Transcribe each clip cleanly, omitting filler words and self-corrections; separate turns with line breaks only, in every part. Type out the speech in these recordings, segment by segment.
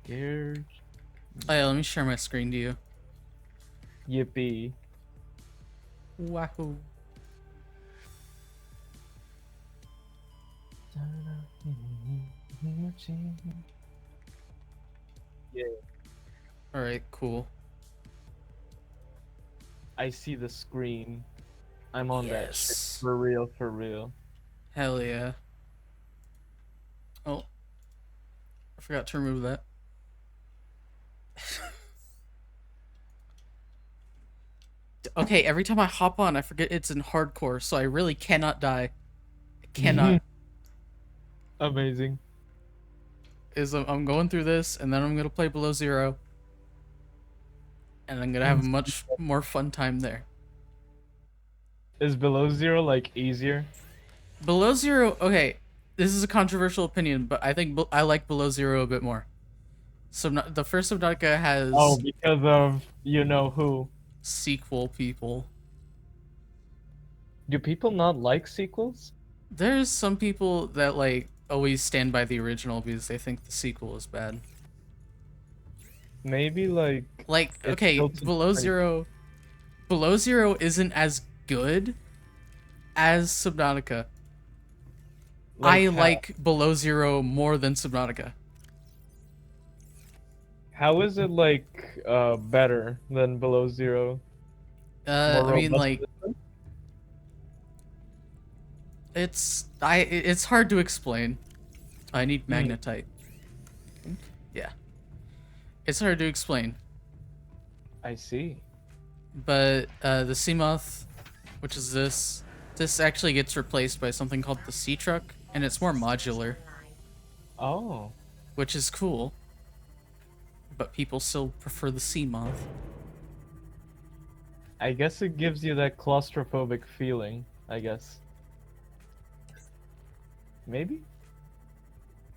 Scared.
Oh yeah, let me share my screen to you.
Yippee.
Wahoo.
Yeah.
Alright, cool.
I see the screen. I'm on that shit.
Yes.
For real, for real.
Hell yeah. Oh. I forgot to remove that. Okay, every time I hop on, I forget it's in hardcore, so I really cannot die. I cannot.
Amazing.
I'm going through this, and then I'm gonna play Below Zero, and I'm gonna have a much more fun time there.
Is below zero like easier?
Below Zero, okay, this is a controversial opinion, but I think I like Below Zero a bit more. The first Subnautica has
Oh, because of you know who.
sequel people.
Do people not like sequels?
There's some people that like always stand by the original because they think the sequel is bad.
Maybe like
Like,
it's
okay,
built in strength.
Below Zero isn't as good as Subnautica. I
Like
like Below Zero more than Subnautica.
how is it like better than below zero? More
I mean,
robust
like,
system?
it's hard to explain. I need
Hmm,
magnetite. Yeah, it's hard to explain.
I see.
But the Seamoth, which is this actually gets replaced by something called the Sea Truck, and it's more modular,
Oh,
which is cool. But people still prefer the Seamoth.
I guess it gives you that claustrophobic feeling, I guess. Maybe?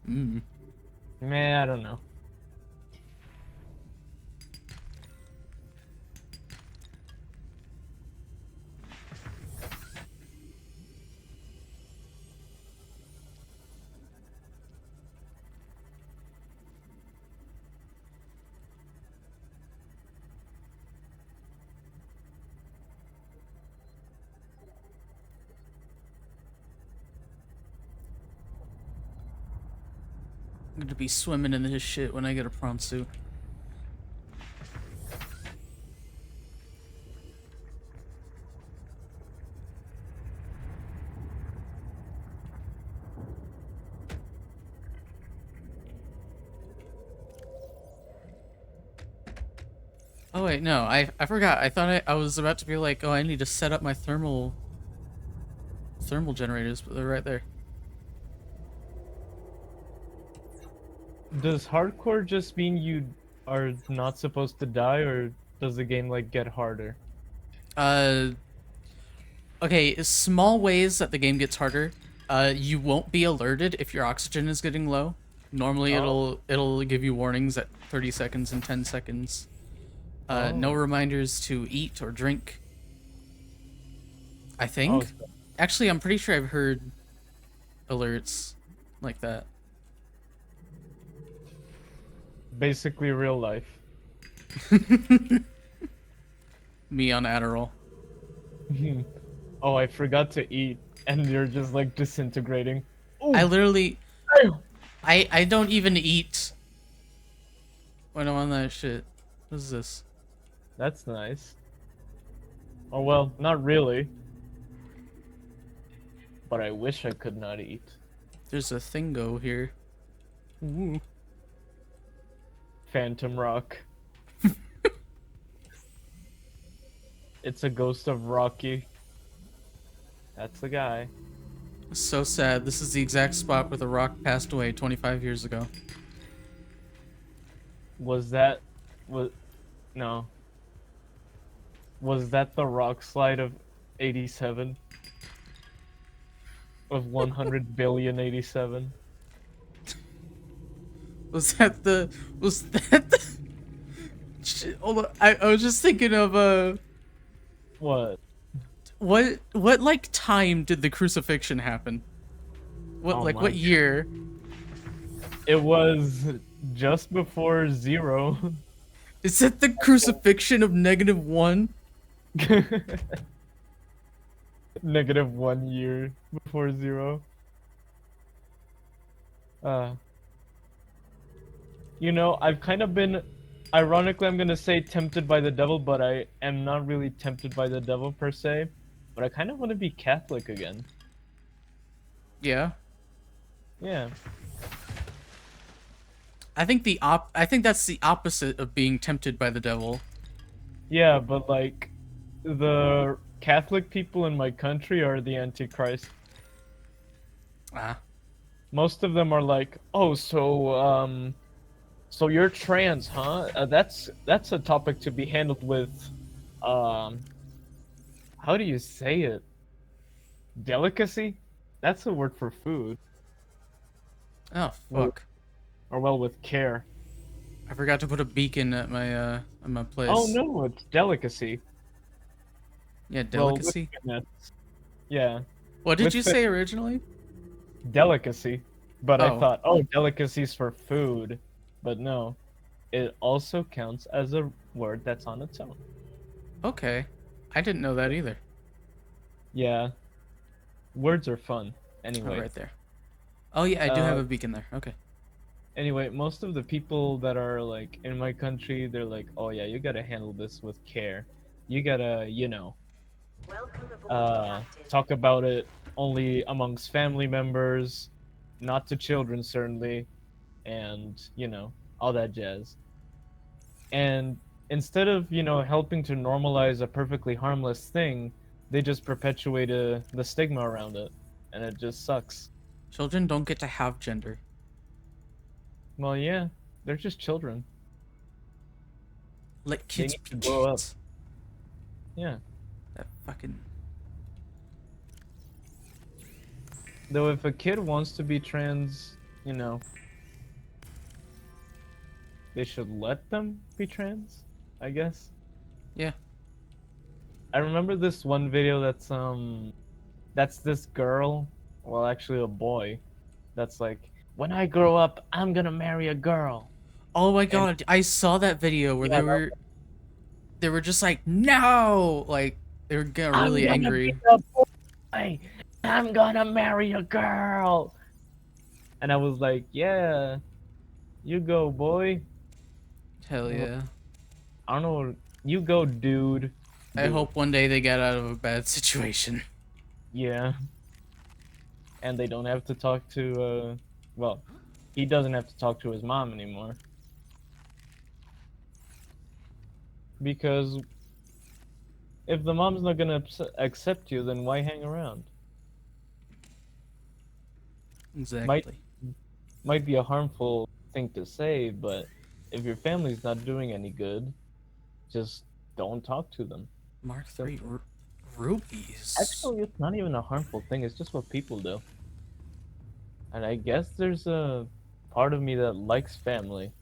Mm.
Meh, I don't know.
I'm gonna be swimming in this shit when I get a prawn suit. Oh wait, no, I forgot. I thought I was about to be like, oh, I need to set up my thermal generators, but they're right there.
Does hardcore just mean you are not supposed to die, or does the game like get harder?
Uh, okay, small ways that the game gets harder. You won't be alerted if your oxygen is getting low. Normally,
Oh,
it'll give you warnings at 30 seconds and 10 seconds. No
oh,
reminders to eat or drink. I
oh,
think. Actually, I'm pretty sure I've heard alerts like that.
basically real life.
Me on Adderall.
Oh, I forgot to eat, and you're just like disintegrating.
I
Ooh,
literally,
ew.
I don't even eat when I'm on that shit. What is this?
That's nice. Oh well, not really. But I wish I could not eat.
There's a thingo here. Ooh.
Phantom Rock. It's a ghost of Rocky. That's the guy.
So sad. This is the exact spot where The Rock passed away 25 years ago.
Was that was no. Was that the rock slide of 87? Of 100 billion 87?
Was that the? Was that the? Shit, hold on. I was just thinking of
What?
what like time did the crucifixion happen? What
Oh
like
my
what year?
It was just before 0.
Is it the crucifixion of -1?
-1 year before 0. Uh, I've kind of been, ironically, I'm gonna say tempted by the devil, but I am not really tempted by the devil per se. But I kind of want to be Catholic again.
Yeah.
Yeah.
I think that's the opposite of being tempted by the devil.
Yeah, but like, the Catholic people in my country are the Antichrist.
Ah.
Most of them are like, oh, so you're trans, huh? That's a topic to be handled with, um, how do you say it? Delicacy? That's a word for food.
Oh
Or,
fuck.
or well, with care.
I forgot to put a beacon at my
Oh
place.
no, it's delicacy.
Yeah,
Well, with
delicacy.
finesse. Yeah,
What did
with
you say originally?
delicacy. But I
Oh,
thought, oh, delicacies for food. But no, it also counts as a word that's on its own.
okay. I didn't know that either.
Yeah, words are fun.
Oh,
Anyway,
right there. Oh yeah, I do have
uh,
a beacon there. Okay.
most of the people that are like in my country, they're like, oh yeah, you gotta handle this with care. You gotta,
Welcome aboard,
uh,
Captain.
talk about it only amongst family members, not to children certainly, and all that jazz. And instead of helping to normalize a perfectly harmless thing, they just perpetuate the stigma around it, and it just sucks.
Children don't get to have gender.
Well, yeah, they're just children.
Let
They
kids
need
be
to grow up.
kids.
Yeah.
That fucking.
Though if a kid wants to be trans, they should let them be trans, I guess.
Yeah.
I remember this one video that's this girl, well actually a boy, that's like, when I grow up, I'm gonna marry a girl.
Oh my
And
god, I saw that video where
yeah,
they were just like, no, like they were getting
I'm
really
gonna be
angry.
a boy. I'm gonna marry a girl. And I was like, yeah, you go, boy.
Hell yeah.
I don't know, you go, dude.
I
Dude.
hope one day they get out of a bad situation.
Yeah. And they don't have to talk to, well, he doesn't have to talk to his mom anymore. Because if the mom's not gonna accept you, then why hang around?
Exactly.
Might be a harmful thing to say, but if your family's not doing any good, just don't talk to them.
Mark
So
3 rubies.
actually, it's not even a harmful thing. It's just what people do. And I guess there's a part of me that likes family.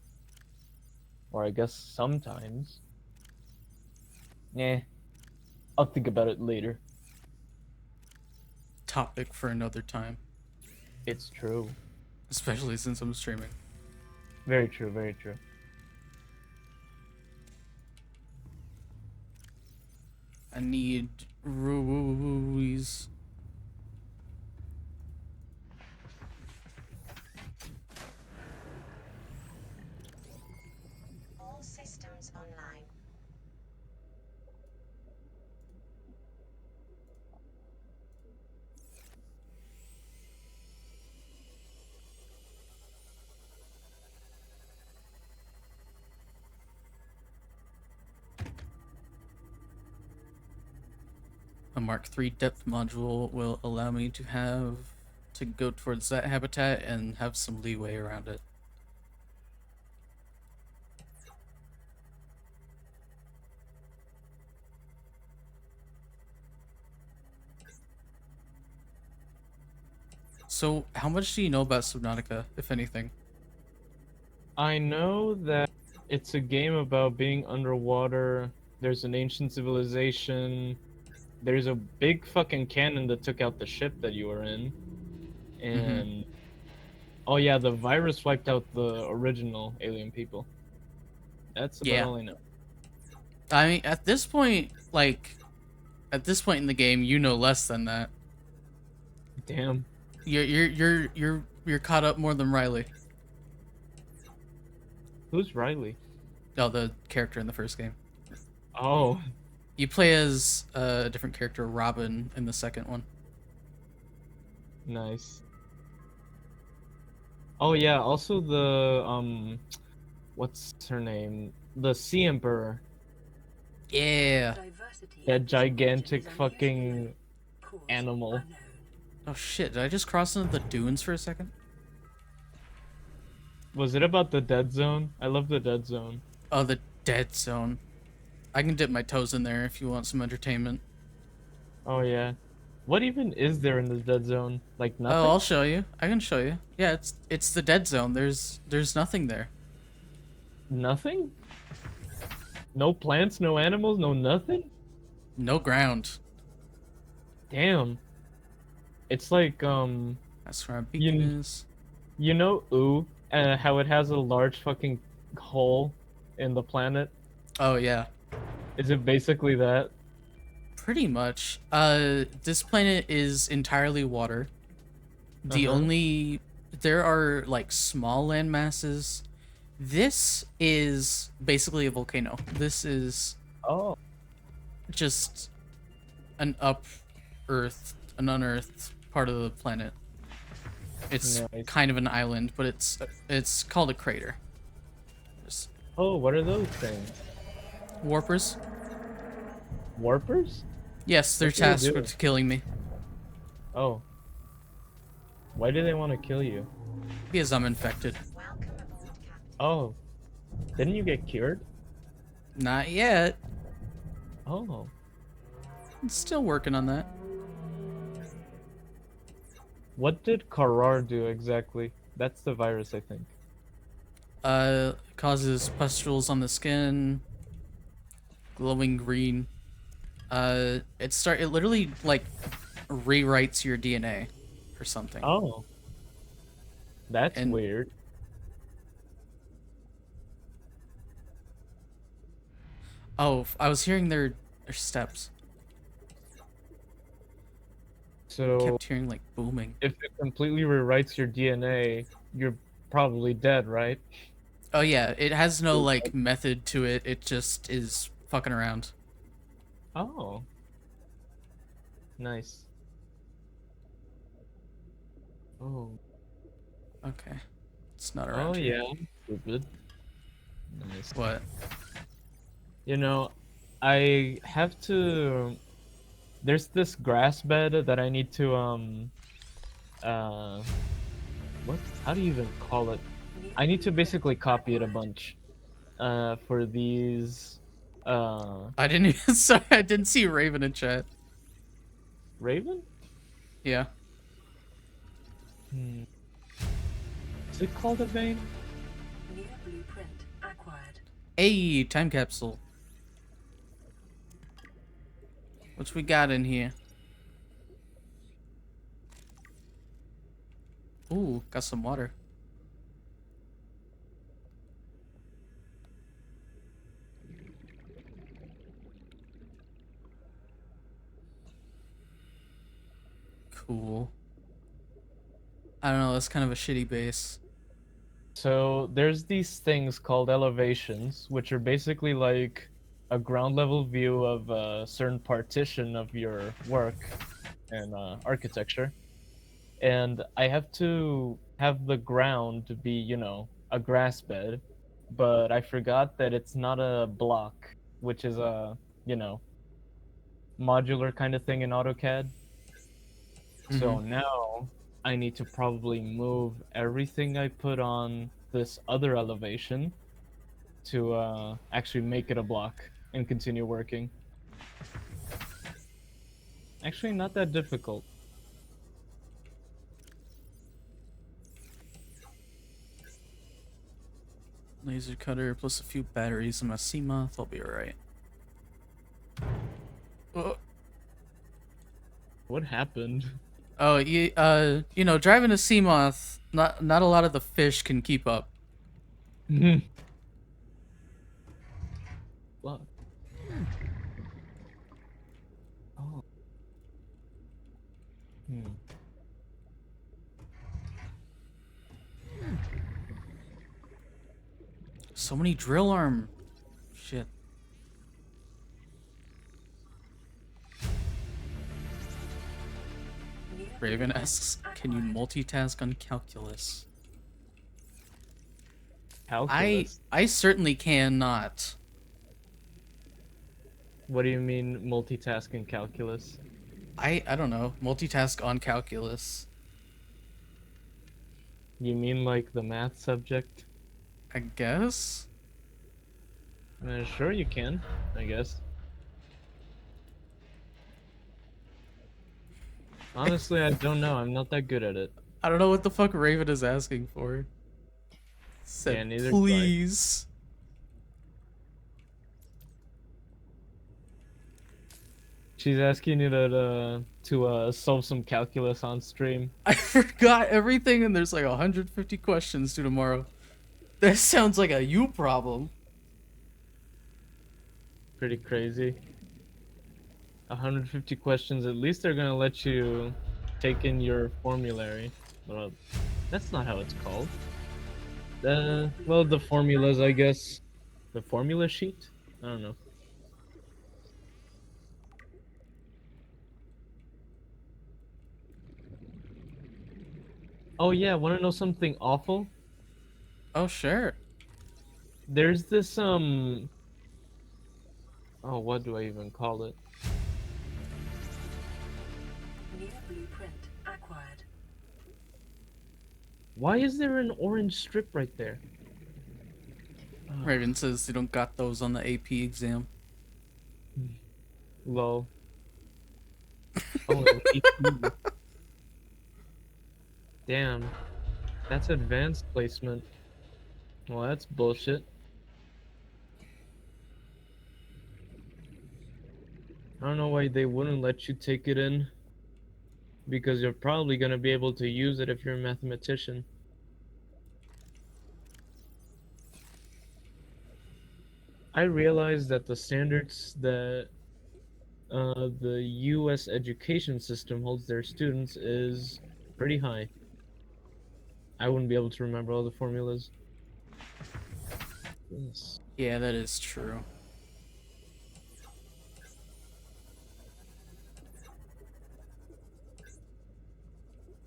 Or I guess sometimes. Eh, I'll think about it later.
Topic for another time.
It's true.
Especially since I'm streaming.
Very true, very true.
I need rubies.
All systems online.
A Mark 3 depth module will allow me to go towards that habitat and have some leeway around it. So, how much do you know about Subnautica, if anything?
I know that it's a game about being underwater. There's an ancient civilization. There's a big fucking cannon that took out the ship that you were in. And Oh yeah, the virus wiped out the original alien people. That's about
Yeah.
all I know.
I mean, at this point, at this point in the game, you know less than that.
Damn.
You're caught up more than Riley.
Who's Riley?
Oh, the character in the first game.
Oh,
You play as a different character, Robin, in the second one.
nice. Oh yeah, also the what's her name? The Sea Emperor.
Yeah.
That gigantic fucking animal.
Oh shit! Did I just cross into the dunes for a second?
Was it about the dead zone? I love the dead zone.
Oh, the dead zone. I can dip my toes in there if you want some entertainment.
Oh yeah. What even is there in the dead zone? Like nothing?
Oh, I'll show you. I can show you. Yeah, it's the dead zone. There's nothing there.
Nothing? No plants, no animals, no nothing?
No ground.
Damn. It's like
That's where our beacon is.
you know how it has a large fucking hole in the planet?
Oh yeah.
Is it basically that?
Pretty much. This planet is entirely water. The
Uh-huh.
only there are like small land masses. This is basically a volcano. This is
Oh.
just an unearthed part of the planet. It's
Nice.
kind of an island, but it's called a crater. Just
Oh, what are those things?
warpers.
Warpers?
Yes, they're
What do they
tasked
do?
with killing me
Oh. Why do they want to kill you?
because I'm infected.
Welcome aboard, Captain.
Oh. Didn't you get cured?
Not yet.
Oh.
I'm still working on that.
What did Karar do exactly? That's the virus, I think.
Causes pustules on the skin, glowing green. It literally like rewrites your DNA or something.
Oh. That's
And-
weird.
Oh, I was hearing their steps.
So
Kept hearing like booming.
if it completely rewrites your DNA, you're probably dead, right?
Oh yeah, it has no like method to it. It just is fucking around.
Oh. Nice. Oh.
Okay, it's not around.
Oh
here.
yeah. Stupid. Nice.
What?
You know, I have to. There's this grass bed that I need to what? How do you even call it? I need to basically copy it a bunch. For these
I didn't even. Sorry, I didn't see Raven in chat.
Raven?
Yeah.
Hmm. Is it called a vein?
New blueprint acquired.
Hey, time capsule. What we got in here? Ooh, got some water. Cool. I don't know, that's kind of a shitty base.
So there's these things called elevations, which are basically like a ground level view of a certain partition of your work and architecture. And I have to have the ground to be, a grass bed, but I forgot that it's not a block, which is a, modular kind of thing in AutoCAD. So now I need to probably move everything I put on this other elevation to actually make it a block and continue working. Actually, not that difficult.
Laser cutter plus a few batteries and my sea moth, I'll be alright.
What happened?
Oh, driving a Seamoth, not a lot of the fish can keep up.
Fuck. Oh. Hmm.
So many drill arm. Shit. Raven asks, can you multitask on calculus?
Calculus.
I certainly cannot.
What do you mean multitasking calculus?
I don't know. Multitask on calculus.
You mean like the math subject?
I guess?
Sure you can, I guess. Honestly, I don't know. I'm not that good at it.
I don't know what the fuck Raven is asking for. Said,
Yeah, neither do I.
please.
She's asking you to solve some calculus on stream.
I forgot everything and there's like 150 questions due tomorrow. That sounds like a you problem.
Pretty crazy. 150 questions. At least they're gonna let you take in your formulary. Well, that's not how it's called. Well, the formulas, I guess. The formula sheet? I don't know. Oh yeah, wanna know something awful?
Oh, sure.
There's this, oh, what do I even call it?
New blueprint acquired.
Why is there an orange strip right there?
Raven says they don't got those on the AP exam.
Lol. Oh, AP. Damn. That's advanced placement. Well, that's bullshit. I don't know why they wouldn't let you take it in. Because you're probably going to be able to use it if you're a mathematician. I realize that the standards that the US education system holds their students is pretty high. I wouldn't be able to remember all the formulas. Yes.
Yeah, that is true.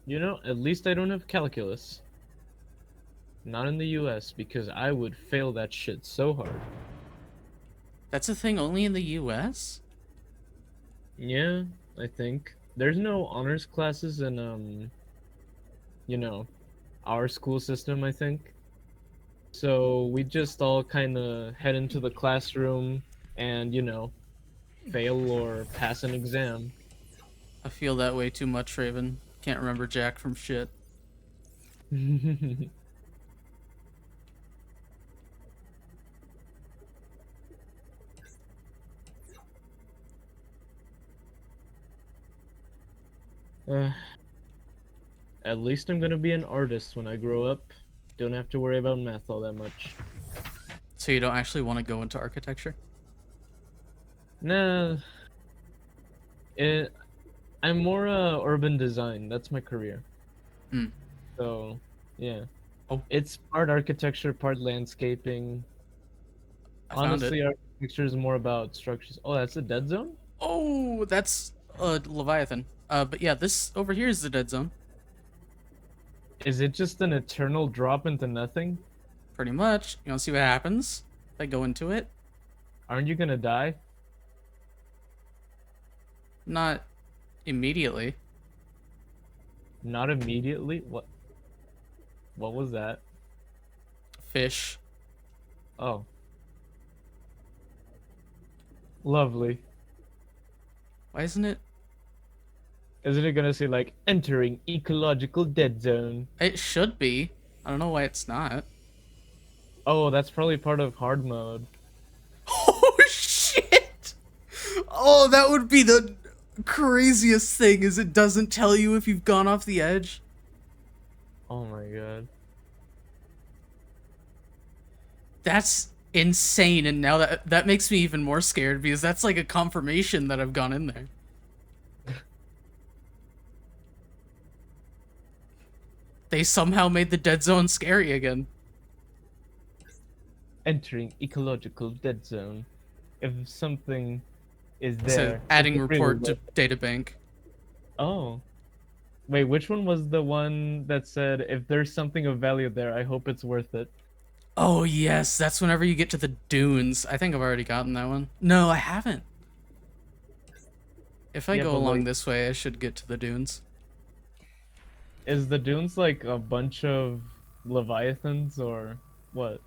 You know, at least I don't have calculus. Not in the US, because I would fail that shit so hard.
That's a thing only in the US?
Yeah, I think. There's no honors classes in, you know, our school system, I think. So we just all kind of head into the classroom and, fail or pass an exam.
I feel that way too much, Raven. Can't remember jack from shit.
At least I'm gonna be an artist when I grow up. Don't have to worry about math all that much.
So you don't actually want to go into architecture?
Nah. I'm more urban design. That's my career.
Hmm.
So, yeah.
Oh.
It's part architecture, part landscaping.
I found
Honestly,
it.
architecture is more about structures. Oh, that's a dead zone?
Oh, that's Leviathan. But yeah, this over here is the dead zone.
Is it just an eternal drop into nothing?
Pretty much. You want to see what happens if I go into it?
Aren't you gonna die?
Not immediately.
Not immediately? What? What was that?
Fish.
Oh. Lovely.
Why isn't it?
Isn't it gonna say like entering ecological dead zone?
It should be. I don't know why it's not.
Oh, that's probably part of hard mode.
Oh shit! Oh, that would be the craziest thing is it doesn't tell you if you've gone off the edge.
Oh my god.
That's insane, and now that makes me even more scared because that's like a confirmation that I've gone in there. They somehow made the dead zone scary again.
Entering ecological dead zone. If something is
So
there,
adding
it's really
report to databank.
Oh. Wait, which one was the one that said, if there's something of value there, I hope it's worth it?
Oh yes, that's whenever you get to the dunes. I think I've already gotten that one. No, I haven't. If I
Yeah,
go
but,
along
like,
this way, I should get to the dunes.
is the dunes like a bunch of Leviathans or what?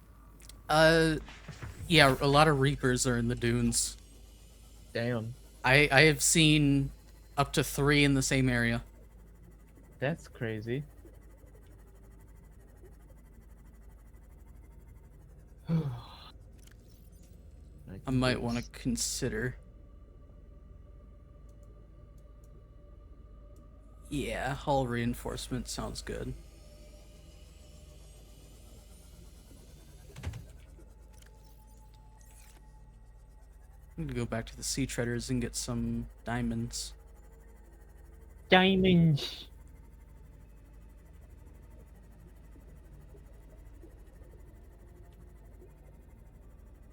Yeah, a lot of reapers are in the dunes.
Damn.
I have seen up to 3 in the same area.
That's crazy.
I might want to consider. Yeah, hull reinforcement sounds good. I'm gonna go back to the sea treaders and get some diamonds.
Diamonds.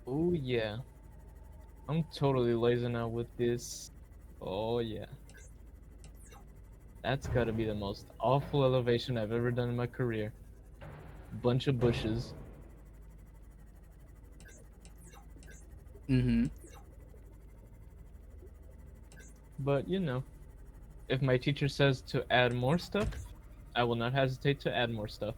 Oh yeah. I'm totally lasing out with this. Oh yeah. That's gotta be the most awful elevation I've ever done in my career. Bunch of bushes.
Mm-hmm.
But you know, if my teacher says to add more stuff, I will not hesitate to add more stuff.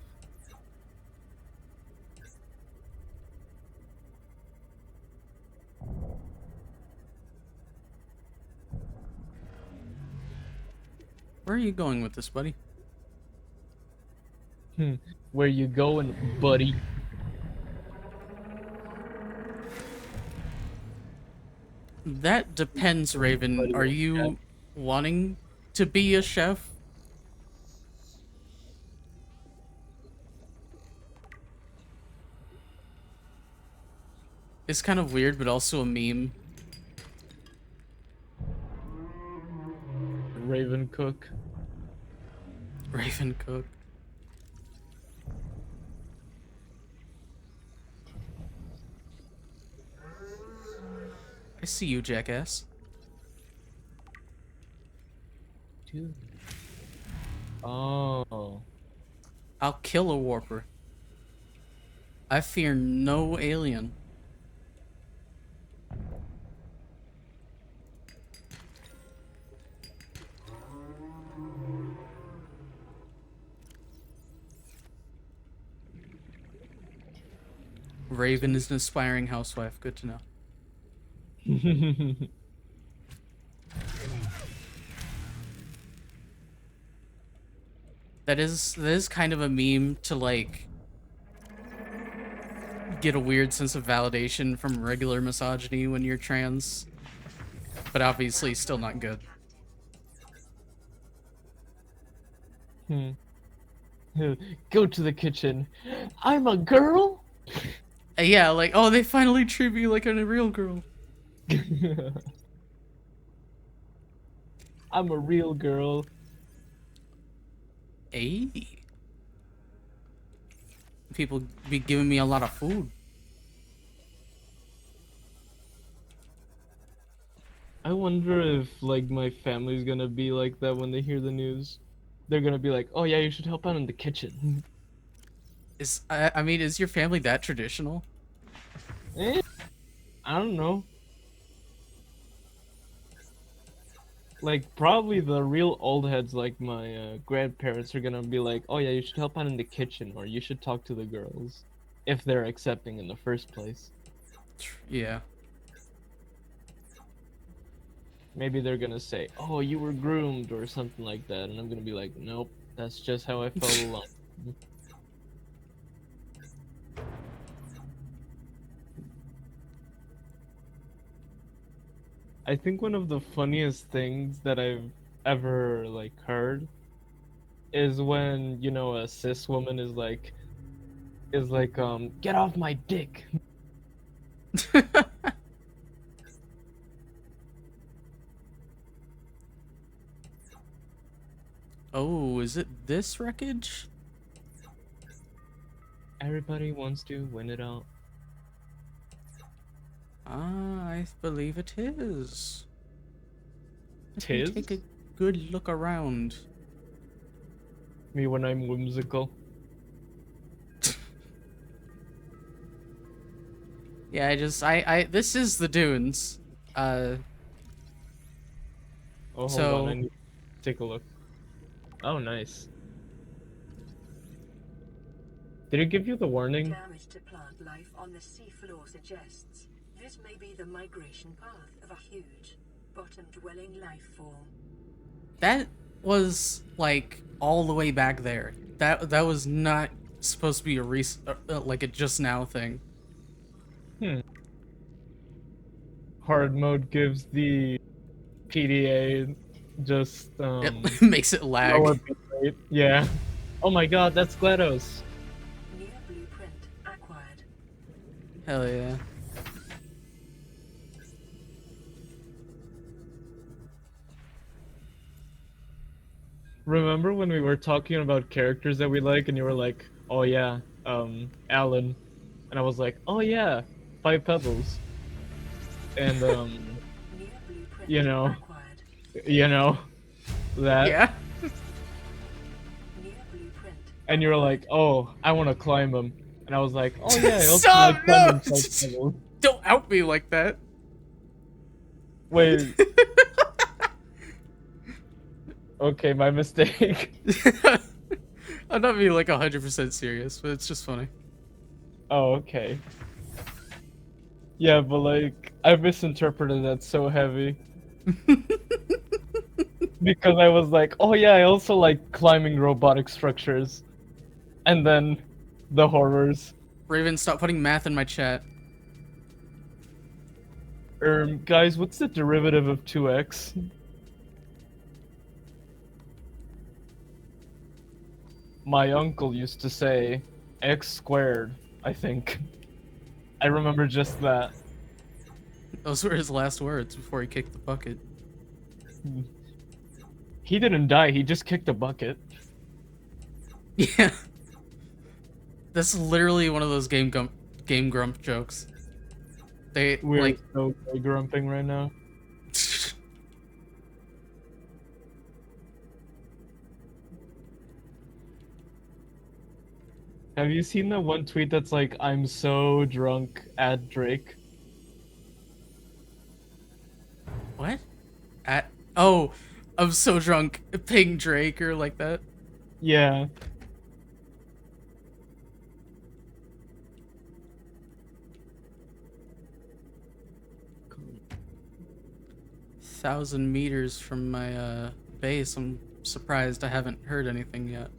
Where are you going with this, buddy?
Where you going, buddy?
That depends, Raven.
Buddy,
Are
yeah.
you wanting to be a chef? It's kind of weird, but also a meme.
Raven cook.
Raven cook. I see you, jackass.
Dude. Oh.
I'll kill a warper. I fear no alien. Raven is an aspiring housewife. Good to know. That is kind of a meme to like get a weird sense of validation from regular misogyny when you're trans, but obviously still not good.
Go to the kitchen. I'm a girl?
Yeah, like, oh, they finally treat me like a real girl.
I'm a real girl.
Hey. People be giving me a lot of food.
I wonder if, like, my family's gonna be like that when they hear the news. They're gonna be like, oh yeah, you should help out in the kitchen.
I mean, is your family that traditional?
I don't know. Like, probably the real old heads like my grandparents are gonna be like, oh yeah, you should help out in the kitchen, or you should talk to the girls. If they're accepting in the first place.
Yeah.
Maybe they're gonna say, oh, you were groomed, or something like that, and I'm gonna be like, nope, that's just how I fell along. I I think one of the funniest things that I've ever like heard is when, you know, a cis woman is like, get off my dick.
Oh, is it this wreckage?
Everybody wants to win it all.
Ah, I believe it is. Let me
Tis?
take a good look around.
Me when I'm whimsical.
Yeah, this is the dunes.
Oh, hold
So-
on, I need to take a look. Oh, nice. Did it give you the warning?
Damage to plant life on the seafloor suggests this may be the migration path of a huge, bottom-dwelling life form.
that was like all the way back there. That was not supposed to be a like a just now thing.
Hard mode gives the PDA just
It makes it lag.
lower bit rate. Yeah. Oh my god, that's GLaDOS.
New blueprint acquired.
Hell yeah.
Remember when we were talking about characters that we like and you were like, oh yeah, Alan. And I was like, oh yeah, Five Pebbles. And
New blueprint
You know.
acquired.
you know, that.
Yeah.
New blueprint.
And you were like, oh, I want to climb him. And I was like, oh yeah, I also
Stop,
like
no!
climbing Five Pebbles.
Don't out me like that.
Wait. Okay, my mistake.
I'm not being like 100% serious, but it's just funny.
Oh, okay. Yeah, but like, I misinterpreted that so heavy. Because I was like, oh yeah, I also like climbing robotic structures. And then the horrors.
Raven, stop putting math in my chat.
Guys, what's the derivative of 2x? My uncle used to say x squared, I think. I remember just that.
Those were his last words before he kicked the bucket.
He didn't die, he just kicked a bucket.
Yeah. That's literally one of those game grump jokes. They
We're
like
so grumping right now. Have you seen that one tweet that's like, I'm so drunk at Drake?
what? Oh, I'm so drunk ping Drake or like that.
Yeah.
Thousand meters from my base. I'm surprised I haven't heard anything yet.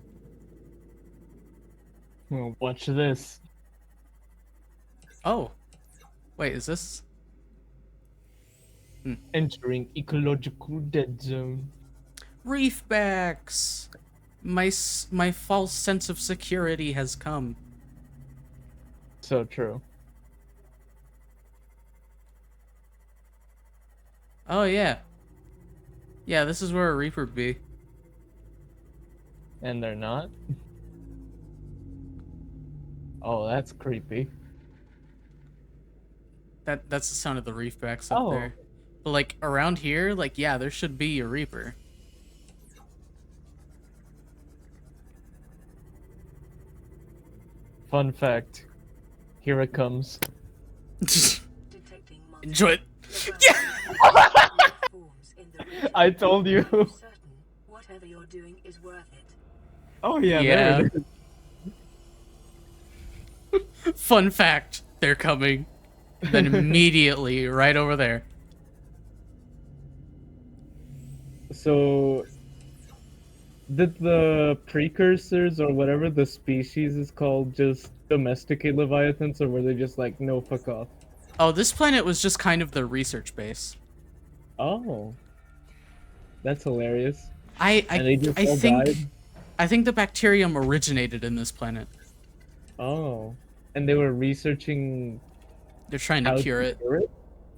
Well, watch this.
Oh, wait, is this?
Entering ecological dead zone.
Reefbacks! My false sense of security has come.
So true.
Oh yeah. Yeah, this is where a Reaper would be.
And they're not? Oh, that's creepy.
That's the sound of the Reefbacks up
Oh.
there. But like around here, like yeah, there should be a Reaper.
Fun fact. Here it comes.
Detecting multiple
Enjoy it.
life forms in the region.
I told you.
I'm certain whatever you're doing is worth it.
Oh yeah,
Yeah.
there it is.
Fun fact, they're coming. Then immediately right over there.
So, did the precursors or whatever the species is called just domesticate Leviathans, or were they just like, no, fuck off?
Oh, this planet was just kind of the research base.
Oh, that's hilarious.
I
And
I
they just
I
all died.
think the bacterium originated in this planet.
Oh, and they were researching
They're trying to
how to
cure it.
cure it.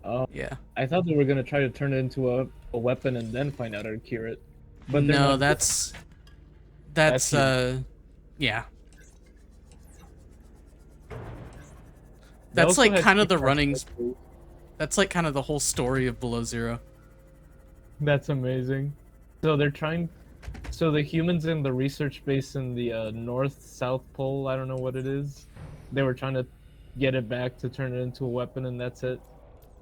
Oh,
Yeah.
I thought they were gonna try to turn it into a weapon and then find out how to cure it. But they're
No,
not.
that's
Human.
yeah.
They
That's
also
like
had
kind of the
sweetheart
runnings.
characters.
That's like kind of the whole story of Below Zero.
That's amazing. So they're trying. So the humans in the research base in the North South Pole, I don't know what it is. They were trying to get it back to turn it into a weapon, and that's it.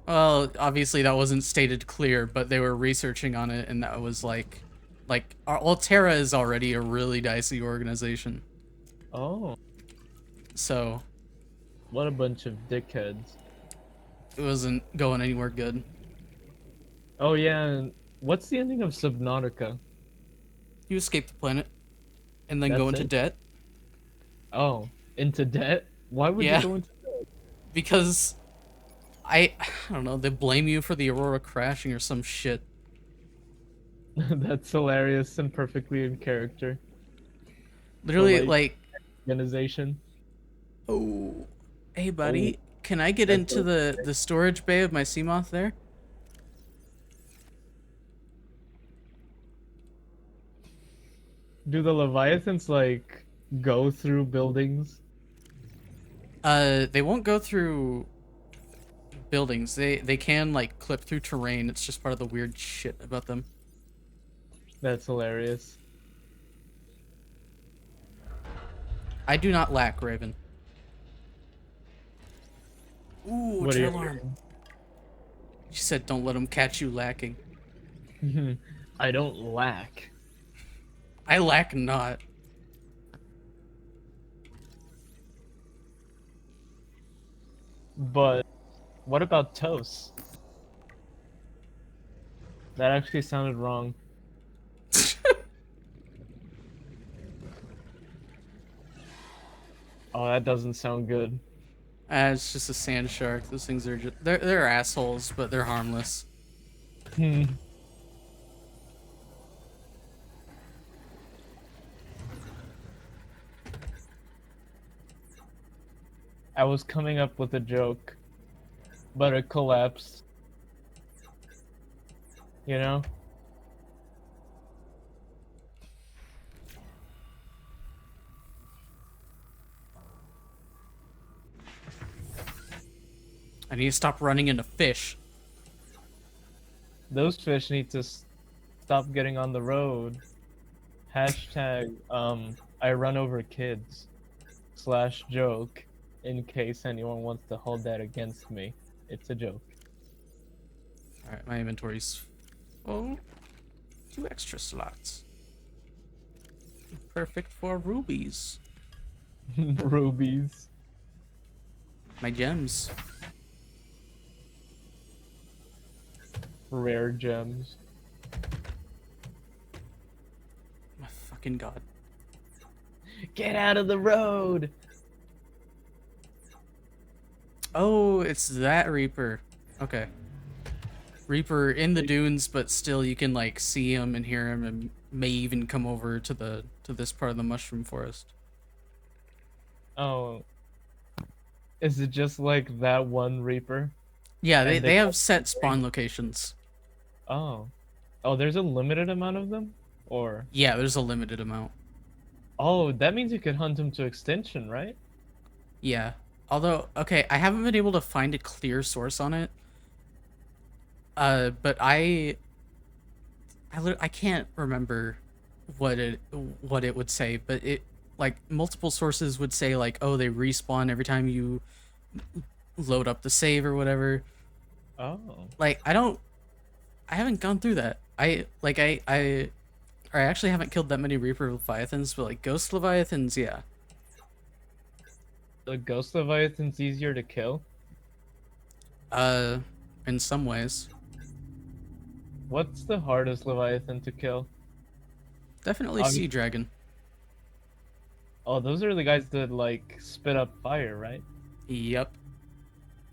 Well, obviously that wasn't stated clear, but they were researching on it, and that was like Altera is already a really dicey organization.
Oh,
So
what a bunch of dickheads.
it wasn't going anywhere good.
Oh yeah, and what's the ending of Subnautica?
You escape the planet and then go
That's
into
it.
debt.
Oh, into debt? Why would you
Yeah,
go into debt?
because I don't know, they blame you for the Aurora crashing or some shit.
That's hilarious and perfectly in character. The
Literally
like
like,
organization.
oh, hey
Oh,
buddy, can I get
that's
into
so
the storage bay of my Seamoth there?
do the Leviathans like go through buildings?
They won't go through buildings. They can like clip through terrain. It's just part of the weird shit about them.
That's hilarious.
I do not lack, Raven. Ooh,
What are
trail arm. She said, "Don't let them catch you lacking."
you? I don't lack.
I lack not.
But what about toast? That actually sounded wrong. Oh, that doesn't sound good.
It's just a sand shark. Those things are just they're assholes, but they're harmless.
Hmm. I was coming up with a joke, but it collapsed. You know?
I need to stop running into fish.
Those fish need to stop getting on the road. Hashtag, I run over kids. / joke. In case anyone wants to hold that against me. It's a joke.
Alright, my inventory's full. 2 extra slots. Perfect for rubies.
Rubies.
My gems.
Rare gems.
My fucking god.
Get out of the road!
Oh, it's that Reaper. Okay. Reaper in the dunes, but still you can like see him and hear him, and may even come over to this part of the mushroom forest.
Oh. Is it just like that one Reaper?
Yeah,
And
they have set spawn locations.
Oh. Oh, there's a limited amount of them? Or...
Yeah, there's a limited amount.
Oh, that means you could hunt them to extinction, right?
Yeah. Although, okay, I haven't been able to find a clear source on it. But I can't remember what it would say, but it like multiple sources would say like, oh, they respawn every time you load up the save or whatever.
Oh.
Like I haven't gone through that. I actually haven't killed that many Reaper Leviathans, but like Ghost Leviathans, yeah.
The Ghost Leviathan's easier to kill?
In some ways.
What's the hardest Leviathan to kill?
Definitely
Um,
Sea Dragon.
Oh, those are the guys that, like, spit up fire, right?
Yep.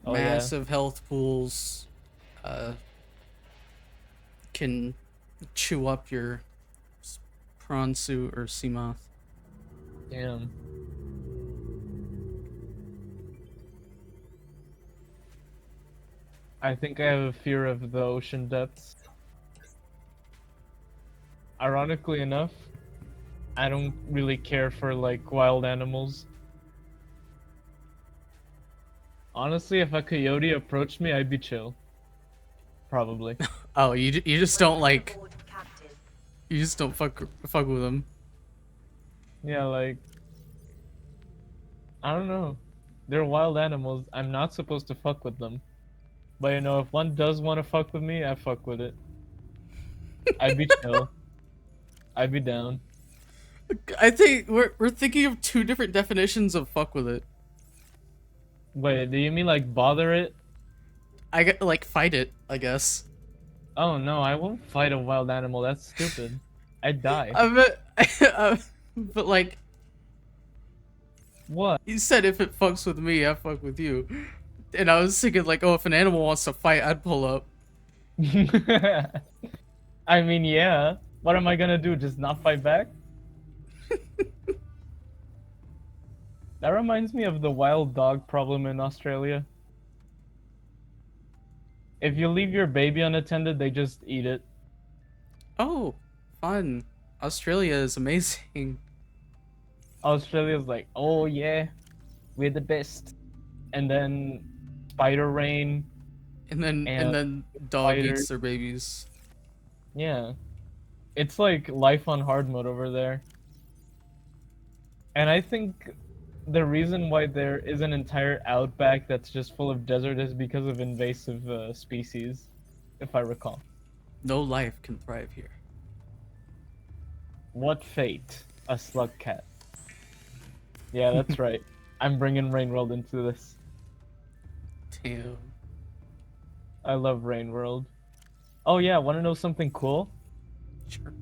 Oh, yeah.
Massive health pools. can chew up your prawn suit or sea moth.
Damn. I think I have a fear of the ocean depths. Ironically enough, I don't really care for like wild animals. Honestly, if a coyote approached me, I'd be chill. Probably.
Oh, you just don't like
Aboard, Captain.
you just don't fuck with them.
Yeah, like I don't know. They're wild animals. I'm not supposed to fuck with them. But you know, if one does want to fuck with me, I fuck with it. I'd be chill. I'd be down.
I think we're thinking of two different definitions of fuck with it.
Wait, do you mean like bother it?
I get like fight it, I guess.
Oh no, I won't fight a wild animal. That's stupid. I'd die.
But like
What?
you said, if it fucks with me, I fuck with you. And I was thinking like, oh, if an animal wants to fight, I'd pull up.
I mean, yeah. What am I gonna do? Just not fight back? That reminds me of the wild dog problem in Australia. If you leave your baby unattended, they just eat it.
Oh, fun. Australia is amazing.
Australia's like, oh yeah, we're the best. And then spider rain,
And then
And
dog
spiders.
eats their babies.
yeah. It's like life on hard mode over there. And I think the reason why there is an entire outback that's just full of desert is because of invasive species, if I recall.
No life can thrive here.
What fate? A slug cat. Yeah, that's right. I'm bringing Rainworld into this.
Damn.
I love Rainworld. Oh yeah, want to know something cool?
Sure.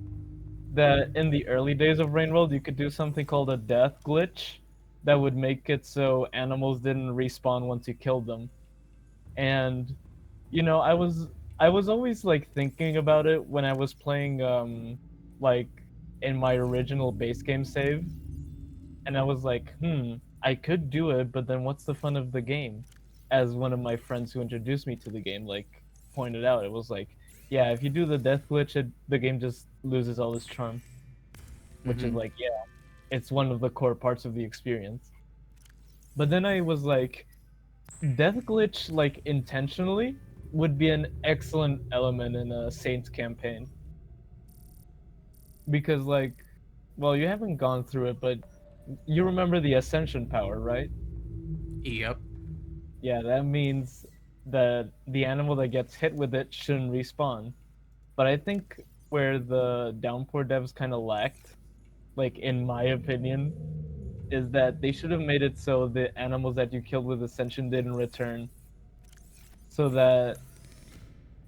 That in the early days of Rainworld, you could do something called a death glitch that would make it so animals didn't respawn once you killed them. And you know, I was always like thinking about it when I was playing like in my original base game save. And I was like, I could do it, but then what's the fun of the game? As one of my friends who introduced me to the game like pointed out, it was like, yeah, if you do the death glitch, the game just loses all its charm. Which is like, yeah, it's one of the core parts of the experience. But then I was like, death glitch like intentionally would be an excellent element in a Saints campaign. Because like, well, you haven't gone through it, but you remember the ascension power, right?
Yep.
Yeah, that means that the animal that gets hit with it shouldn't respawn. But I think where the Downpour devs kind of lacked, like in my opinion, is that they should have made it so the animals that you killed with Ascension didn't return. So that,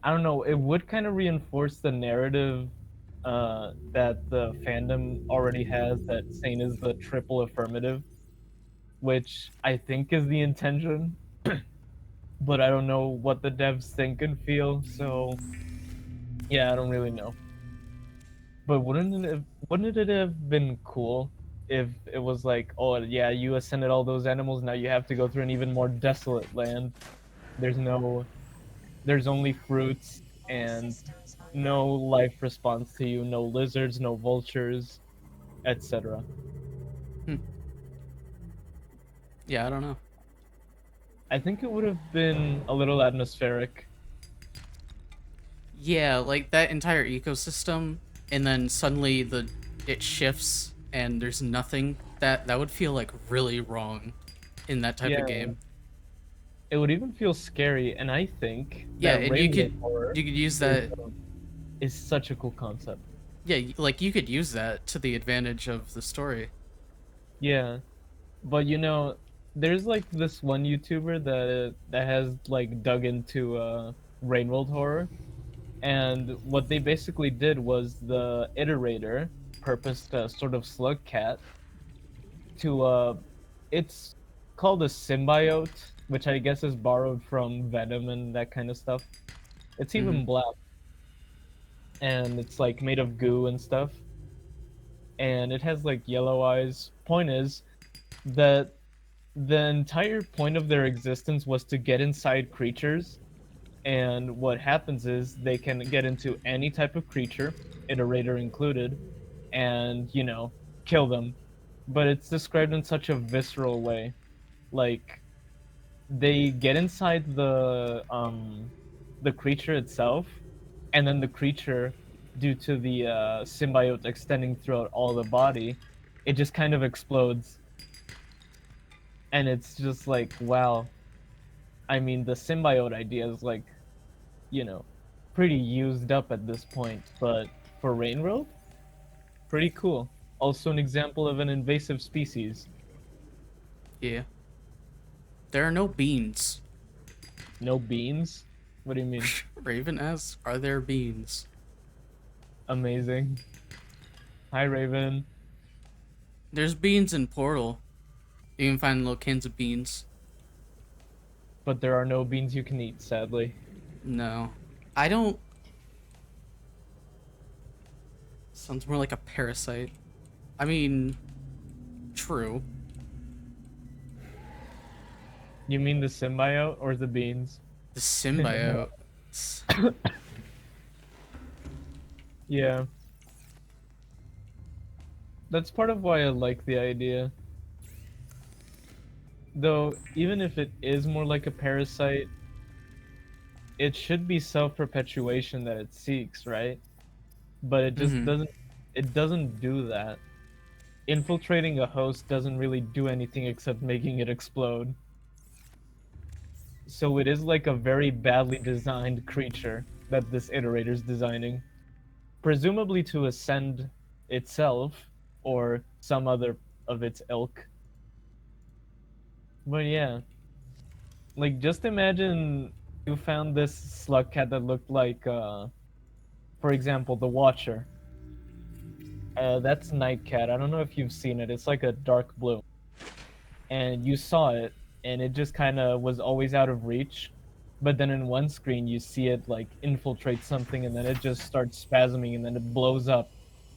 I don't know, it would kind of reinforce the narrative that the fandom already has, that Saint is the triple affirmative, which I think is the intention. But I don't know what the devs think and feel, so yeah, I don't really know. But wouldn't it have been cool if it was like, oh yeah, you ascended all those animals, now you have to go through an even more desolate land. There's only fruits and no life response to you, no lizards, no vultures, etc.
Yeah, I don't know.
I think it would have been a little atmospheric.
Yeah, like that entire ecosystem, and then suddenly it shifts and there's nothing. That would feel like really wrong in that type of
Yeah.
game.
It would even feel scary, and I think
Yeah,
that
and
Rainbow horror
you could use that.
is such a cool concept.
Yeah, like you could use that to the advantage of the story.
Yeah, but you know, there's like this one YouTuber that has like dug into Rainworld horror, and what they basically did was the iterator purposed a sort of slug cat to it's called a symbiote, which I guess is borrowed from Venom and that kind of stuff. It's even black. and it's like made of goo and stuff, and it has like yellow eyes. Point is that the entire point of their existence was to get inside creatures, and what happens is they can get into any type of creature, iterator included, and kill them. But it's described in such a visceral way. Like, they get inside the creature itself, and then the creature, due to the symbiote extending throughout all the body, it just kind of explodes. And it's just like, wow. I mean, the symbiote idea is like, you know, pretty used up at this point, but for Rainworld, pretty cool. Also an example of an invasive species.
Yeah. There are no beans.
No beans? What do you mean?
Raven asks, are there beans?
Amazing. Hi, Raven.
There's beans in Portal. You can find little cans of beans.
But there are no beans you can eat, sadly.
No. I don't... Sounds more like a parasite. I mean... True.
You mean the symbiote or the beans?
The symbiote.
Yeah. That's part of why I like the idea. Though, even if it is more like a parasite, it should be self-perpetuation that it seeks, right? But it just doesn't do that. Infiltrating a host doesn't really do anything except making it explode. So it is like a very badly designed creature that this iterator's designing. Presumably to ascend itself, or some other of its ilk. But yeah. Like, just imagine you found this slug cat that looked like, for example, the Watcher. That's Nightcat. I don't know if you've seen it. It's like a dark blue. And you saw it, and it just kind of was always out of reach. But then in one screen, you see it, like, infiltrate something, and then it just starts spasming, and then it blows up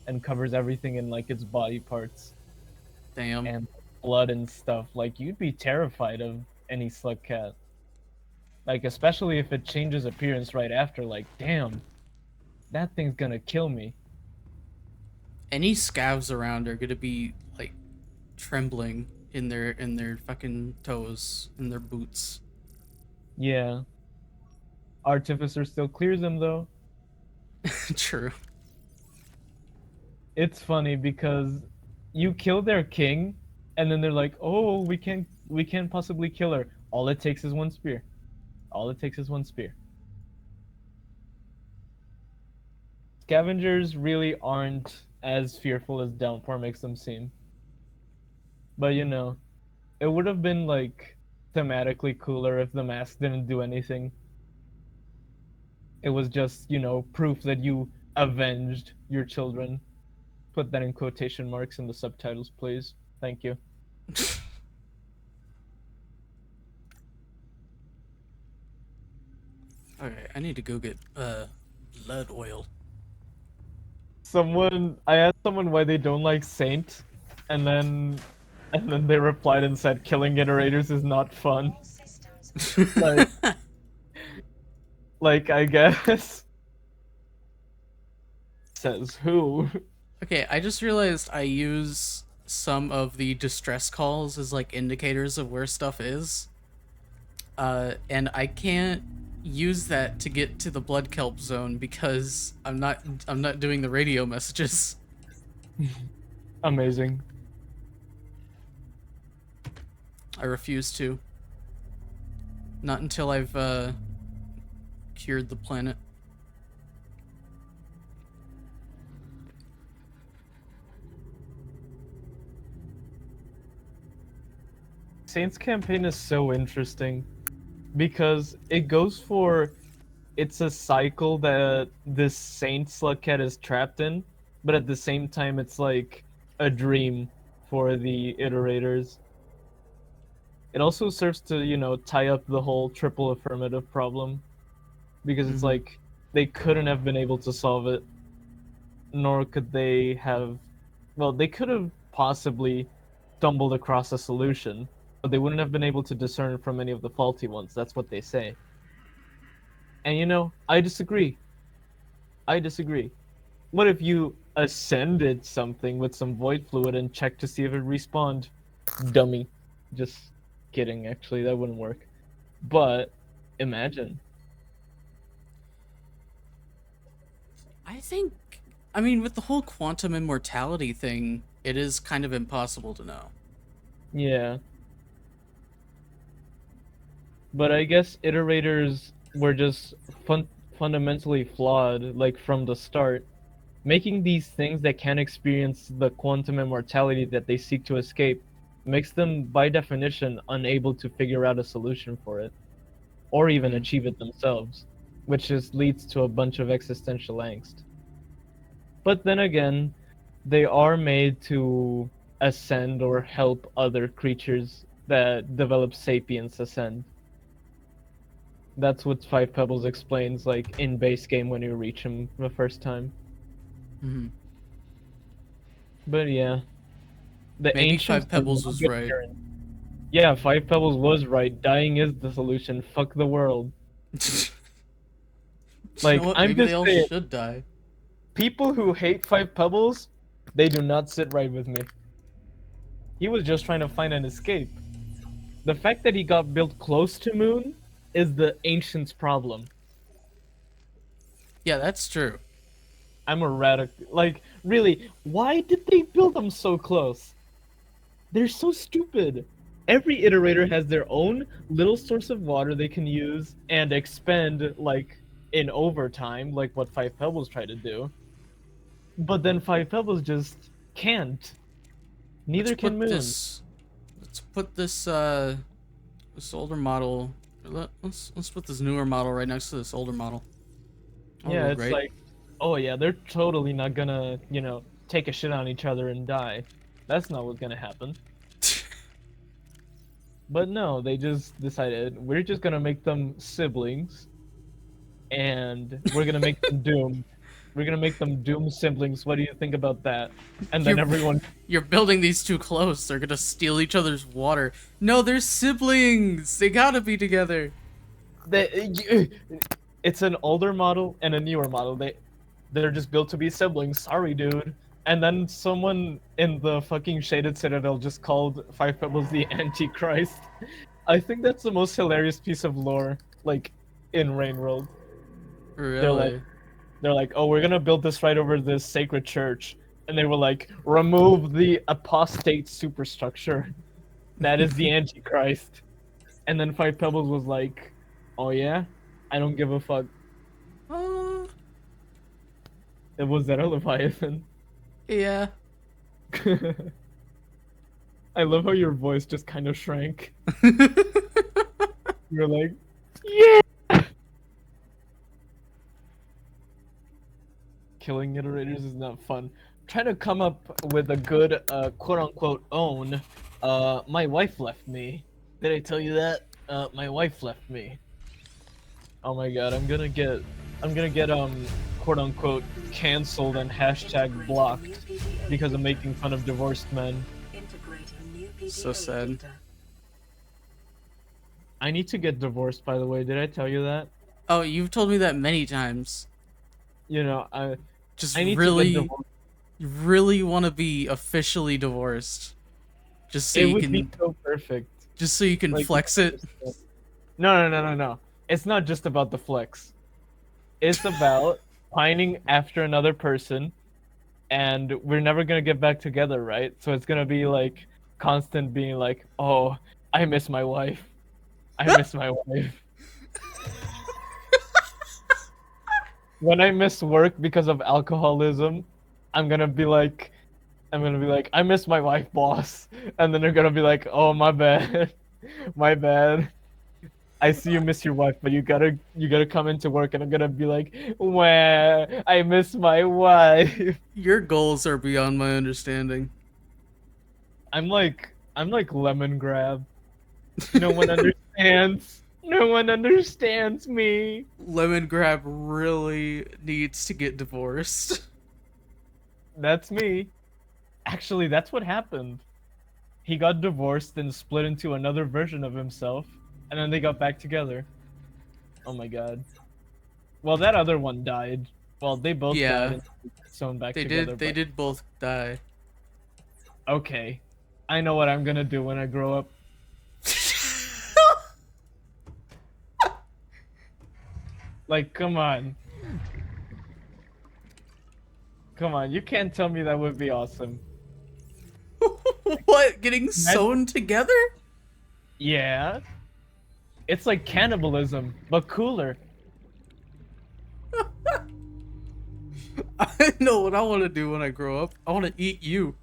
and covers everything in, like, its body parts.
Damn.
And blood and stuff. Like, you'd be terrified of any slug cat. Like, especially if it changes appearance right after. Like, damn, that thing's gonna kill me.
Any scavs around are gonna be, like, trembling in their fucking toes, in their boots.
Yeah. Artificer still clears them, though.
True.
It's funny because you kill their king, and then they're like, "Oh, we can't possibly kill her. All it takes is one spear. All it takes is one spear." Scavengers really aren't as fearful as Downpour makes them seem. But it would have been like thematically cooler if the mask didn't do anything. It was just, proof that you avenged your children. Put that in quotation marks in the subtitles, please. Thank you.
Okay, I need to go get blood oil.
I asked someone why they don't like Saint, and then they replied and said killing iterators is not fun. like, like, I guess. Says who?
Okay, I just realized I use some of the distress calls as like indicators of where stuff is. And I can't use that to get to the blood kelp zone because I'm not doing the radio messages.
Amazing.
I refuse to. Not until I've cured the planet.
Saint's campaign is so interesting because it's a cycle that this Saint slug cat is trapped in, but at the same time it's like a dream for the iterators. It also serves to, tie up the whole triple affirmative problem, because it's like they couldn't have been able to solve it nor could they have. Well, they could have possibly stumbled across a solution, but they wouldn't have been able to discern from any of the faulty ones. That's what they say. And I disagree. I disagree. What if you ascended something with some void fluid and checked to see if it respawned? Dummy. Just kidding, actually, that wouldn't work. But imagine.
I mean, with the whole quantum immortality thing, it is kind of impossible to know.
Yeah. But I guess iterators were just fundamentally flawed, like from the start. Making these things that can experience the quantum immortality that they seek to escape makes them, by definition, unable to figure out a solution for it, or even achieve it themselves, which just leads to a bunch of existential angst. But then again, they are made to ascend or help other creatures that develop sapience ascend. That's what Five Pebbles explains, like in base game when you reach him the first time.
Mm-hmm.
But yeah, the
Maybe
ancients
Five Pebbles
did not
was
get
right.
parents. Yeah, Five Pebbles was right. Dying is the solution. Fuck the world.
You know
Like,
what?
I'm
Maybe they
just
all
saying,
should die.
people who hate Five Pebbles, they do not sit right with me. He was just trying to find an escape. The fact that he got built close to Moon is the ancients' problem.
Yeah, that's true.
I'm a radical. Like, really, why did they build them so close? They're so stupid. Every iterator has their own little source of water they can use and expend, like, in overtime, like what Five Pebbles try to do. But then Five Pebbles just can't. Neither can Moon.
Let's put this this older model. Let's put this newer model right next to this older model. Oh,
Yeah, it's
great.
like, oh yeah, they're totally not gonna, take a shit on each other and die. That's not what's gonna happen. But no, they just decided we're just gonna make them siblings, and we're gonna make them doomed. We're gonna make them doomed siblings. What do you think about that? And then everyone,
You're building these too close. They're gonna steal each other's water. No, they're siblings. They gotta be together.
it's an older model and a newer model. They're just built to be siblings. Sorry, dude. And then someone in the fucking Shaded Citadel just called Five Pebbles the Antichrist. I think that's the most hilarious piece of lore, like, in Rain World.
Really?
They're like, oh, we're gonna build this right over this sacred church. And they were like, remove the apostate superstructure. That is the Antichrist. And then Five Pebbles was like, oh yeah? I don't give a fuck. It was that a Leviathan?
Yeah.
I love how your voice just kind of shrank. You're like, yeah! Killing iterators is not fun. Trying to come up with a good, quote-unquote, own. My wife left me. Did I tell you that? My wife left me. Oh my god, I'm gonna get, quote-unquote, cancelled and hashtag blocked because of making fun of divorced men.
So sad.
I need to get divorced, by the way. Did I tell you that?
Oh, you've told me that many times.
I
Just
need to get
really,
divorced.
you really want to be officially divorced, just so
It
you
would
can,
be so perfect.
just so you can
Like,
flex it.
No. It's not just about the flex. It's about pining after another person, and we're never gonna get back together, right? So it's gonna be like constant being like, oh, I miss my wife. I miss my wife. When I miss work because of alcoholism, I'm gonna be like, I miss my wife, boss. And then they're gonna be like, oh, my bad. My bad. I see you miss your wife, but you gotta come into work, and I'm gonna be like, wah, I miss my wife.
Your goals are beyond my understanding.
I'm like lemon grab. No one understands. No one understands me.
Lemon Grab really needs to get divorced.
That's me. Actually, that's what happened. He got divorced and split into another version of himself, and then they got back together. Oh my god. Well, that other one died. Well, they both died
Yeah,
and sewn back
they
together,
did. They
but
did both die.
okay. I know what I'm gonna do when I grow up. Like, come on. Come on, you can't tell me that would be awesome.
What? Getting sewn together?
Yeah. It's like cannibalism, but cooler.
I know what I want to do when I grow up. I want to eat you.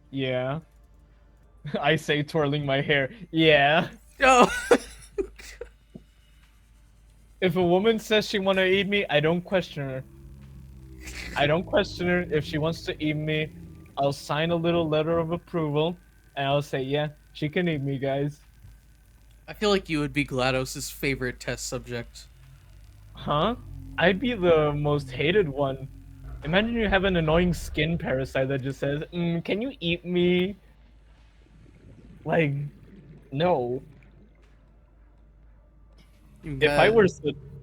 Yeah. I say twirling my hair. Yeah.
Oh.
If a woman says she wanna eat me, I don't question her. I don't question her. If she wants to eat me, I'll sign a little letter of approval, and I'll say, yeah, she can eat me, guys.
I feel like you would be GLaDOS's favorite test subject.
Huh? I'd be the most hated one. Imagine you have an annoying skin parasite that just says, can you eat me? Like, no.
You
If I
got,
were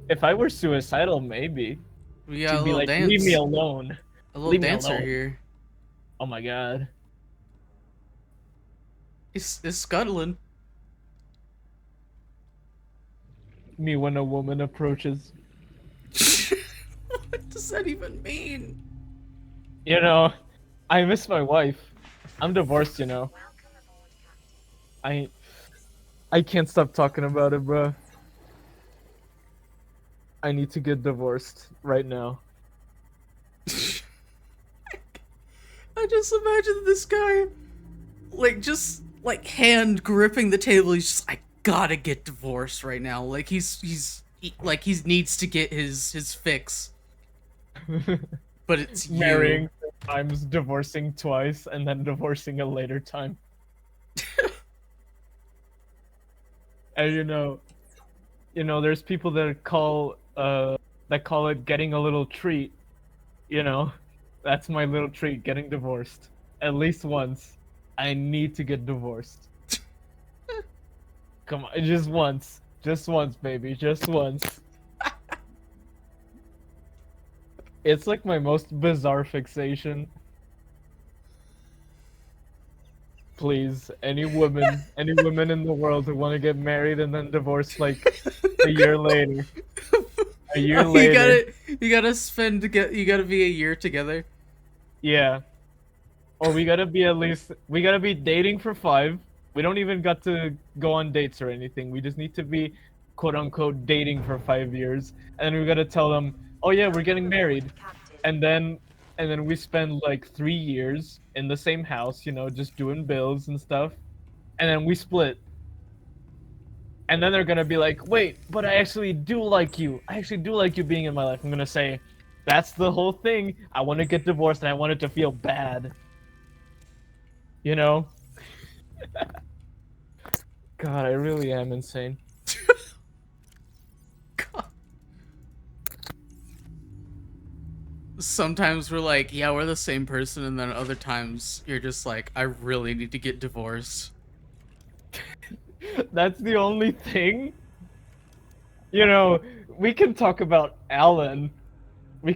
if I were suicidal, maybe.
we got a
She'd be
little
like,
dance.
leave me alone.
A little
Leave me
dancer
alone.
here.
Oh my god.
It's scuttling.
Me when a woman approaches.
What does that even mean?
You know, I miss my wife. I'm divorced, you know. I can't stop talking about it, bro. I need to get divorced right now.
I just imagine this guy, like, just like hand gripping the table. He's just, I gotta get divorced right now. Like like he needs to get his fix. But it's you.
Marrying 3 times, divorcing twice, and then divorcing a later time. And there's people that call it getting a little treat. You know, that's my little treat, getting divorced. At least once. I need to get divorced. Come on, just once. Just once, baby, just once. It's like my most bizarre fixation. Please, any woman in the world who want to get married and then divorced like a year later. A year later.
You gotta be a year together.
Yeah. Or we gotta be dating for 5. We don't even got to go on dates or anything. We just need to be quote unquote dating for 5 years. And then we gotta tell them, oh yeah, we're getting married. And then we spend like 3 years in the same house, just doing bills and stuff. And then we split. And then they're gonna be like, wait, but I actually do like you. I actually do like you being in my life. I'm gonna say, that's the whole thing. I want to get divorced and I want it to feel bad. You know? God, I really am insane.
God. Sometimes we're like, yeah, we're the same person, and then other times you're just like, I really need to get divorced.
That's the only thing? We can talk about Alan. I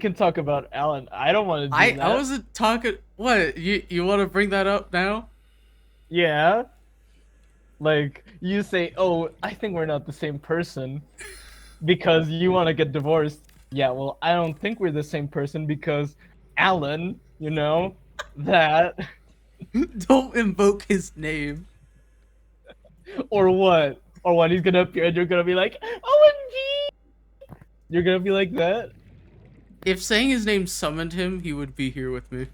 don't want to do that.
I wasn't talking. What? You want to bring that up now?
Yeah. Like, you say, oh, I think we're not the same person because you want to get divorced. Yeah, well, I don't think we're the same person because Alan, that.
Don't invoke his name.
Or what? Or what? He's gonna appear and you're gonna be like, OMG! You're gonna be like that?
If saying his name summoned him, he would be here with me.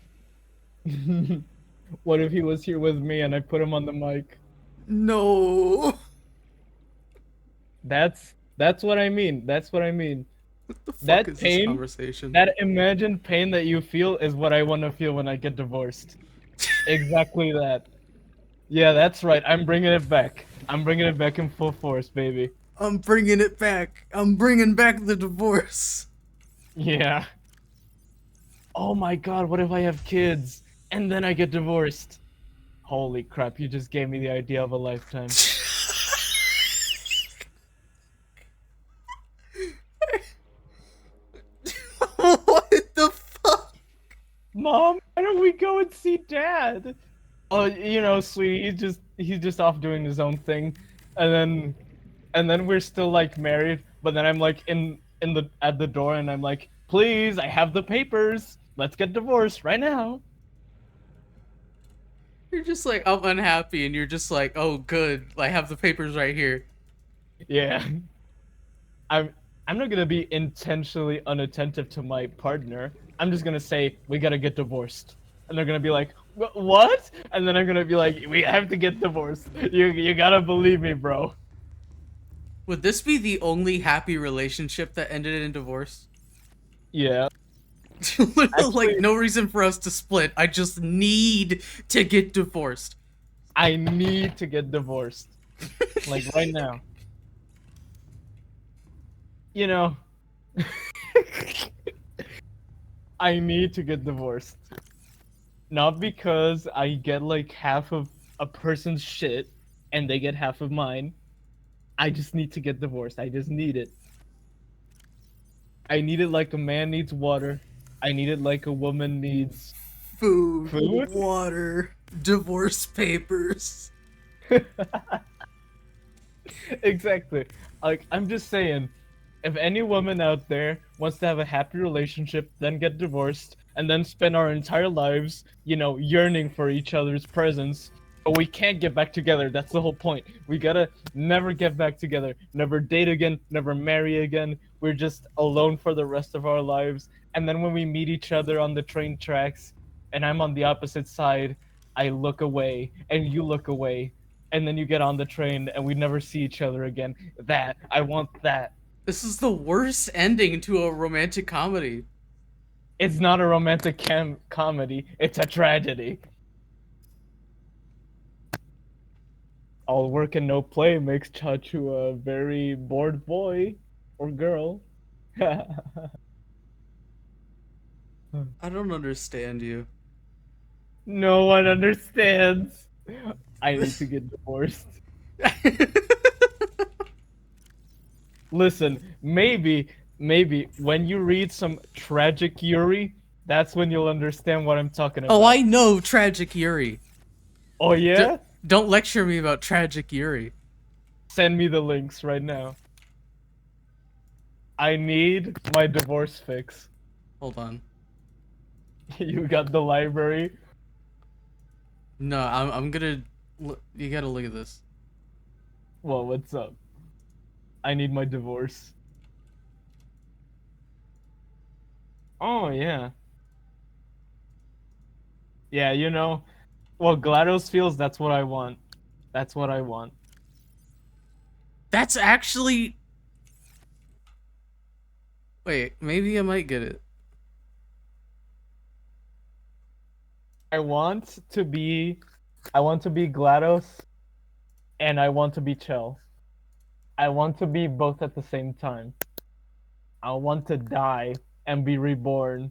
What if he was here with me and I put him on the mic?
No.
That's what I mean. That's what I mean.
What the fuck
That
is
pain,
this conversation?
that imagined pain that you feel is what I want to feel when I get divorced. Exactly that. Yeah, that's right. I'm bringing it back. I'm bringing it back in full force, baby.
I'm bringing it back. I'm bringing back the divorce.
Yeah. oh my god, what if I have kids and then I get divorced? Holy crap, you just gave me the idea of a lifetime.
What the fuck?
Mom, why don't we go and see Dad? Oh, you know, sweetie, he's just off doing his own thing, and then we're still like married. But then I'm like in the at the door, and I'm like, please, I have the papers. Let's get divorced right now.
You're just like, I'm unhappy, and you're just like, oh, good. I have the papers right here.
Yeah, I'm I'm not gonna be intentionally unattentive to my partner. I'm just gonna say we gotta get divorced, and they're gonna be like, What?" And then I'm gonna be like, "We have to get divorced. You gotta believe me, bro."
Would this be the only happy relationship that ended in divorce?
Yeah.
Like,
Actually,
no reason for us to split. I just need to get divorced.
I need to get divorced, like right now. You know, I need to get divorced. Not because I get like half of a person's shit and they get half of mine. I just need to get divorced. I just need it. I need it like a man needs water. I need it like a woman needs
Food,
food.
water, divorce papers.
Exactly. Like, I'm just saying, if any woman out there wants to have a happy relationship, then get divorced, and then spend our entire lives, yearning for each other's presence, but we can't get back together. That's the whole point. We gotta never get back together, never date again, never marry again. We're just alone for the rest of our lives. And then when we meet each other on the train tracks, and I'm on the opposite side, I look away, and you look away, and then you get on the train, and we never see each other again. I want that.
This is the worst ending to a romantic comedy.
It's not a romantic comedy. It's a tragedy. All work and no play makes Chachu a very bored boy or girl.
I don't understand you.
No one understands. I need to get divorced. Listen, maybe when you read some tragic Yuri, that's when you'll understand what I'm talking about.
Oh, I know Tragic Yuri.
Oh yeah?
Don't lecture me about Tragic Yuri.
Send me the links right now. I need my divorce fix.
Hold on.
You got the library?
No, I'm gonna. You gotta look at this.
Well, what's up? I need my divorce. Oh, yeah. Yeah, well, GLaDOS feels, that's what I want. That's what I want.
That's actually. Wait, maybe I might get it.
I want to be GLaDOS, and I want to be Chell. I want to be both at the same time. I want to die and be reborn,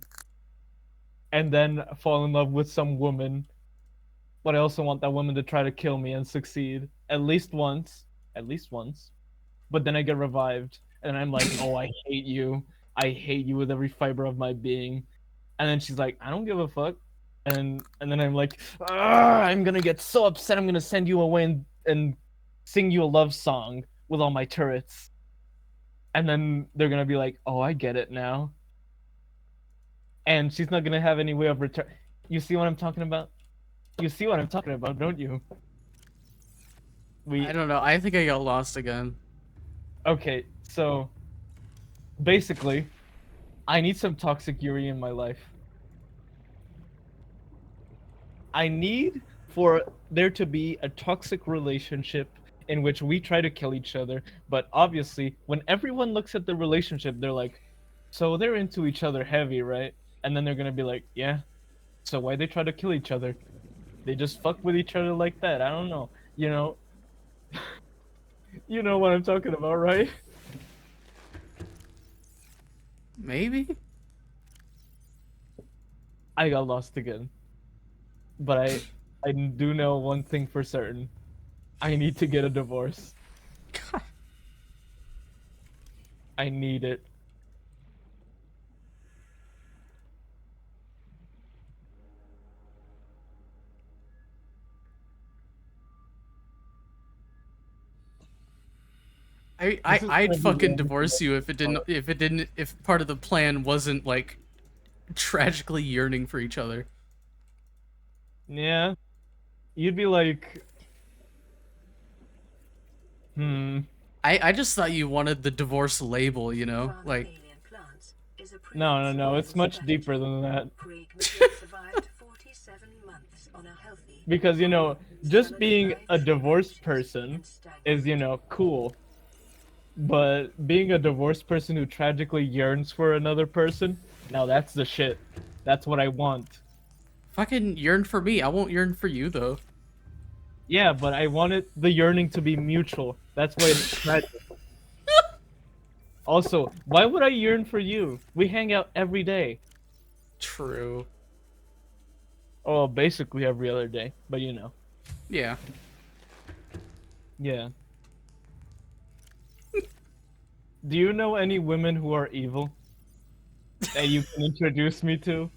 and then fall in love with some woman. But I also want that woman to try to kill me and succeed at least once. At least once. But then I get revived, and I'm like, oh, I hate you. I hate you with every fiber of my being. And then she's like, I don't give a fuck. And then I'm like, I'm gonna get so upset. I'm gonna send you away and sing you a love song with all my turrets. And then they're gonna be like, oh, I get it now. And she's not gonna have any way of return. You see what I'm talking about? You see what I'm talking about, don't you?
I don't know. I think I got lost again.
Okay, so basically, I need some toxic Yuri in my life. I need for there to be a toxic relationship in which we try to kill each other, but obviously, when everyone looks at the relationship, they're like, so they're into each other heavy, right? And then they're gonna be like, yeah, so why they try to kill each other? They just fuck with each other like that. I don't know. You know what I'm talking about, right?
Maybe?
I got lost again. But I do know one thing for certain. I need to get a divorce.
God.
I need it. This is
I'd
gonna be the
fucking
end of
divorce you
the
if part of the plan wasn't like tragically yearning for each other.
Yeah. You'd be like, hmm.
I just thought you wanted the divorce label, you know?
Farming
Like,
alien plants is a
No. It's much
strategy.
deeper than that.
Craig Mackay survived 47 months on a healthy,
Because, just being a
salad-derived
divorced
food
person
in stagnant
is, cool. But being a divorced person who tragically yearns for another person, now that's the shit. That's what I want.
fucking yearn for me. I won't yearn for you though.
Yeah, but I want the yearning to be mutual. That's why it's tragic. Also, why would I yearn for you? We hang out every day.
True.
Oh, basically every other day, but
Yeah.
Yeah. Do you know any women who are evil that you can introduce me to?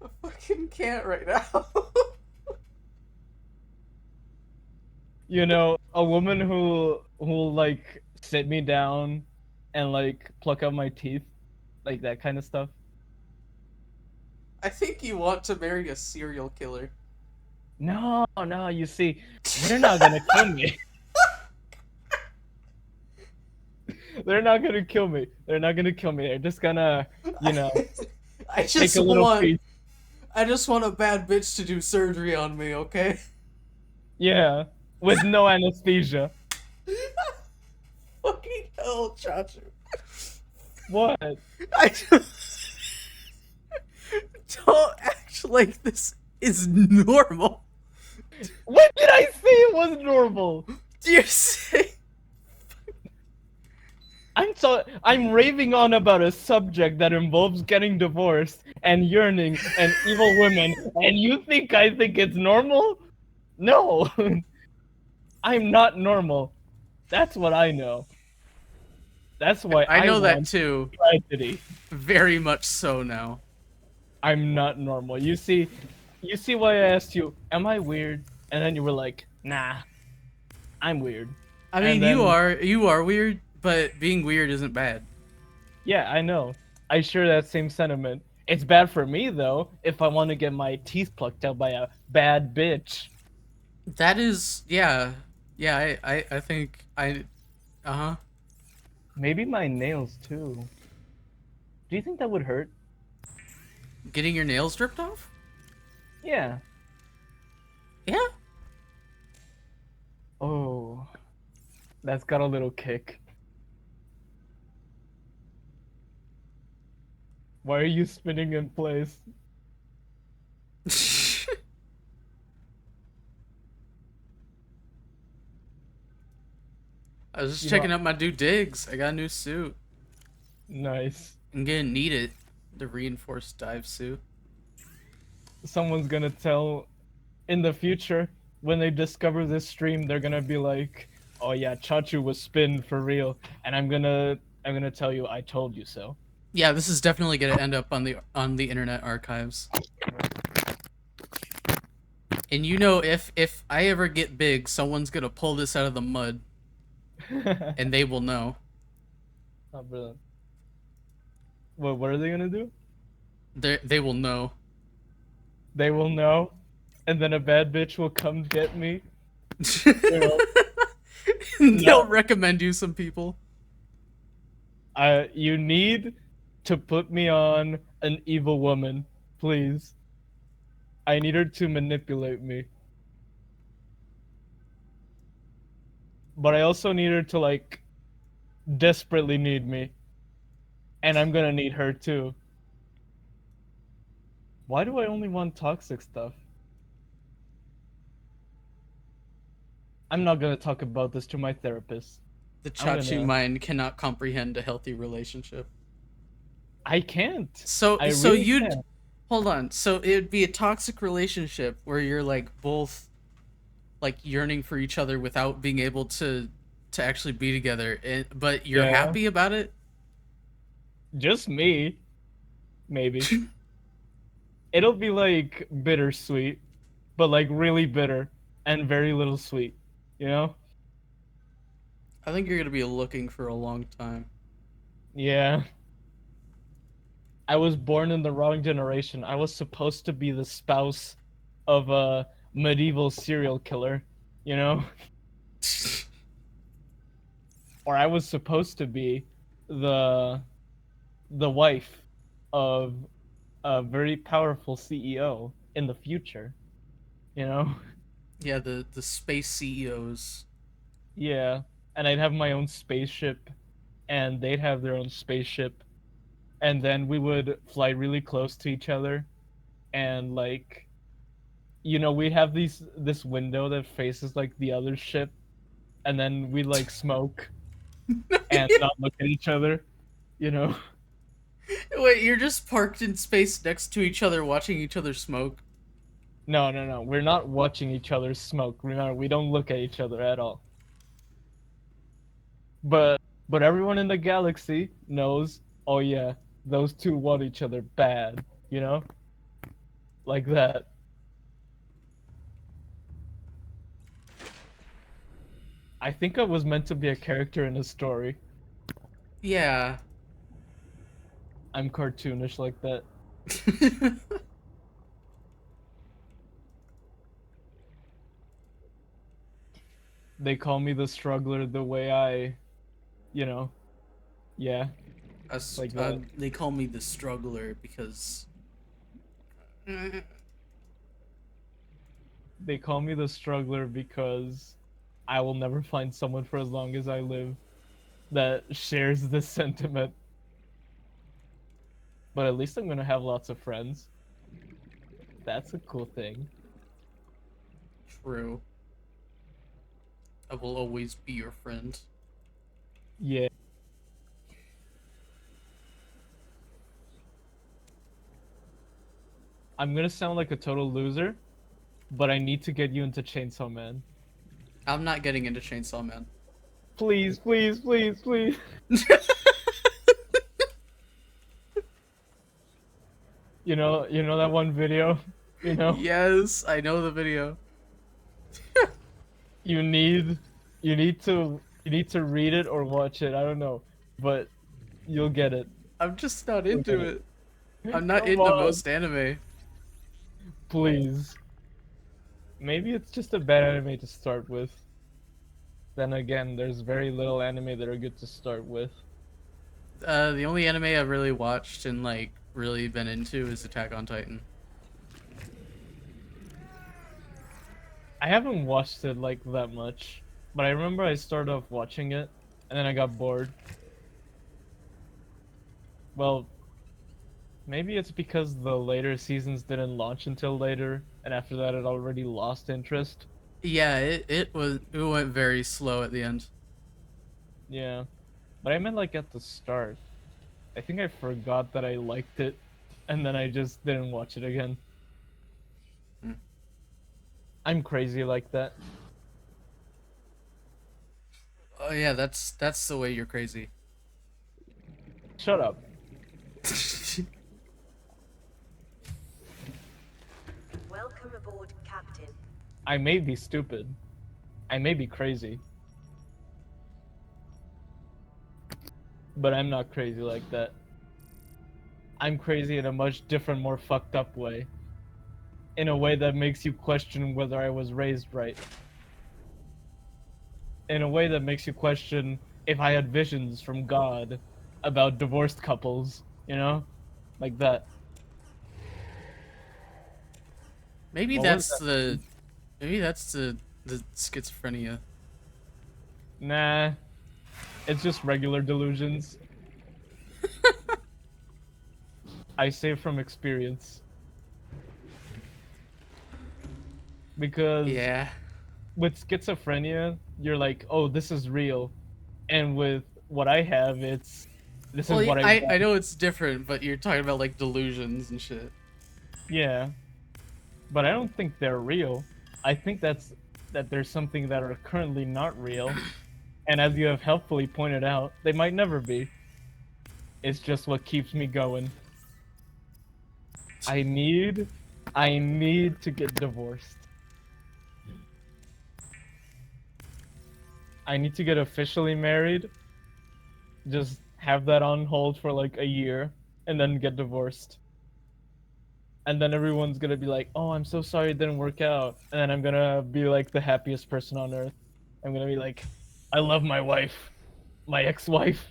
I fucking can't right now.
A woman who'll like sit me down and like pluck out my teeth, like that kind of stuff.
I think you want to marry a serial killer.
No, you see, they're not gonna kill me. They're not gonna kill me. They're not gonna kill me. They're just gonna,
I
take
just
a little
want
piece.
I just want a bad bitch to do surgery on me, okay?
Yeah, with no anesthesia.
Fucking hell, Chachu.
What?
I just don't act like this is normal.
When did I say it was normal?
Do you say?
I'm raving on about a subject that involves getting divorced and yearning and evil women, and you think I think it's normal? No. I'm not normal. That's what I know. That's why
I
I
know that
want
too.
tragedy.
Very much so now.
I'm not normal. You see why I asked you, am I weird? And then you were like, nah, I'm weird.
I
And
mean,
then,
you are weird, but being weird isn't bad.
yeah, I know. I share that same sentiment. It's bad for me, though, if I want to get my teeth plucked out by a bad bitch.
That is, yeah, yeah. I think uh-huh.
Maybe my nails, too. Do you think that would hurt?
Getting your nails ripped off?
Yeah.
Yeah.
Oh, that's got a little kick. Why are you spinning in place?
I was just
You
checking
know,
out my new digs. I got a new suit.
nice.
I'm gonna need it. The reinforced dive suit.
Someone's gonna tell in the future when they discover this stream, they're gonna be like, "Oh yeah, Chachu was spin for real," and I'm gonna tell you, I told you so.
Yeah, this is definitely gonna end up on the Internet Archives. And if I ever get big, someone's gonna pull this out of the mud, and they will know.
Oh, brilliant. What are they gonna do?
They will know.
They will know, and then a bad bitch will come get me.
They'll
No.
recommend you some people.
You need to put me on an evil woman, please. I need her to manipulate me. But I also need her to, like, desperately need me. And I'm gonna need her too. Why do I only want toxic stuff? I'm not gonna talk about this to my therapist.
The
I'm
Chachu
gonna.
mind cannot comprehend a healthy relationship.
I can't.
So
I
so
really
you'd
can't.
hold on. So it'd be a toxic relationship where you're like both like yearning for each other without being able to actually be together, but you're
Yeah,
happy about it.
just me, maybe. It'll be like bittersweet, but like really bitter and very little sweet, you know?
I think you're gonna be looking for a long time.
Yeah. I was born in the wrong generation. I was supposed to be the spouse of a medieval serial killer, you know? Or I was supposed to be the the wife of a very powerful CEO in the future, you know?
Yeah, the space CEOs.
Yeah. And I'd have my own spaceship and they'd have their own spaceship and then we would fly really close to each other and like we'd have this window that faces like the other ship and then we like smoke and not look at each other, you know?
Wait, you're just parked in space next to each other, watching each other smoke.
No, no, no. We're not watching each other smoke. Remember, we don't look at each other at all. But everyone in the galaxy knows, oh yeah, those two want each other bad, you know? Like that. I think I was meant to be a character in a story.
Yeah.
I'm cartoonish like that. They call me the struggler the way you know, yeah, like that.
They call me the struggler because
They call me the struggler because I will never find someone for as long as I live that shares this sentiment. But at least I'm gonna have lots of friends. That's a cool thing.
true. I will always be your friend.
Yeah. I'm gonna sound like a total loser, but I need to get you into Chainsaw Man.
I'm not getting into Chainsaw Man.
Please, please, please, please. You know that one video? You know?
Yes, I know the video.
You need you need to read it or watch it. I don't know. But you'll get it.
I'm just not
You'll
into
get
it.
it.
I'm not
Come
into
on,
most anime.
please. Maybe it's just a bad anime to start with. Then again, there's very little anime that are good to start with.
The only anime I've really watched and like really been into is Attack on Titan.
I haven't watched it like that much, but I remember I started off watching it, and then I got bored. Well, maybe it's because the later seasons didn't launch until later, and after that it already lost interest.
Yeah, it went very slow at the end.
Yeah, but I meant like at the start. I think I forgot that I liked it, and then I just didn't watch it again.
Hmm.
I'm crazy like that.
Oh yeah, that's the way you're crazy.
Shut up.
Welcome aboard, Captain.
I may be stupid. I may be crazy. But I'm not crazy like that. I'm crazy in a much different, more fucked up way. In a way that makes you question whether I was raised right. In a way that makes you question if I had visions from God about divorced couples, you know? Like that.
Maybe
What was
that's the maybe that's the schizophrenia.
Nah, it's just regular delusions. I say from experience. Because
Yeah.
with schizophrenia, you're like, oh, this is real. And with what I have, it's This
Well,
is what I
I
want.
know it's different, but you're talking about like delusions and shit.
Yeah, but I don't think they're real. I think that there's something that are currently not real, and as you have helpfully pointed out, they might never be. It's just what keeps me going. I need, I need to get divorced. I need to get officially married. Just have that on hold for like a year, and then get divorced. And then everyone's gonna be like, "Oh, I'm so sorry it didn't work out," and then I'm gonna be like the happiest person on earth. I'm gonna be like, "I love my wife, my ex-wife."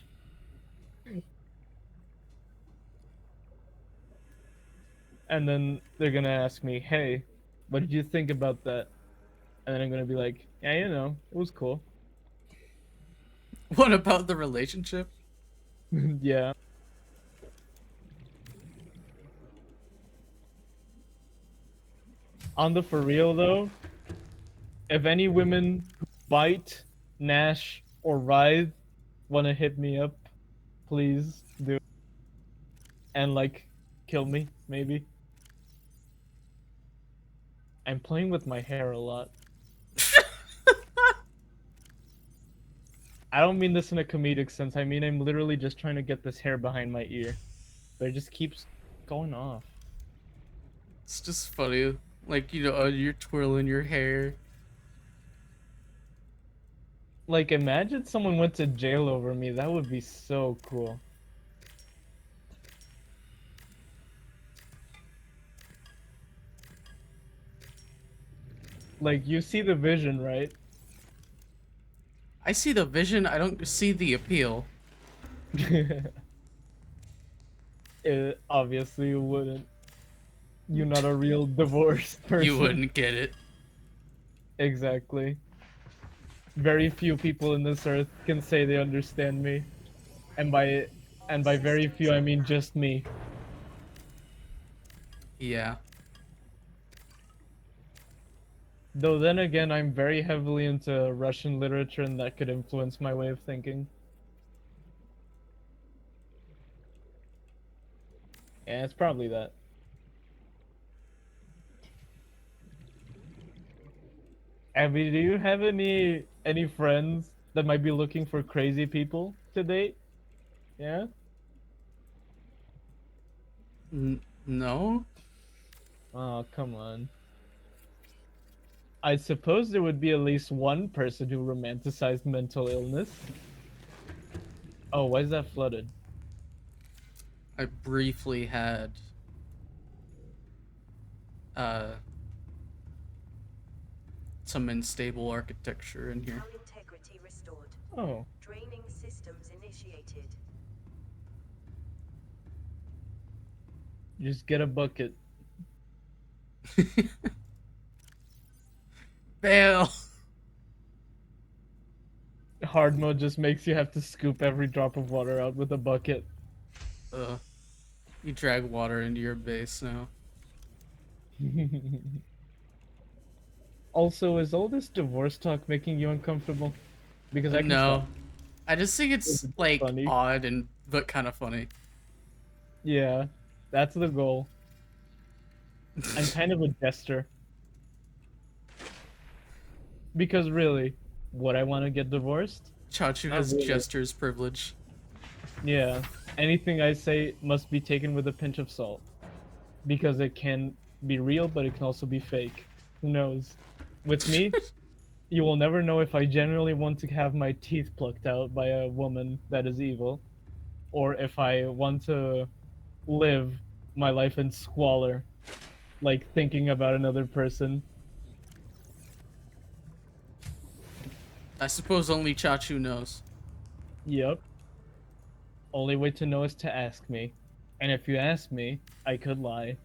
And then they're gonna ask me, "Hey, what did you think about that?" And then I'm gonna be like, "Yeah, it was cool."
What about the relationship?
Yeah. On the for real though, if any women who bite, gnash, or writhe wanna hit me up, please do. And like, kill me, maybe. I'm playing with my hair a lot. I don't mean this in a comedic sense. I mean I'm literally just trying to get this hair behind my ear. But it just keeps going off.
It's just funny. Like, you're twirling your hair.
Like, imagine someone went to jail over me. That would be so cool. Like, you see the vision, right?
I see the vision, I don't see the appeal.
It, obviously, you wouldn't. You're not a real divorced
You
person.
wouldn't get it.
Exactly. Very few people in this earth can say they understand me. And by very few, I mean just me.
Yeah.
Though then again, I'm very heavily into Russian literature and that could influence my way of thinking. Yeah, it's probably that. Abby, do you have any friends that might be looking for crazy people to date? Yeah?
No?
Oh, come on. I suppose there would be at least one person who romanticized mental illness. Oh, why is that flooded?
I briefly had uh some unstable architecture in here.
Hull integrity restored.
Oh,
Draining systems initiated.
just get a bucket.
Fail.
Hard mode just makes you have to scoop every drop of water out with a bucket.
You drag water into your base now.
Also, is all this divorce talk making you uncomfortable? Because I can stop.
No. I just think it's
It's
like
funny.
odd and but kind of funny.
Yeah, that's the goal. I'm kind of a jester. Because really, would I want to get divorced?
Chachu
Not
has
really.
jester's privilege.
Yeah, anything I say must be taken with a pinch of salt. Because it can be real, but it can also be fake. Who knows? With me, you will never know if I genuinely want to have my teeth plucked out by a woman that is evil, or if I want to live my life in squalor, like thinking about another person.
I suppose only Chachu knows.
Yep. Only way to know is to ask me. And if you ask me, I could lie.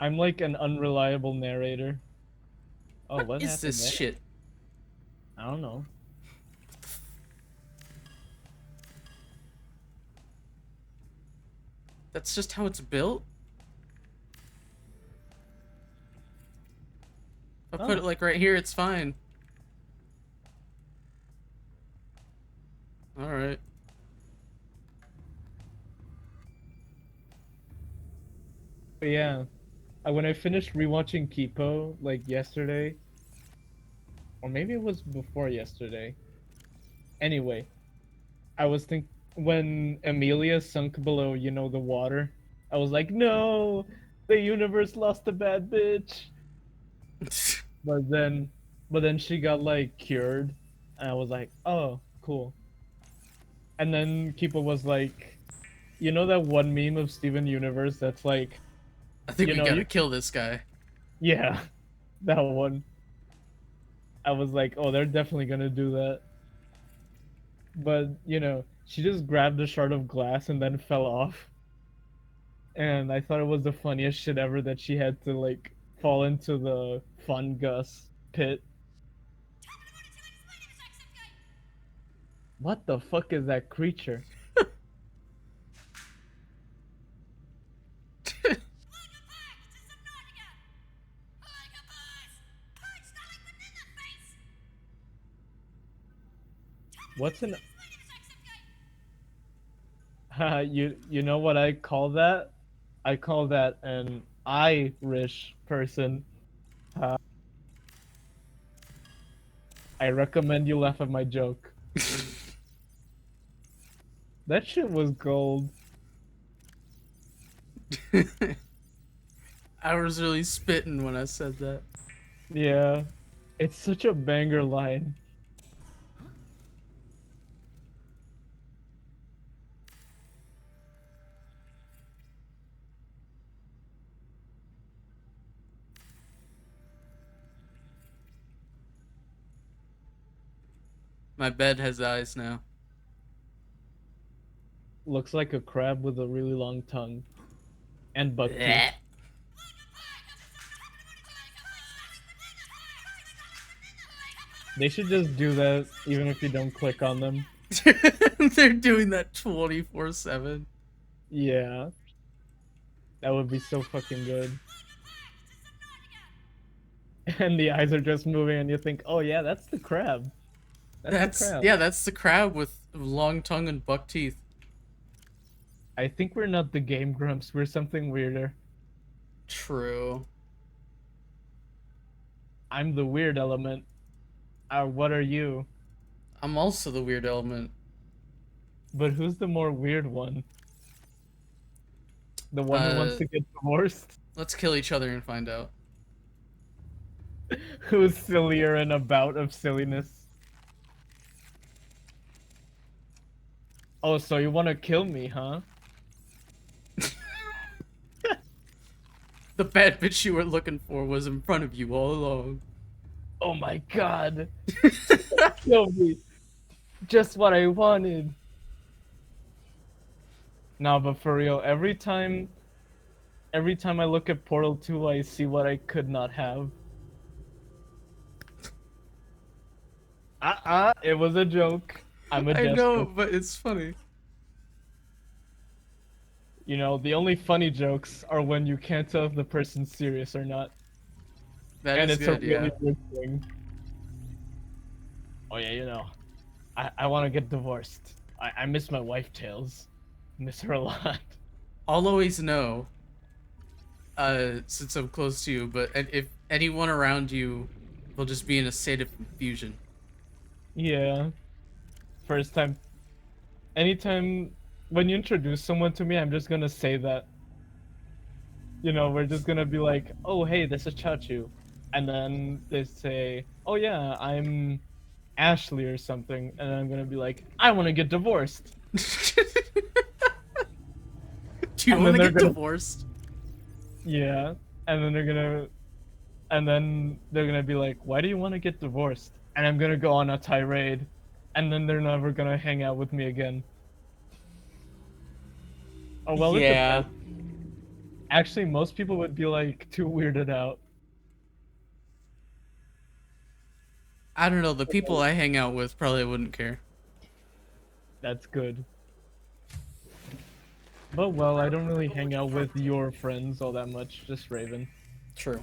I'm like an unreliable narrator. Oh, what
Is
happened
this
there?
shit?
I don't know.
That's just how it's built? If I put it
Oh.
like right here, it's fine.
yeah. When I finished rewatching Kipo like yesterday, or maybe it was before yesterday. Anyway, I was think when Amelia sunk below, the water. I was like, no, the universe lost a bad bitch. But then she got like cured, and I was like, oh, cool. And then Kipo was like, that one meme of Steven Universe that's like,
I think we gotta
you,
kill this guy.
yeah, that one. I was like, oh, they're definitely gonna do that. But she just grabbed a shard of glass and then fell off. And I thought it was the funniest shit ever that she had to like fall into the fungus pit. What the fuck is that creature? What's an you know what I call that? I call that an Irish person. I recommend you laugh at my joke. That shit was gold.
I was really spitting when I said that.
Yeah. It's such a banger line.
My bed has eyes now.
Looks like a crab with a really long tongue. And buck teeth.
Blech.
They should just do that even if you don't click on them.
They're doing that 24/7.
Yeah. That would be so fucking good. And the eyes are just moving and you think, oh yeah, that's the crab. That's the crab.
Yeah, that's the crab with long tongue and buck teeth.
I think we're not the Game Grumps, we're something weirder.
True.
I'm the weird element. What are you?
I'm also the weird element.
But who's the more weird one? The one who wants to get divorced?
Let's kill each other and find out.
Who's sillier in a bout of silliness? Oh, so you want to kill me, huh?
The bad bitch you were looking for was in front of you all along.
Oh my god. Kill me. Just what I wanted. Nah, but for real, every time I look at Portal 2, I see what I could not have. It was a joke. I'm a jester.
I know, but it's funny.
The only funny jokes are when you can't tell if the person's serious or not.
That is
it's
good,
a really
yeah.
good thing. Oh yeah, I want to get divorced. I miss my wife, Tails. Miss her a lot.
I'll always know, since I'm close to you, but if anyone around you will just be in a state of confusion.
Yeah. First time. Anytime when you introduce someone to me, I'm just gonna say that. We're just gonna be like, oh hey, this is Chachu. And then they say, oh yeah, I'm Ashley or something. And I'm gonna be like, I wanna get divorced.
Do you
And
want to
then
get
they're
divorced?
Yeah. And then they're gonna be like, why do you wanna get divorced? And I'm gonna go on a tirade. And then they're never gonna hang out with me again. Oh well, it
Yeah.
depends. Actually, most people would be like too weirded out.
I don't know, the people I hang out with probably wouldn't care.
That's good. But well, I don't really hang out with your friends all that much, just Raven.
True.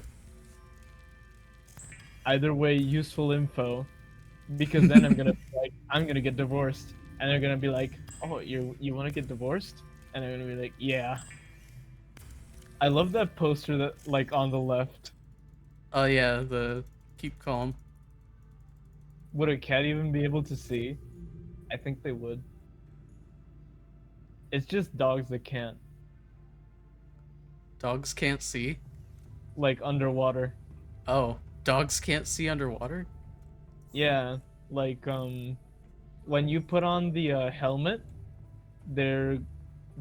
Either way, useful info. Because then I'm gonna get divorced. And they're gonna be like, oh, you wanna get divorced? And I'm gonna be like, yeah. I love that poster that like on the left.
Oh yeah, the keep calm.
Would a cat even be able to see? I think they would. It's just dogs that can't,
Dogs can't see.
like underwater.
Oh, dogs can't see underwater?
Yeah, like when you put on the helmet, they're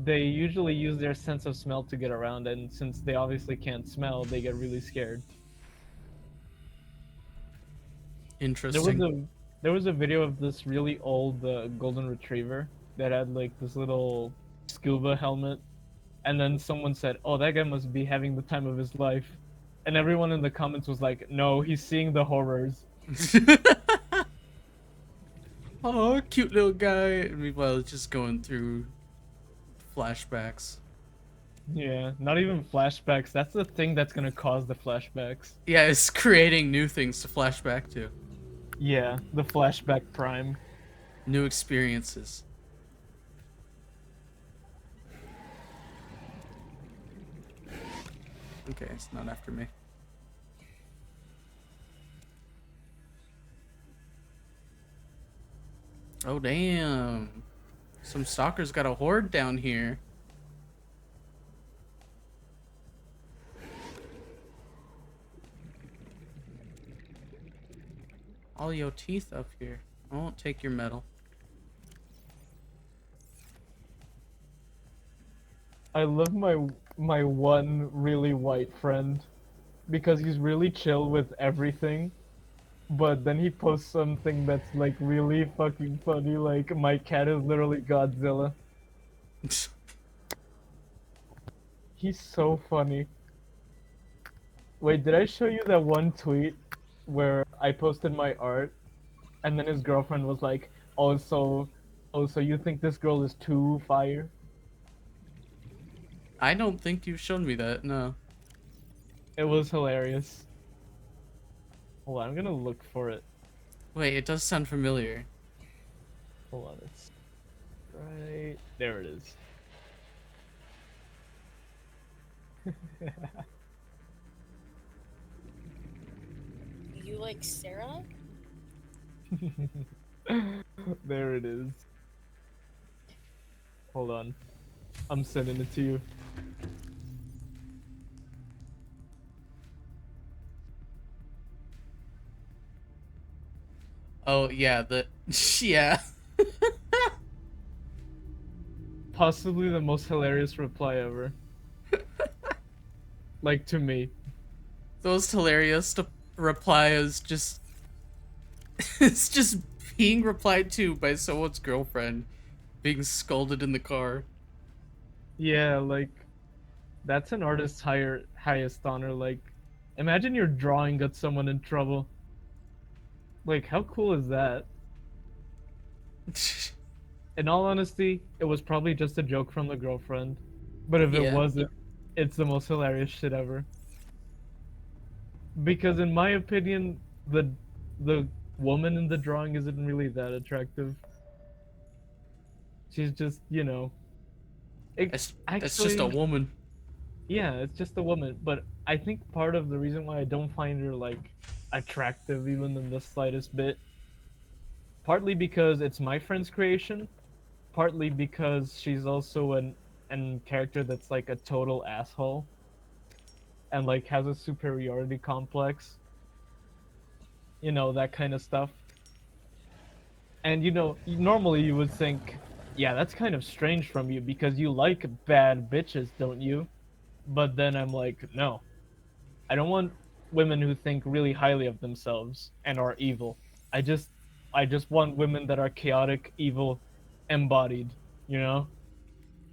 they usually use their sense of smell to get around, and since they obviously can't smell, they get really scared. There was
Interesting.
a there was a video of this really old golden retriever that had like this little scuba helmet, and then someone said, "Oh, that guy must be having the time of his life," and everyone in the comments was like, "No, he's seeing the horrors."
Oh, cute little guy. Meanwhile, just going through flashbacks.
Yeah, not even flashbacks. That's the thing that's gonna cause the flashbacks.
Yeah, it's creating new things to flashback to.
Yeah, the flashback prime.
New experiences. Okay, it's not after me. Oh, damn. Some stalkers got a horde down here. All your teeth up here. I won't take your metal.
I love my one really white friend because he's really chill with everything, but then he posts something that's like really fucking funny, like my cat is literally Godzilla. He's so funny. Wait, did I show you that one tweet where I posted my art and then his girlfriend was like, "Oh, so you think this girl is too fire?"
I don't think you've shown me that, no.
It was hilarious. Hold on, I'm gonna look for it.
Wait, it does sound familiar.
Hold on, it's right there. It is.
You like Sarah?
There it is. Hold on. I'm sending it to you.
Oh, yeah, yeah.
Possibly the most hilarious reply ever. Like, to me.
The most hilarious to reply is just... it's just being replied to by someone's girlfriend being scolded in the car.
Yeah, like, that's an artist's highest honor. Like, imagine you're drawing got someone in trouble. Like, how cool is that? In all honesty, it was probably just a joke from the girlfriend. But if it
Yeah.
wasn't, it's the most hilarious shit ever. Because in my opinion, the woman in the drawing isn't really that attractive. She's just, you know,
That's just a
actually,
woman.
yeah, it's just a woman. But I think part of the reason why I don't find her like attractive even in the slightest bit, partly because it's my friend's creation, partly because she's also an character that's like a total asshole and like has a superiority complex, you know, that kind of stuff. And you know, normally you would think, yeah, that's kind of strange from you because you like bad bitches, don't you? But then I'm like, no, I don't want women who think really highly of themselves and are evil. I just I just want women that are chaotic, evil, embodied, you know?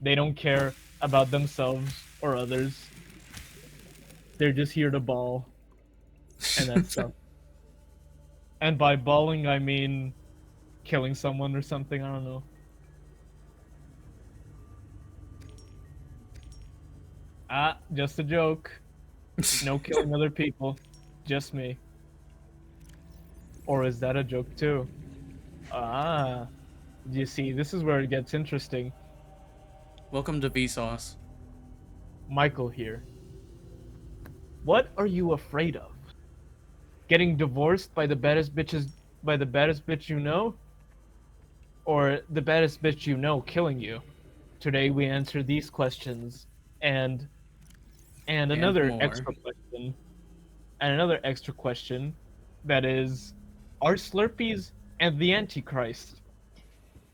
They don't care about themselves or others. They're just here to ball and that stuff. And by balling I mean killing someone or something, I don't know. Ah, just a joke. No killing other people. Just me. Or is that a joke too? Ah. You see, this is where it gets interesting.
Welcome to Vsauce.
Michael here. What are you afraid of? Getting divorced by the baddest bitch you know? Or the baddest bitch you know killing you? Today we answer these questions and and
And
another
more.
extra question. And another extra question that is, are Slurpees and the Antichrist?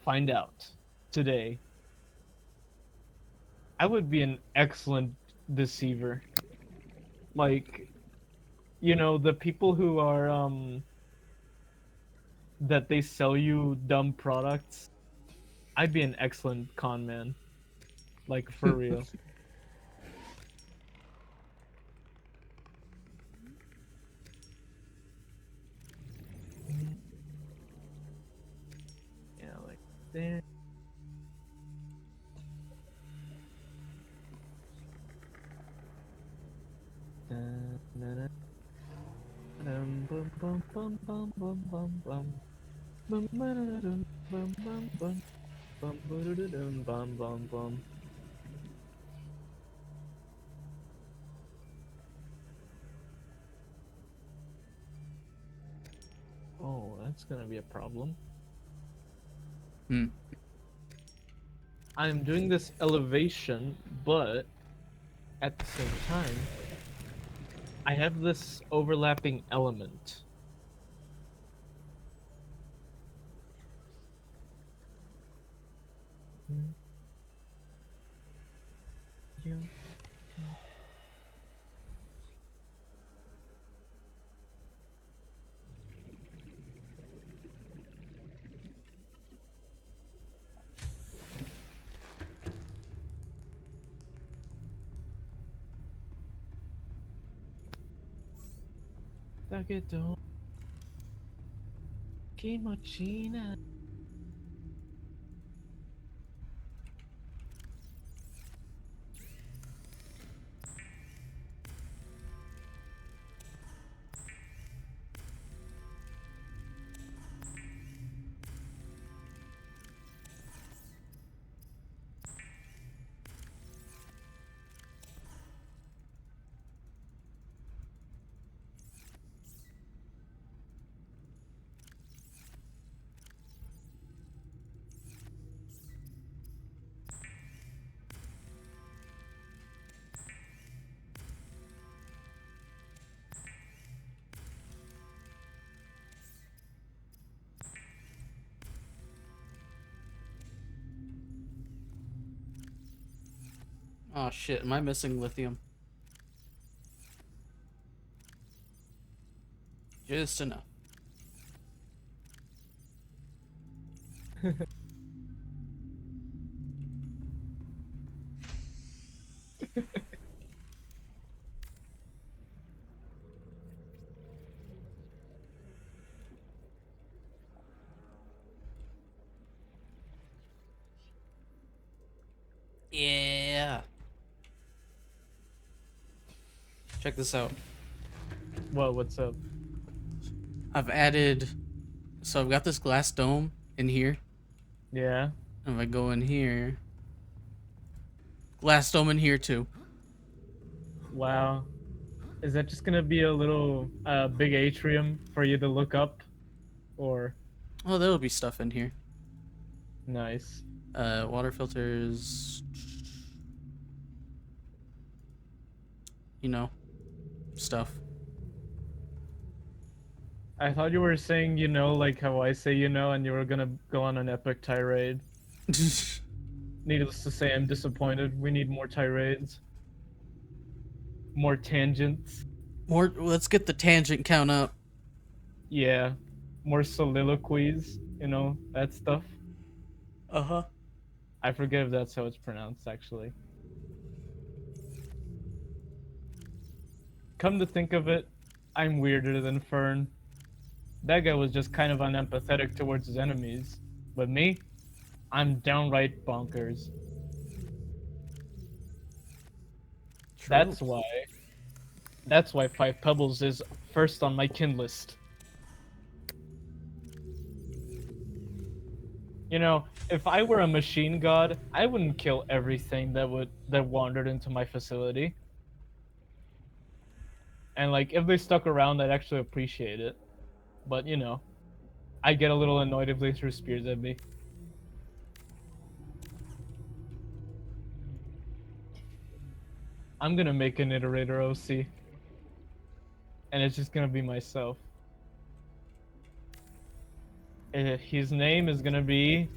Find out today. I would be an excellent deceiver. Like, the people who are that they sell you dumb products. I'd be an excellent con man. Like for real. Yeah, like there. Bum, bum, bum, bum, bum, bum, bum, bum. Bum, ba-da-da-dum, bum, bum, bum. Bum, ba-da-da-dum, bum, bum, bum. Oh, that's gonna be a problem.
Hmm.
I'm doing this elevation, but at the same time, I have this overlapping element. You. Taketo. Kimochina.
Oh shit, am I missing lithium? Just enough. Yeah. Check this out.
Whoa, what's up?
I've added, so I've got this glass dome in here.
Yeah.
If I go in here, glass dome in here too.
Wow. Is that just gonna be a little big atrium for you to look up? Or
Oh, there'll be stuff in here.
nice.
Water filters, you know, stuff.
I thought you were saying, like how I say, and you were gonna go on an epic tirade. Needless to say, I'm disappointed. We need more tirades. More tangents.
More, let's get the tangent count up.
Yeah. More soliloquies, that stuff.
Uh-huh.
I forget if that's how it's pronounced, actually. Come to think of it, I'm weirder than Fern. That guy was just kind of unempathetic towards his enemies. But me? I'm downright bonkers.
True.
That's why Five Pebbles is first on my kin list. If I were a machine god, I wouldn't kill everything that wandered into my facility. And like if they stuck around, I'd actually appreciate it. But you know, I get a little annoyed if they threw spears at me. I'm gonna make an iterator OC, and it's just gonna be myself. His name is gonna be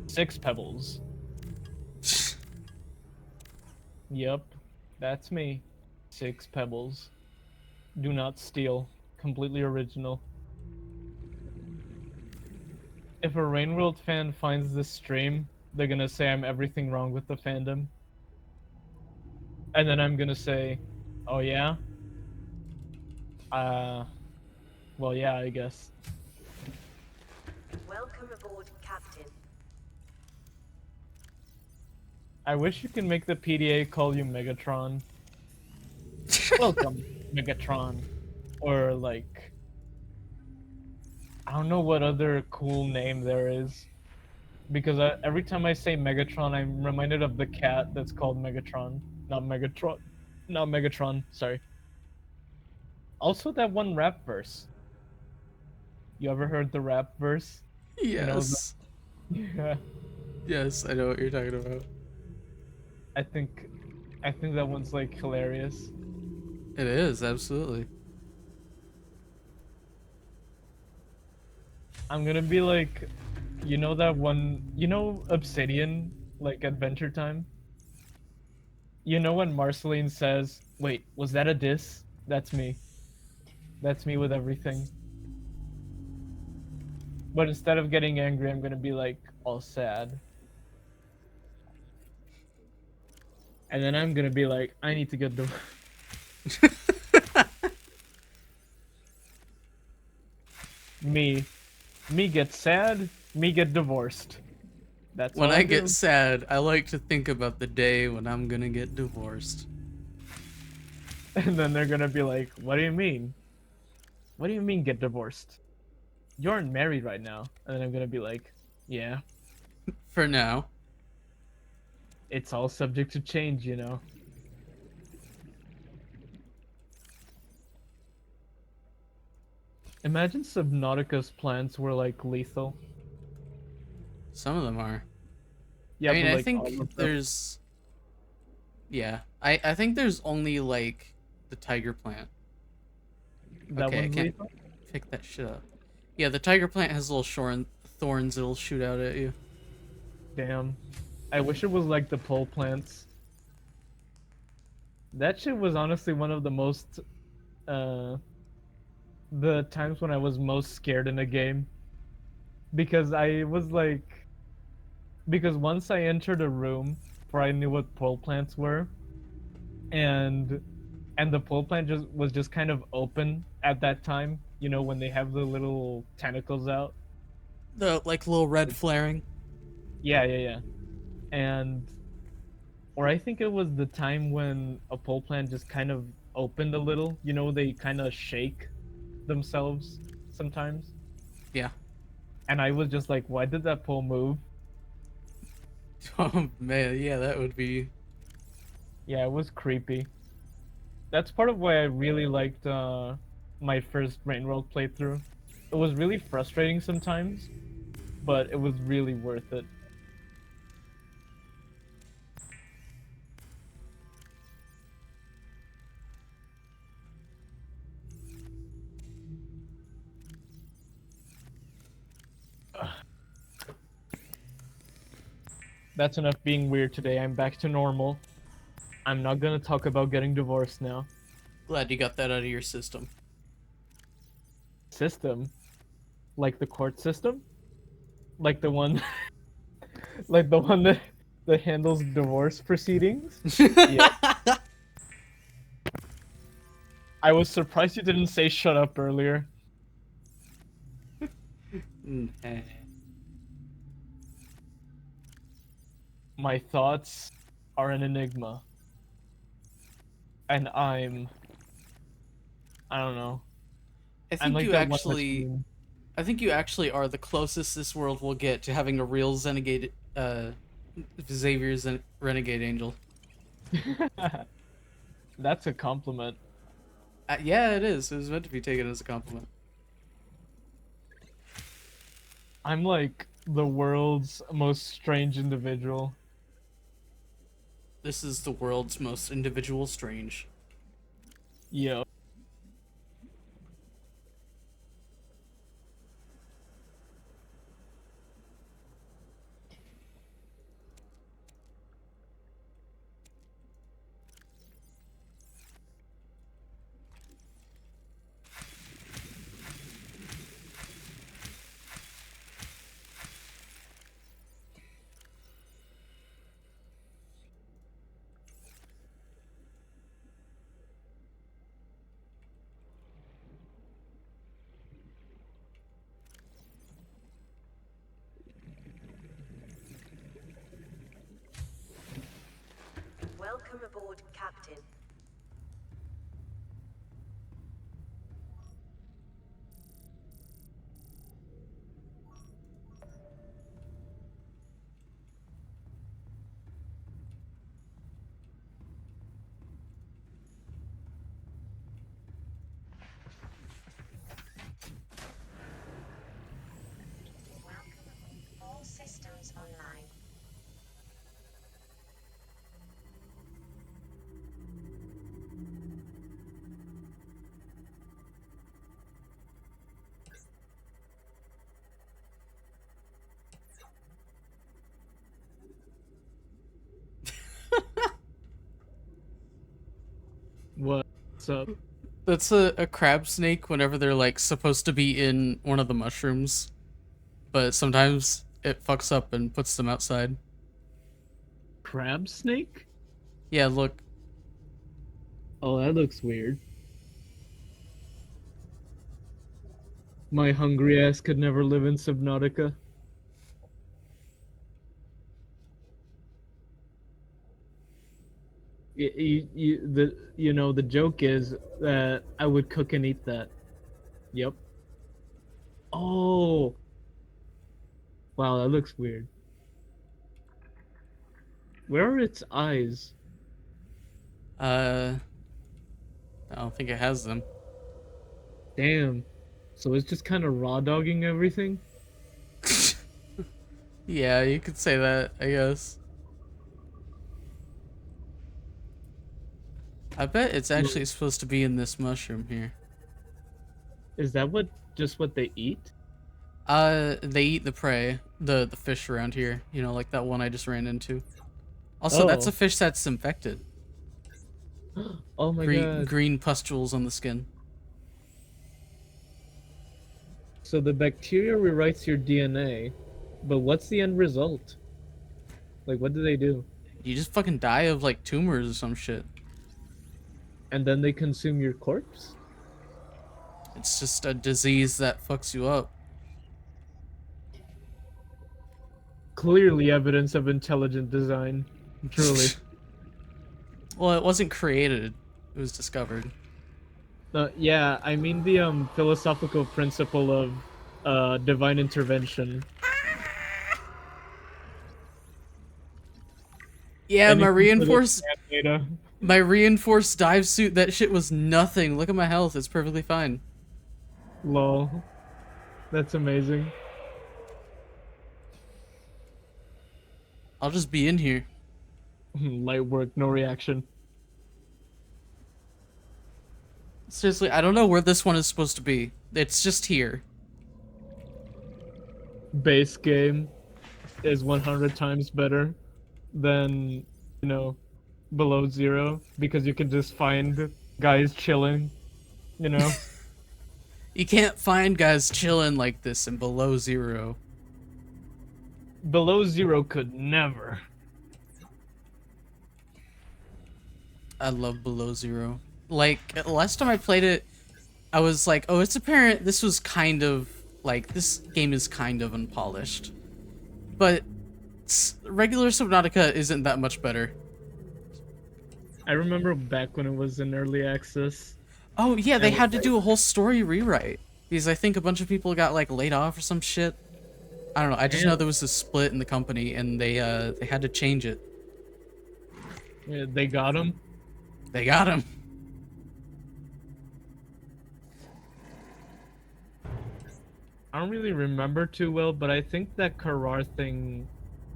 Six Pebbles. Yep, that's me. Six Pebbles. Do not steal. Completely original. If a Rainworld fan finds this stream, they're gonna say I'm everything wrong with the fandom. And then I'm gonna say, oh yeah? Well yeah, I guess.
Welcome aboard, Captain.
I wish you could make the PDA call you Megatron. Welcome, Megatron. Or like... I don't know what other cool name there is. Because every time I say Megatron, I'm reminded of the cat that's called Megatron. Not Megatron. Not Megatron, sorry. Also that one rap verse. You ever heard the rap verse?
Yes.
Yeah.
Yes, I know what you're talking about.
I think that one's like hilarious.
It is, absolutely.
I'm gonna be like, you know that one, you know Obsidian, like Adventure Time? You know when Marceline says, wait, was that a diss? That's me. That's me with everything. But instead of getting angry, I'm gonna be like, all sad. And then I'm gonna be like, I need to get the... Me get sad, me get divorced. That's
When
all
I
do.
get sad, I like to think about the day when I'm gonna get divorced.
And then they're gonna be like, what do you mean? What do you mean get divorced? You aren't married right now. And then I'm gonna be like, yeah,
For now.
it's all subject to change, you know. Imagine Subnautica's plants were like lethal.
Some of them are.
Yeah,
I mean,
but,
I
like, all
think
of them.
there's... Yeah, I think there's only, like, the tiger plant.
That
Okay, I
one's
can't
lethal?
pick that shit up. Yeah, the tiger plant has little thorns that'll shoot out at you.
Damn. I wish it was like the pole plants. That shit was honestly one of the most, the times when I was most scared in a game. Because I was like, because once I entered a room where I knew what pole plants were, and the pole plant was just kind of open at that time, you know, when they have the little tentacles out.
The, like, little red flaring.
Yeah. And or I think it was the time when a pole plant just kind of opened a little. You know, they kind of shake themselves sometimes.
Yeah.
And I was just like, why did that pole move?
Oh, man, yeah, that would be...
Yeah, it was creepy. That's part of why I really liked my first Rainworld playthrough. It was really frustrating sometimes, but it was really worth it. That's enough being weird today. I'm back to normal. I'm not gonna talk about getting divorced now.
Glad you got that out of your system.
System? Like the court system? Like the one... like the one that handles divorce proceedings? Yeah. I was surprised you didn't say shut up earlier.
Eh.
My thoughts are an enigma. And I don't know.
I
I'm
think
like
you
that one
actually...
machine.
I think you actually are the closest this world will get to having a real Renegade, Xavier's Renegade Angel.
That's a compliment.
Yeah, it is. It was meant to be taken as a compliment.
I'm like the world's most strange individual.
This is the world's most individual strange.
Yo.
Welcome aboard, Captain. All systems online.
What's up?
That's a crab snake whenever they're like supposed to be in one of the mushrooms, but sometimes it fucks up and puts them outside.
Crab snake?
Yeah, look.
Oh, that looks weird. My hungry ass could never live in Subnautica. The joke is that I would cook and eat that. Yep. Oh, wow, that looks weird. Where are its eyes?
I don't think it has them.
Damn. So it's just kind of raw dogging everything?
Yeah, you could say that, I guess. I bet it's actually supposed to be in this mushroom here.
Is that what they eat?
They eat the prey, the fish around here. You know, like that one I just ran into. Also, that's
Oh.
a fish that's infected.
Oh my god.
Green pustules on the skin.
So the bacteria rewrites your DNA, but what's the end result? Like, what do they do?
You just fucking die of like tumors or some shit.
And then they consume your corpse?
It's just a disease that fucks you up.
Clearly evidence of intelligent design. Truly.
Well, it wasn't created. It was discovered.
Yeah, I mean the philosophical principle of divine intervention.
Yeah,
And
my
you can put it
reinforced
in data.
my reinforced dive suit, that shit was nothing. Look at my health, it's perfectly fine.
Lol. That's amazing.
I'll just be in here.
Light work, no reaction.
Seriously, I don't know where this one is supposed to be. It's just here.
Base game is 100 times better than, below zero, because you can just find guys chilling, you know?
You can't find guys chilling like this in below zero.
Below zero could never.
I love below zero. Like, last time I played it, I was like, oh, it's apparent this was kind of, like, this game is kind of unpolished. But regular Subnautica isn't that much better.
I remember back when it was in early access.
Oh, yeah, they had to do a whole story rewrite. Because I think a bunch of people got, like, laid off or some shit. I don't know, I just know there was a split in the company, and they had to change it.
Yeah, they got him.
They got him.
I don't really remember too well, but I think that Karar thing,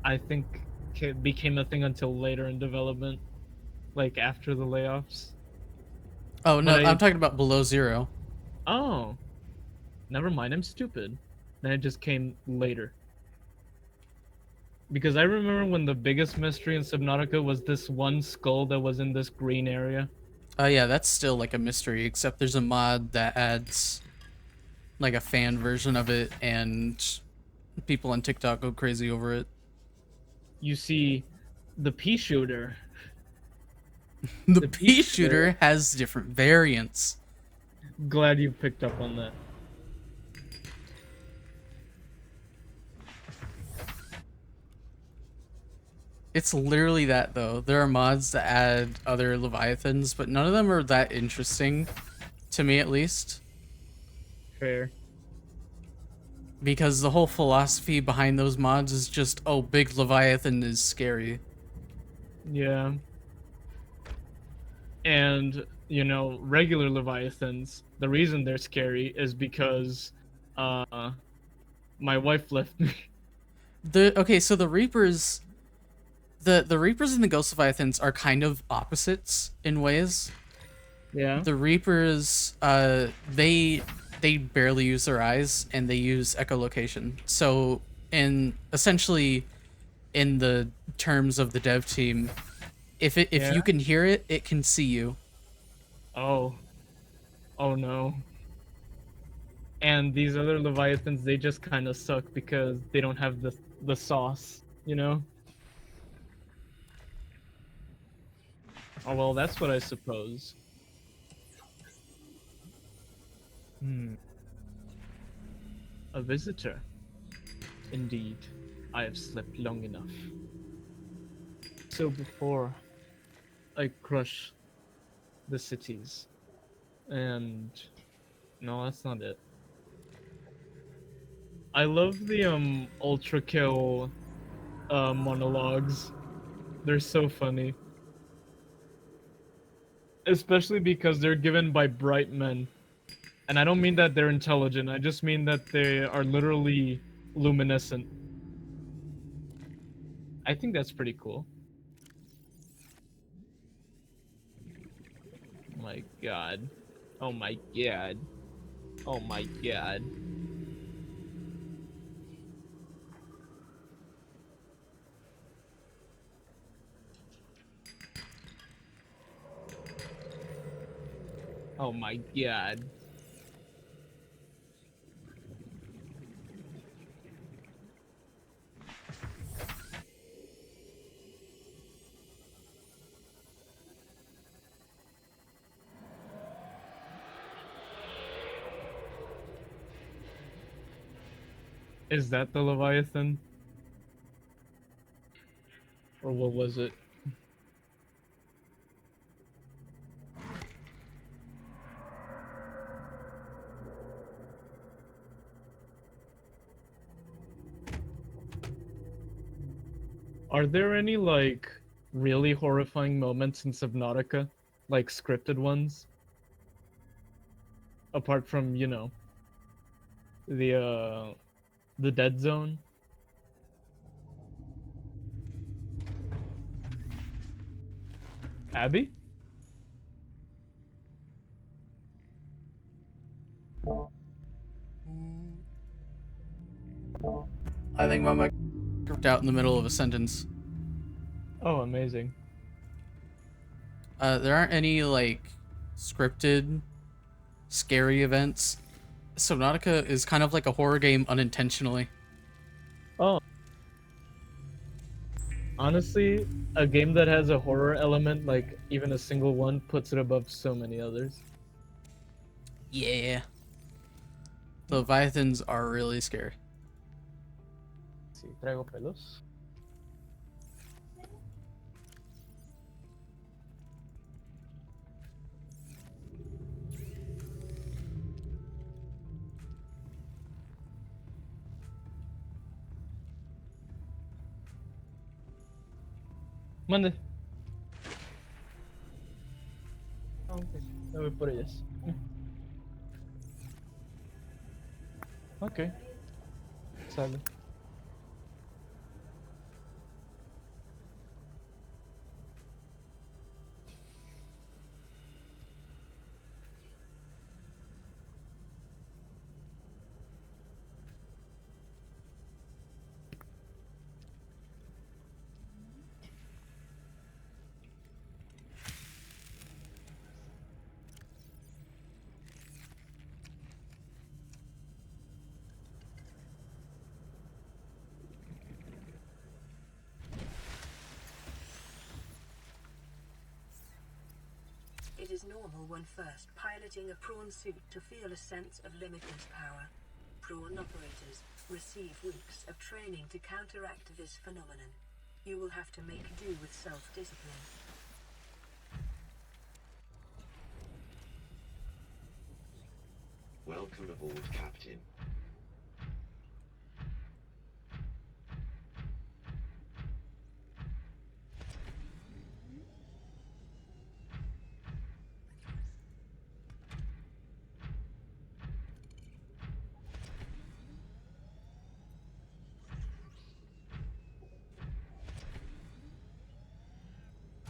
I think, became a thing until later in development, like after the layoffs.
Oh
But
no, I'm
I,
talking about Below Zero.
oh, never mind, I'm stupid. Then it just came later. Because I remember when the biggest mystery in Subnautica was this one skull that was in this green area.
Oh yeah, that's still like a mystery, except there's a mod that adds like a fan version of it, and people on TikTok go crazy over it.
You see, the pea shooter.
The
The pea
pea
shooter.
shooter has different variants.
Glad you picked up on that.
It's literally that though. There are mods that add other Leviathans, but none of them are that interesting, to me at least.
Fair.
Because the whole philosophy behind those mods is just, oh, big Leviathan is scary.
Yeah. And, you know, regular Leviathans, the reason they're scary is because my wife left me.
Okay, so the Reapers, the Reapers and the Ghost Leviathans are kind of opposites in ways.
Yeah.
The Reapers, they barely use their eyes and they use echolocation. So, essentially, in the terms of the dev team, if
Yeah.
you can hear it, it can see you.
Oh. Oh no. And these other Leviathans, they just kind of suck because they don't have the sauce, you know? Oh well, that's what I suppose. Hmm. A visitor. Indeed. I have slept long enough. So before I crush the cities. And no, that's not it. I love the ultra kill monologues. They're so funny. Especially because they're given by bright men. And I don't mean that they're intelligent, I just mean that they are literally luminescent. I think that's pretty cool. Oh my god. Oh my god. Oh my god. Oh my god. Is that the Leviathan? Or what was it? Are there any, like, really horrifying moments in Subnautica? Like, scripted ones? Apart from, you know, the dead zone? Abby?
I think my mic dropped out in the middle of a sentence.
Oh, amazing.
There aren't any like scripted scary events. Subnautica is kind of like a horror game unintentionally.
Oh. Honestly, a game that has a horror element, like even a single one, puts it above so many others.
Yeah. The Leviathans are really scary.
Sí, traigo pelos. Mande. Ah, ok. Me voy por ellas. Okay. 7.
It is normal when first piloting a prawn suit to feel a sense of limitless power. Prawn operators receive weeks of training to counteract this phenomenon. You will have to make do with self-discipline.
Welcome aboard, Captain.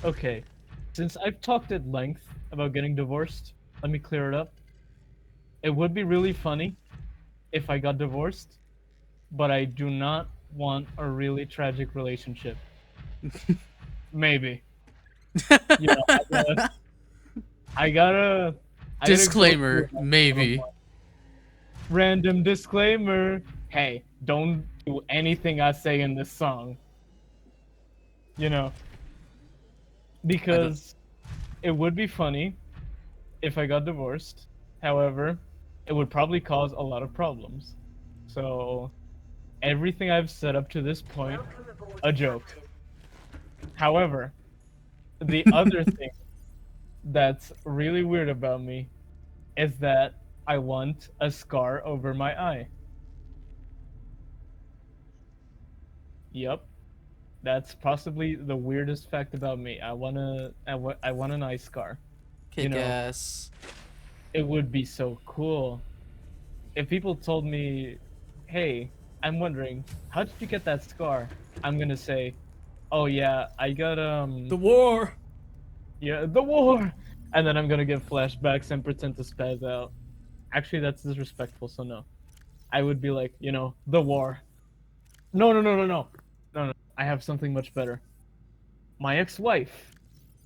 Okay. Since I've talked at length about getting divorced, let me clear it up. It would be really funny if I got divorced, but I do not want a really tragic relationship. Maybe. You know, I gotta go through
Disclaimer,
that
maybe.
random disclaimer. Hey, don't do anything I say in this song. You know, because it would be funny if I got divorced. However, it would probably cause a lot of problems. So, everything I've said up to this point,
Welcome aboard,
a joke.
Captain.
However, the other thing that's really weird about me is that I want a scar over my eye. Yep, that's possibly the weirdest fact about me. I want an eye scar. You
Kick
know,
ass.
it would be so cool if people told me, "Hey, I'm wondering, how did you get that scar?" I'm gonna say, "Oh yeah, I got
The war.
yeah, the war," and then I'm gonna give flashbacks and pretend to spaz out. Actually, that's disrespectful, so no. I would be like, the war. No, no, no, no, no, no, no. I have something much better. My ex-wife.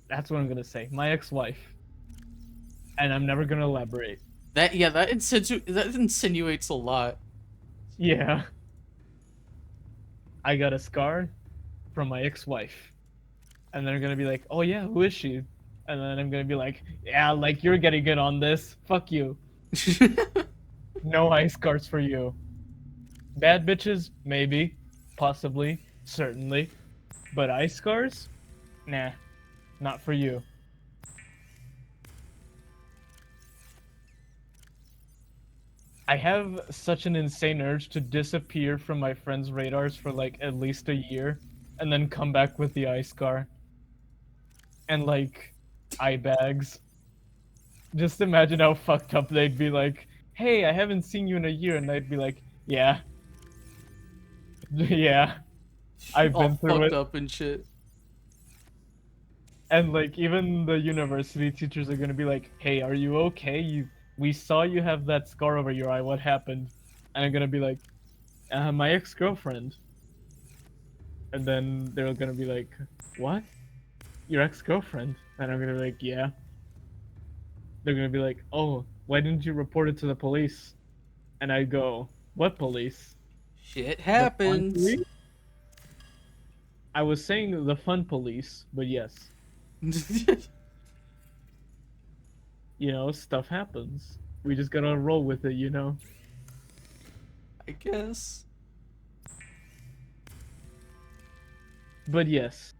That's what I'm gonna say. My ex-wife, and I'm never gonna elaborate.
That that insinuates a lot.
Yeah, I got a scar from my ex-wife, and then I'm gonna be like, "Oh yeah, who is she?" And then I'm gonna be like, "Yeah, like you're getting it on this. Fuck you. No eye scars for you. Bad bitches, maybe, possibly, certainly, but eye scars, nah, not for you." I have such an insane urge to disappear from my friends' radars for like at least a year, and then come back with the eye scar and like eye bags. Just imagine how fucked up they'd be like, "Hey, I haven't seen you in a year," and I'd be like, "Yeah, yeah, I've
All
been through
fucked
it."
up and shit.
And like even the university teachers are gonna be like, "Hey, are you okay? We saw you have that scar over your eye. What happened?" And I'm gonna be like, my ex-girlfriend." And then they're gonna be like, "What? Your ex-girlfriend?" And I'm gonna be like, "Yeah." They're gonna be like, "Oh, why didn't you report it to the police?" And I go, "What police?
Shit
The fun
happens.
police?" I was saying the fun police, but yes, stuff happens. We just gotta roll with it.
I guess.
But yes,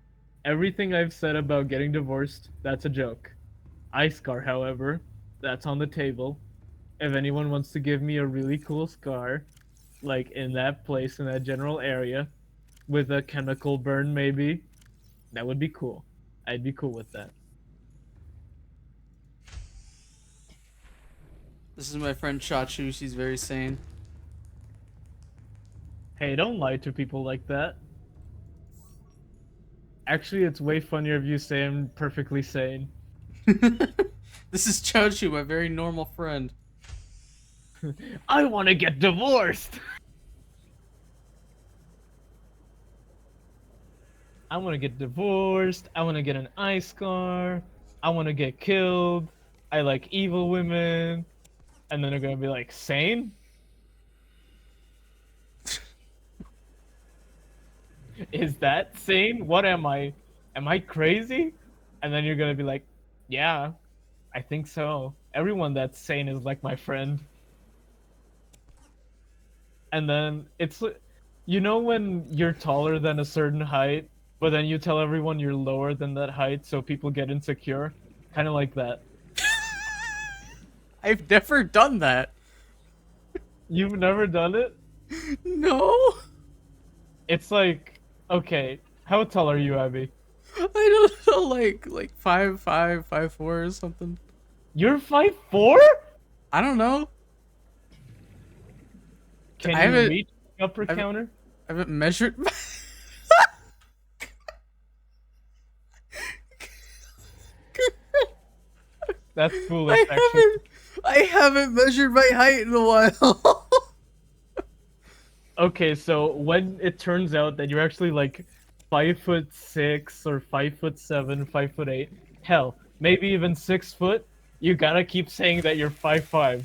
everything I've said about getting divorced, that's a joke. Eye scar, however, that's on the table. If anyone wants to give me a really cool scar, like in that place, in that general area, with a chemical burn maybe, that would be cool. I'd be cool with that.
This is my friend Chachu. She's very sane.
Hey, don't lie to people like that. Actually, it's way funnier if you say I'm perfectly sane.
This is Chouchu, my very normal friend.
I want to get divorced. I want to get divorced. I want to get an eye scar. I want to get killed. I like evil women. And then they're gonna be like, sane? Is that sane? What am I? Am I crazy? And then you're gonna be like, yeah, I think so. Everyone that's sane is like my friend. And then it's, you know, when you're taller than a certain height, but then you tell everyone you're lower than that height, so people get insecure? Kind of like that.
I've never done that.
You've never done it?
No.
It's like, okay, how tall are you, Abby?
I don't know, like 5'5", 5'4" or something.
You're 5'4"?
I don't know.
Can
I
you
haven't-
reach the upper
I haven't-
counter?
I haven't measured.
That's foolish, actually.
I haven't measured my height in a while.
Okay, so when it turns out that you're actually like 5'6" or 5'7", 5'8", hell, maybe even 6 foot, you gotta keep saying that you're 5'5".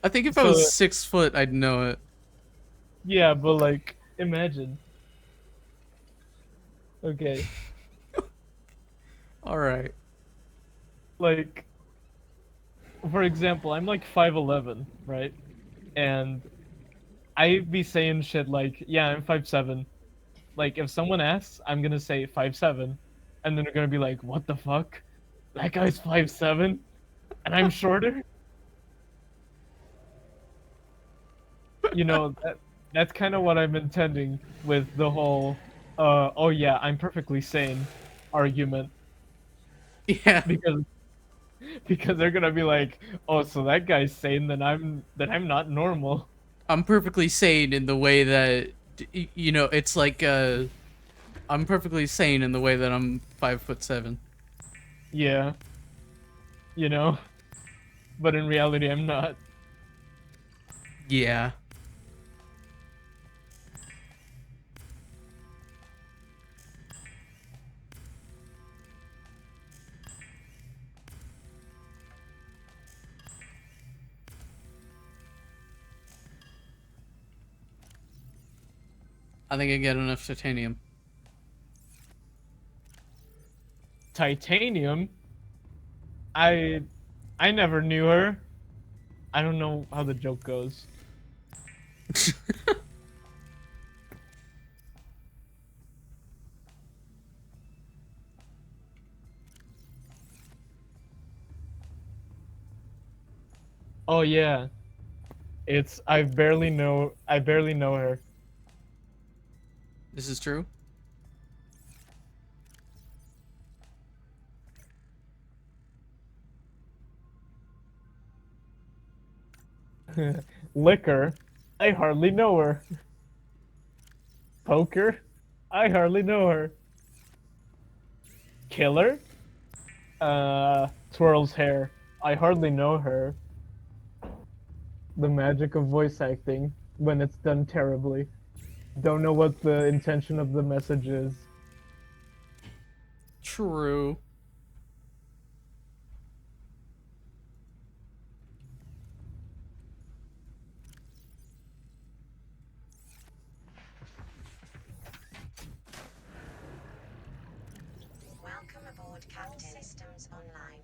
I think if I
So-
was 6 foot, I'd know it.
Yeah, but like, imagine. Okay,
All right.
like, for example, I'm like 5'11", right? And I'd be saying shit like, yeah, I'm 5'7". Like, if someone asks, I'm gonna say 5'7", and then they're gonna be like, what the fuck? That guy's 5'7", and I'm shorter? You know, that's kind of what I'm intending with the whole, oh yeah, I'm perfectly sane argument.
Yeah.
Because they're gonna be like, oh, so that guy's sane, then I'm not normal.
I'm perfectly sane in the way that you know, it's like I'm perfectly sane in the way that I'm 5'7".
Yeah. You know? But in reality, I'm not.
Yeah. I think I get enough titanium.
Titanium? I I never knew her. I don't know how the joke goes. Oh yeah. It's I barely know her.
This is true.
Liquor? I hardly know her. Poker? I hardly know her. Killer? Twirls hair. I hardly know her. The magic of voice acting when it's done terribly. Don't know what the intention of the message is.
True.
Welcome aboard, Captain. Systems online.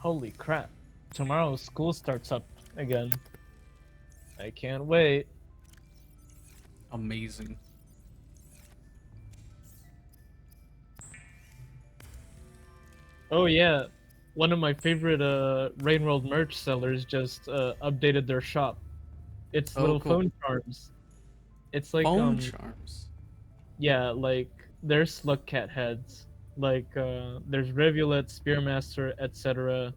Holy crap. Tomorrow school starts up again. I can't wait.
Amazing.
Oh yeah. One of my favorite Rainworld merch sellers just updated their shop. It's
Oh,
little
cool.
phone charms. It's like
Phone charms.
yeah, like there's slug cat heads. Like there's Rivulet, Spearmaster, etc.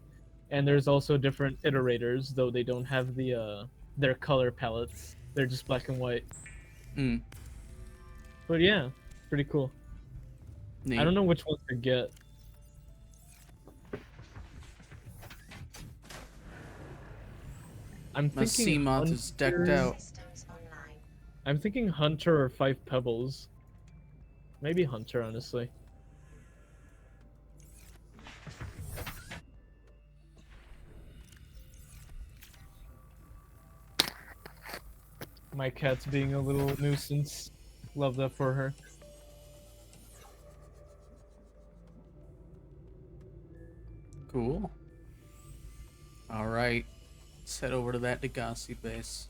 And there's also different iterators, though they don't have their color palettes. They're just black and white.
Hmm.
But yeah, pretty cool. I
Neat.
don't know which ones to get. I'm
My
thinking
Seamoth is decked
Hunter-
out.
Systems online.
I'm thinking Hunter or Five Pebbles. Maybe Hunter, honestly. My cat's being a little nuisance. Love that for her.
Cool. Alright. Let's head over to that Degassi base.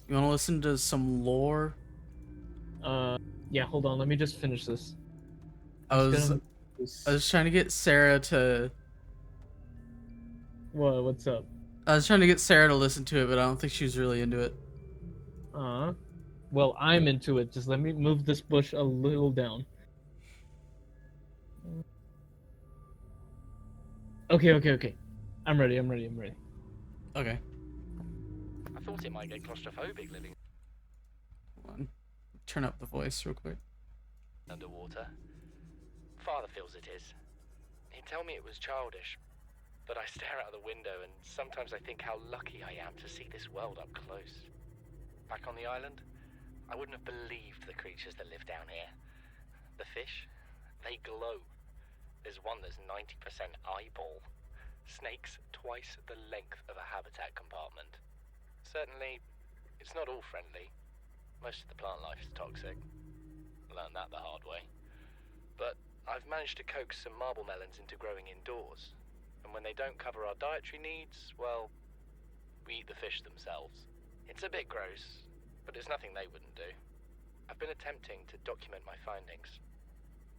You want to listen to some lore?
Yeah, hold on. Let me just finish this.
I was
This-
I was trying to get Sarah to
What's up?
I was trying to get Sarah to listen to it, but I don't think she was really into it.
Well, I'm into it. Just let me move this bush a little down. Okay. I'm ready.
Okay.
I thought it might get claustrophobic living
Hold on. Turn up the voice real quick.
underwater. Father feels it is. He'd tell me it was childish, but I stare out of the window and sometimes I think how lucky I am to see this world up close. Back on the island, I wouldn't have believed the creatures that live down here. The fish, they glow. There's one that's 90% eyeball. Snakes twice the length of a habitat compartment. Certainly, it's not all friendly. Most of the plant life is toxic. Learned that the hard way. But I've managed to coax some marble melons into growing indoors. And when they don't cover our dietary needs, well, we eat the fish themselves. It's a bit gross, but it's nothing they wouldn't do. I've been attempting to document my findings.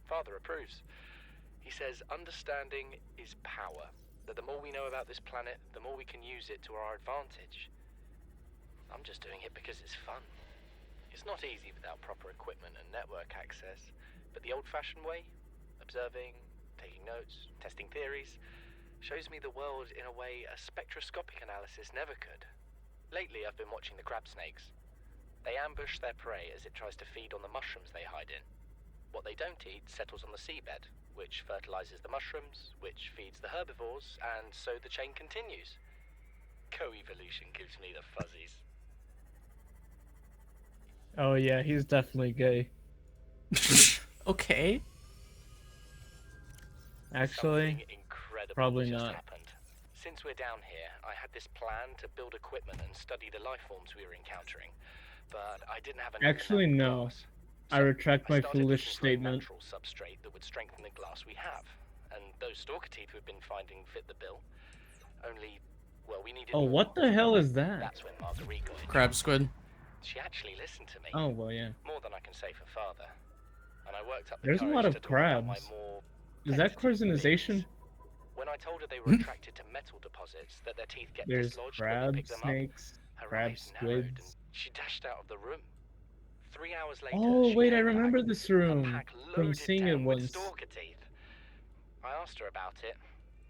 Father approves. He says understanding is power. That the more we know about this planet, the more we can use it to our advantage. I'm just doing it because it's fun. It's not easy without proper equipment and network access, but the old-fashioned way, observing, taking notes, testing theories, shows me the world in a way a spectroscopic analysis never could. Lately, I've been watching the crab snakes. They ambush their prey as it tries to feed on the mushrooms they hide in. What they don't eat settles on the seabed, which fertilizes the mushrooms, which feeds the herbivores, and so the chain continues. Co-evolution gives me the fuzzies.
Oh yeah, he's definitely gay.
Okay.
Actually,
Something incredible
probably
just
not.
happened. Since we're down here, I had this plan to build equipment and study the life forms we were encountering, but I didn't have enough
Actually, no.
glass.
I
So
retract my
started
foolish
looking for a
statement.
natural substrate that would strengthen the glass we have, and those stalker teeth we've been finding fit the bill. Only, well, we needed.
Oh,
more.
what the hell is that?
That's when Marguerite got in.
Crab squid.
She actually listened to me.
Oh well, yeah.
More than I can say for father. And I worked up the
There's a lot
courage
of
to talk about my
crabs.
more
Is that
tentative
carcinization?
feelings. When I told her they were attracted to metal deposits, that their teeth get
There's
dislodged when you
crab
pick them
snakes,
up, her
crab
eyes narrowed and
squids.
she dashed out of the room. 3 hours later,
Oh
she
wait, I
came
remember
back,
this
her
room
pack
from
loaded
seeing it
down with
once.
stalker teeth. I asked her about it.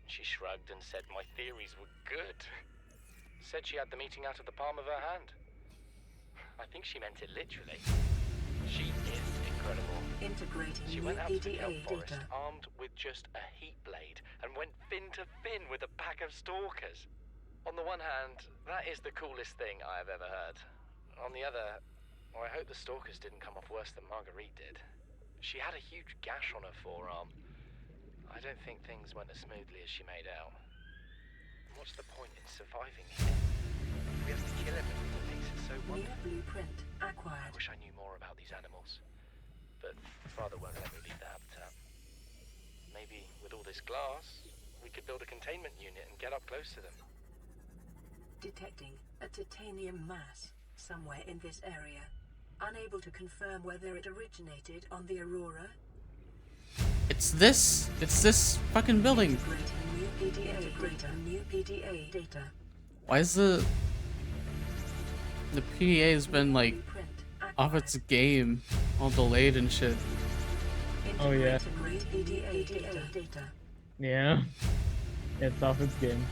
She shrugged and said my theories were good. Said she had the meeting out of the palm of her hand. I think she meant it literally. She is incredible.
Integrating
She
new
went out to the
PDA
kelp forest
data.
armed with just a heat blade and went fin to fin with a pack of stalkers. On the one hand, that is the coolest thing I have ever heard. On the other, well, I hope the stalkers didn't come off worse than Marguerite did. She had a huge gash on her forearm. I don't think things went as smoothly as she made out. What's the point in surviving here? We have to kill everything that makes it so
New
wonderful.
blueprint
I
acquired.
wish I knew more about these animals, but father won't let me leave the habitat. Maybe with all this glass, we could build a containment unit and get up close to them.
Detecting a titanium mass somewhere in this area. Unable to confirm whether it originated on the Aurora.
It's this fucking building.
Integrating new PDA data.
Why is the PDA has been like
Blueprint
off its game, all delayed and shit.
Oh, yeah.
Integrating PDA data.
Yeah. It's off its game.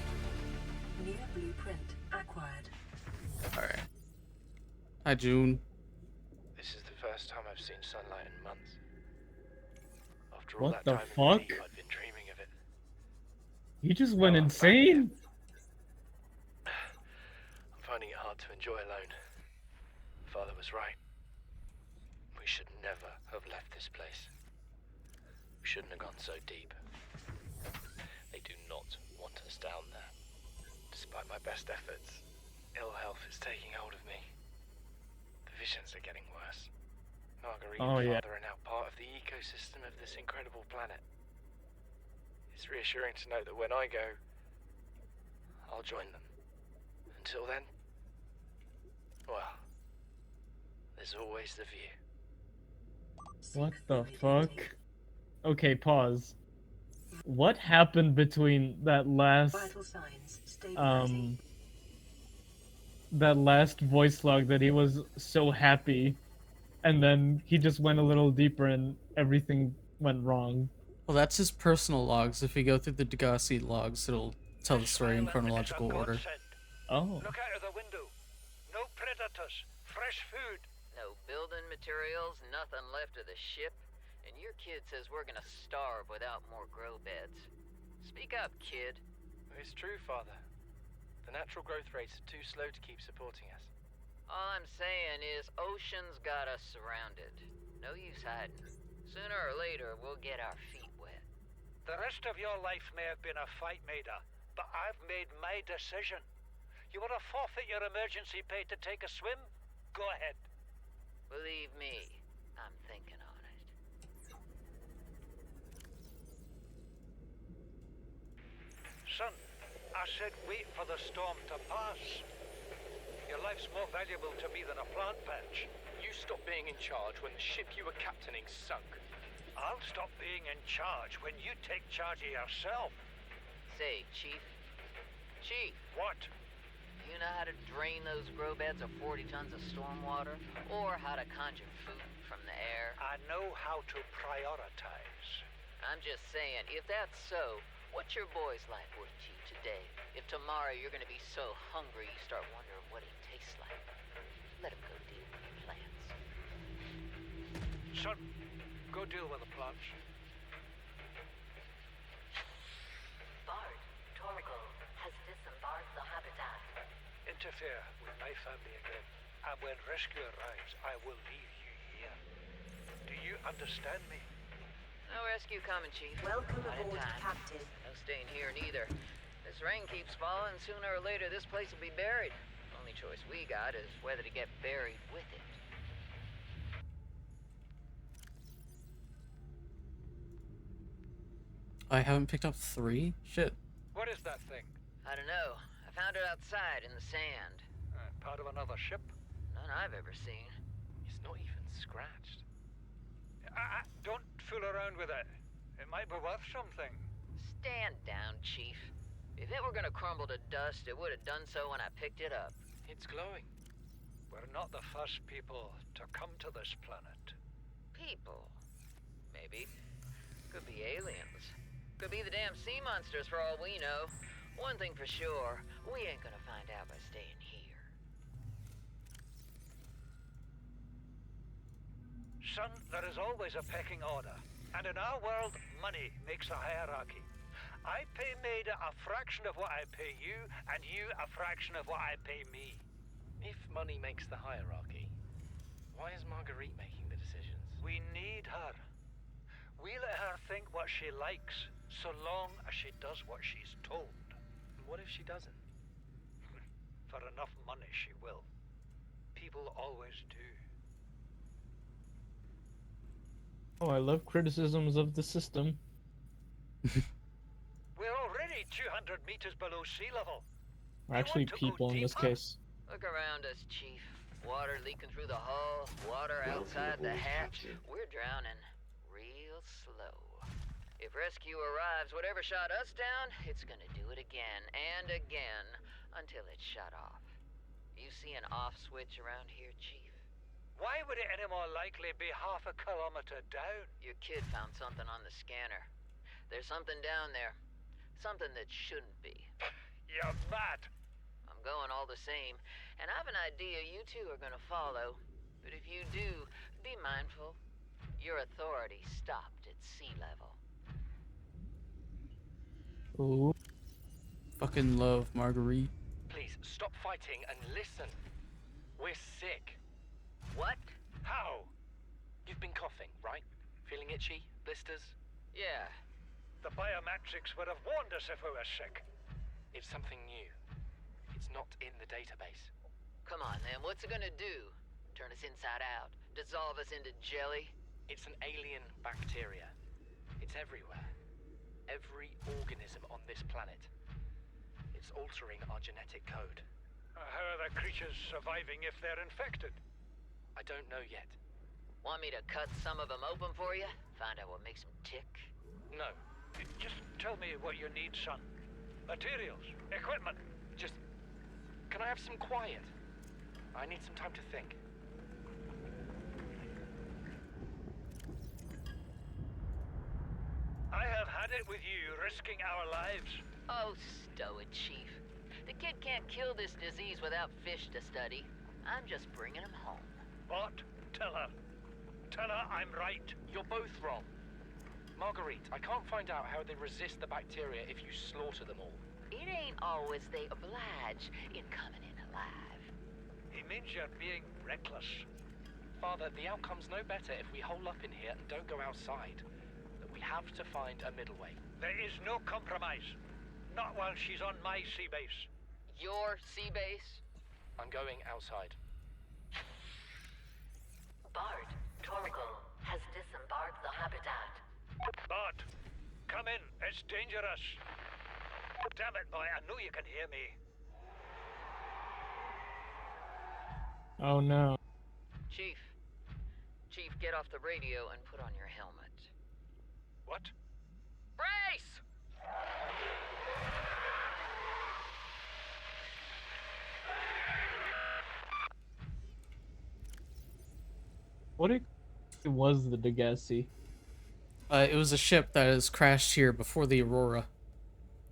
New blueprint acquired.
Alright. Hi, June.
This is the first time I've seen sunlight in months. After all
What
that
the
time in the
fuck?
deep, I'd been dreaming of it.
He just went
Oh, I'm
insane.
I'm finding it hard to enjoy alone. Father was right. We should never have left this place. We shouldn't have gone so deep. They do not want us down there. Despite my best efforts, ill health is taking hold of me. The visions are getting worse. Marguerite
Oh,
and
yeah.
Father are now part of the ecosystem of this incredible planet. It's reassuring to know that when I go, I'll join them. Until then, well, there's always the view.
What the fuck? Okay, pause. What happened between that last
Vital signs stabilizing.
that last voice log that he was so happy, and then he just went a little deeper and everything went wrong?
Well, that's his personal logs. If you go through the Degassi logs, it'll tell the story in
Island is a
chronological order.
godsend.
Oh.
Look out of the window. No predators. Fresh food.
No building materials, nothing left of the ship, and your kid says we're gonna starve without more grow beds. Speak up, kid.
It's true, Father. The natural growth rates are too slow to keep supporting us.
All I'm saying is ocean's got us surrounded. No use hiding. Sooner or later, we'll get our feet wet.
The rest of your life may have been a fight, Maida, but I've made my decision. You want to forfeit your emergency pay to take a swim? Go ahead.
Believe me, I'm thinking on it.
Son, I said wait for the storm to pass. Your life's more valuable to me than a plant patch.
You stopped being in charge when the ship you were captaining sunk.
I'll stop being in charge when you take charge of yourself.
Say, Chief. Chief,
What?
you know how to drain those grow beds of 40 tons of stormwater? Or how to conjure food from the air?
I know how to prioritize.
I'm just saying, if that's so, what's your boy's life worth to you today? If tomorrow you're gonna be so hungry you start wondering what he tastes like, let him go deal with the plants.
Son, go deal with the plants.
Bard, Torgal has disembarked the habitat.
Interfere with my family again, and when rescue arrives, I will leave you here. Do you understand me?
No rescue coming, Chief.
Welcome
Not in
aboard,
time.
Captain.
No staying here neither. This rain keeps falling, sooner or later this place will be buried. Only choice we got is whether to get buried with it.
I haven't picked up 3? Shit.
What is that thing?
I don't know. I found it outside in the sand.
Part of another ship?
None I've ever seen.
It's not even scratched.
Don't fool around with it. It might be worth something.
Stand down, Chief. If it were gonna crumble to dust, it would have done so when I picked it up.
It's glowing.
We're not the first people to come to this planet.
People. Maybe. Could be aliens. Could be the damn sea monsters for all we know. One thing for sure, we ain't gonna find out by staying here.
Son, there is always a pecking order. And in our world, money makes a hierarchy. I pay Maida a fraction of what I pay you, and you a fraction of what I pay me.
If money makes the hierarchy, why is Marguerite making the decisions?
We need her. We let her think what she likes, so long as she does what she's told.
What if she doesn't?
For enough money, she will. People always do.
Oh, I love criticisms of the system.
We're already 500 meters below sea level.
Or actually
want to go
people in this
deeper?
case.
Look around us, Chief. Water leaking through the hull, water outside the hatch. We're drowning. Real slow. If rescue arrives, whatever shot us down, it's gonna do it again and again until it's shut off. You see an off switch around here, Chief?
Why would it any more likely be half a kilometer down?
Your kid found something on the scanner. There's something down there. Something that shouldn't be.
You're mad.
I'm going all the same, and I've an idea you two are gonna follow. But if you do, be mindful. Your authority stopped at sea level.
Ooh.
Fucking love Marguerite.
Please, stop fighting and listen. We're sick.
What?
How?
You've been coughing, right? Feeling itchy? Blisters?
Yeah.
The biometrics would have warned us if we were sick.
It's something new. It's not in the database.
Come on, then. What's it gonna do? Turn us inside out? Dissolve us into jelly?
It's an alien bacteria. It's everywhere. Every organism on this planet. It's altering our genetic code.
How are the creatures surviving if they're infected?
I don't know yet.
Want me to cut some of them open for you? Find out what makes them tick?
No.
Just tell me what you need, son. Materials, equipment.
Just... Can I have some quiet? I need some time to think.
I have had it with you, risking our lives.
Oh, stow it, Chief. The kid can't kill this disease without fish to study. I'm just bringing him home.
What? Tell her. Tell her I'm right.
You're both wrong. Marguerite, I can't find out how they resist the bacteria if you slaughter them all.
It ain't always they oblige in coming in alive.
He means you're being reckless.
Father, the outcome's no better if we hole up in here and don't go outside. We have to find a middle way.
There is no compromise. Not while she's on my sea base.
Your sea base?
I'm going outside.
Bard, Torgal has disembarked the habitat.
Bart, come in. It's dangerous. Damn it, boy. I know you can hear me.
Oh no.
Chief. Chief, get off the radio and put on your helmet.
What?
Brace!
What was the Degassi?
It was a ship that has crashed here before the Aurora.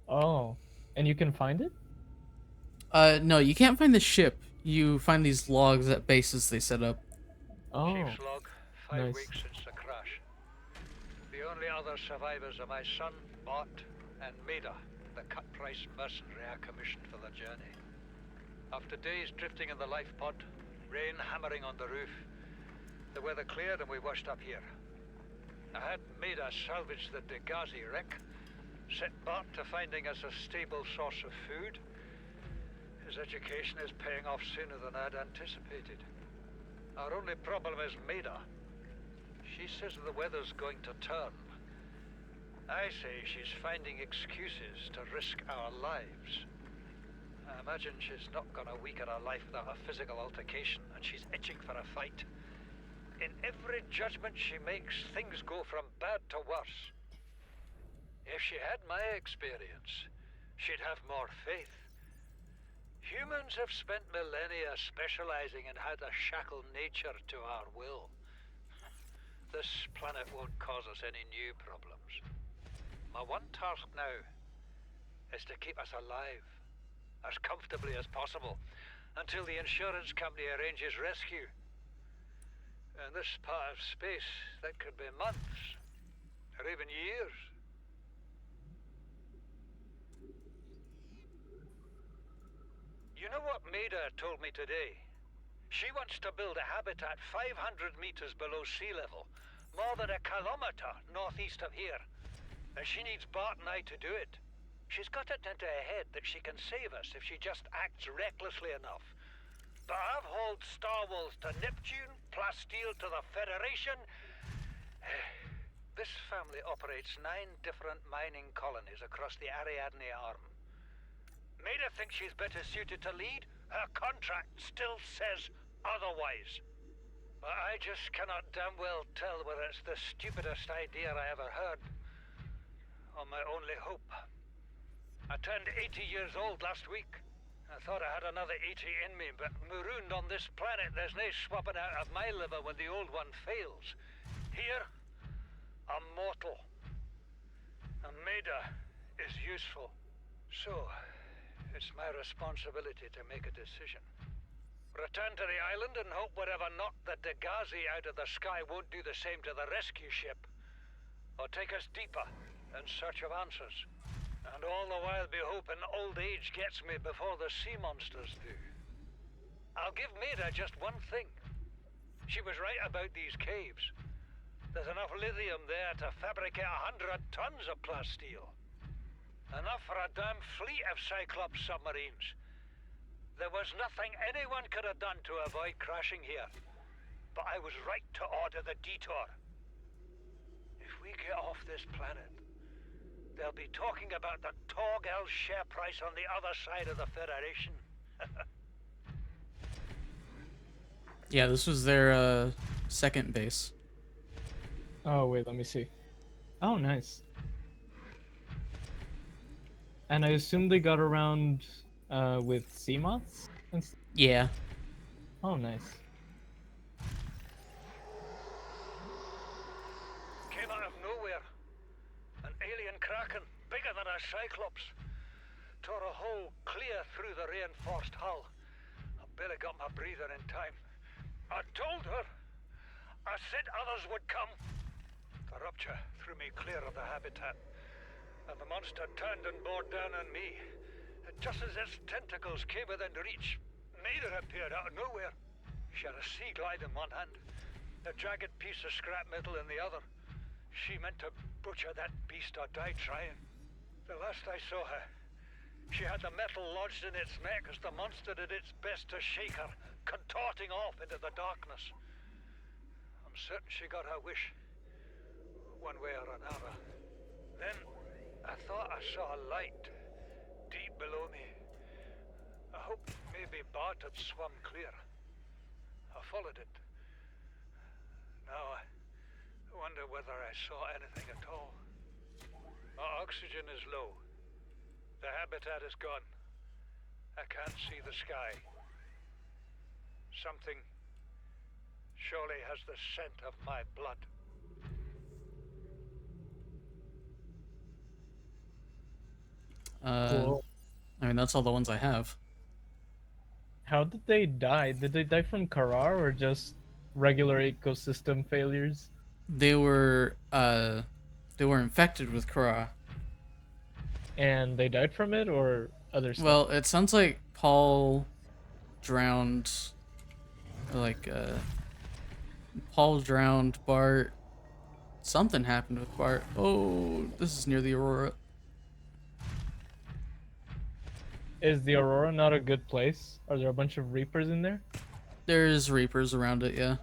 Oh. And you can find it?
No, you can't find the ship. You find these logs at bases they set up.
Oh.
Chief's log. 5
nice.
weeks since the crash. The only other survivors are my son, Bart, and Maida, the cut-price mercenary I commissioned for the journey. After days drifting in the life pod, rain hammering on the roof, the weather cleared and we washed up here. I had Maida salvage the Degassi wreck, set Bart to finding us a stable source of food. His education is paying off sooner than I'd anticipated. Our only problem is Maida. She says the weather's going to turn. I say she's finding excuses to risk our lives. I imagine she's not gonna weaken her life without a physical altercation, and she's itching for a fight. In every judgment she makes, things go from bad to worse. If she had my experience, she'd have more faith. Humans have spent millennia specializing in how to shackle nature to our will. This planet won't cause us any new problems. My one task now is to keep us alive, as comfortably as possible, until the insurance company arranges rescue. In this part of space, that could be months, or even years. You know what Maida told me today? She wants to build a habitat 500 meters below sea level, more than a kilometer northeast of here. And she needs Bart and I to do it. She's got it into her head that she can save us if she just acts recklessly enough. But I've hauled Star Wars to Neptune, Plasteel to the Federation. This family operates 9 different mining colonies across the Ariadne Arm. Maida thinks she's better suited to lead. Her contract still says otherwise. But I just cannot damn well tell whether it's the stupidest idea I ever heard, or my only hope. I turned 80 years old last week. I thought I had another 80 in me, but marooned on this planet, there's no swapping out of my liver when the old one fails. Here, I'm mortal. And Maida is useful. So, it's my responsibility to make a decision. Return to the island and hope whatever knocked the Dagazi out of the sky won't do the same to the rescue ship. Or take us deeper in search of answers. And all the while be hoping old age gets me before the sea monsters do. I'll give Maida just one thing. She was right about these caves. There's enough lithium there to fabricate 100 tons of plasteel. Enough for a damn fleet of Cyclops submarines. There was nothing anyone could have done to avoid crashing here. But I was right to order the detour. If we get off this planet, they'll be talking about the Torgal share price on the other side of the Federation.
Yeah, this was their second base.
Oh, wait, let me see. Oh, nice. And I assume they got around with sea moths?
Yeah.
Oh, nice.
Came out of nowhere. An alien kraken, bigger than a cyclops. Tore a hole clear through the reinforced hull. I barely got my breather in time. I told her. I said others would come. The rupture threw me clear of the habitat, and the monster turned and bore down on me. Just as its tentacles came within reach, Maida appeared out of nowhere. She had a sea glide in one hand, a jagged piece of scrap metal in the other. She meant to butcher that beast or die trying. The last I saw her, she had the metal lodged in its neck as the monster did its best to shake her, contorting off into the darkness. I'm certain she got her wish, one way or another. Then I thought I saw a light deep below me. I hoped maybe Bart had swum clear. I followed it. Now I wonder whether I saw anything at all. My oxygen is low. The habitat is gone. I can't see the sky. Something surely has the scent of my blood.
Cool.
I mean, that's all the ones I have.
How did they die? Did they die from Karar or just regular ecosystem failures?
They were infected with Kara.
And they died from it or other stuff?
Well, it sounds like Paul drowned. Like, Paul drowned, Bart. Something happened with Bart. Oh, this is near the Aurora.
Is the Aurora not a good place? Are there a bunch of Reapers in there?
There's Reapers around it, yeah.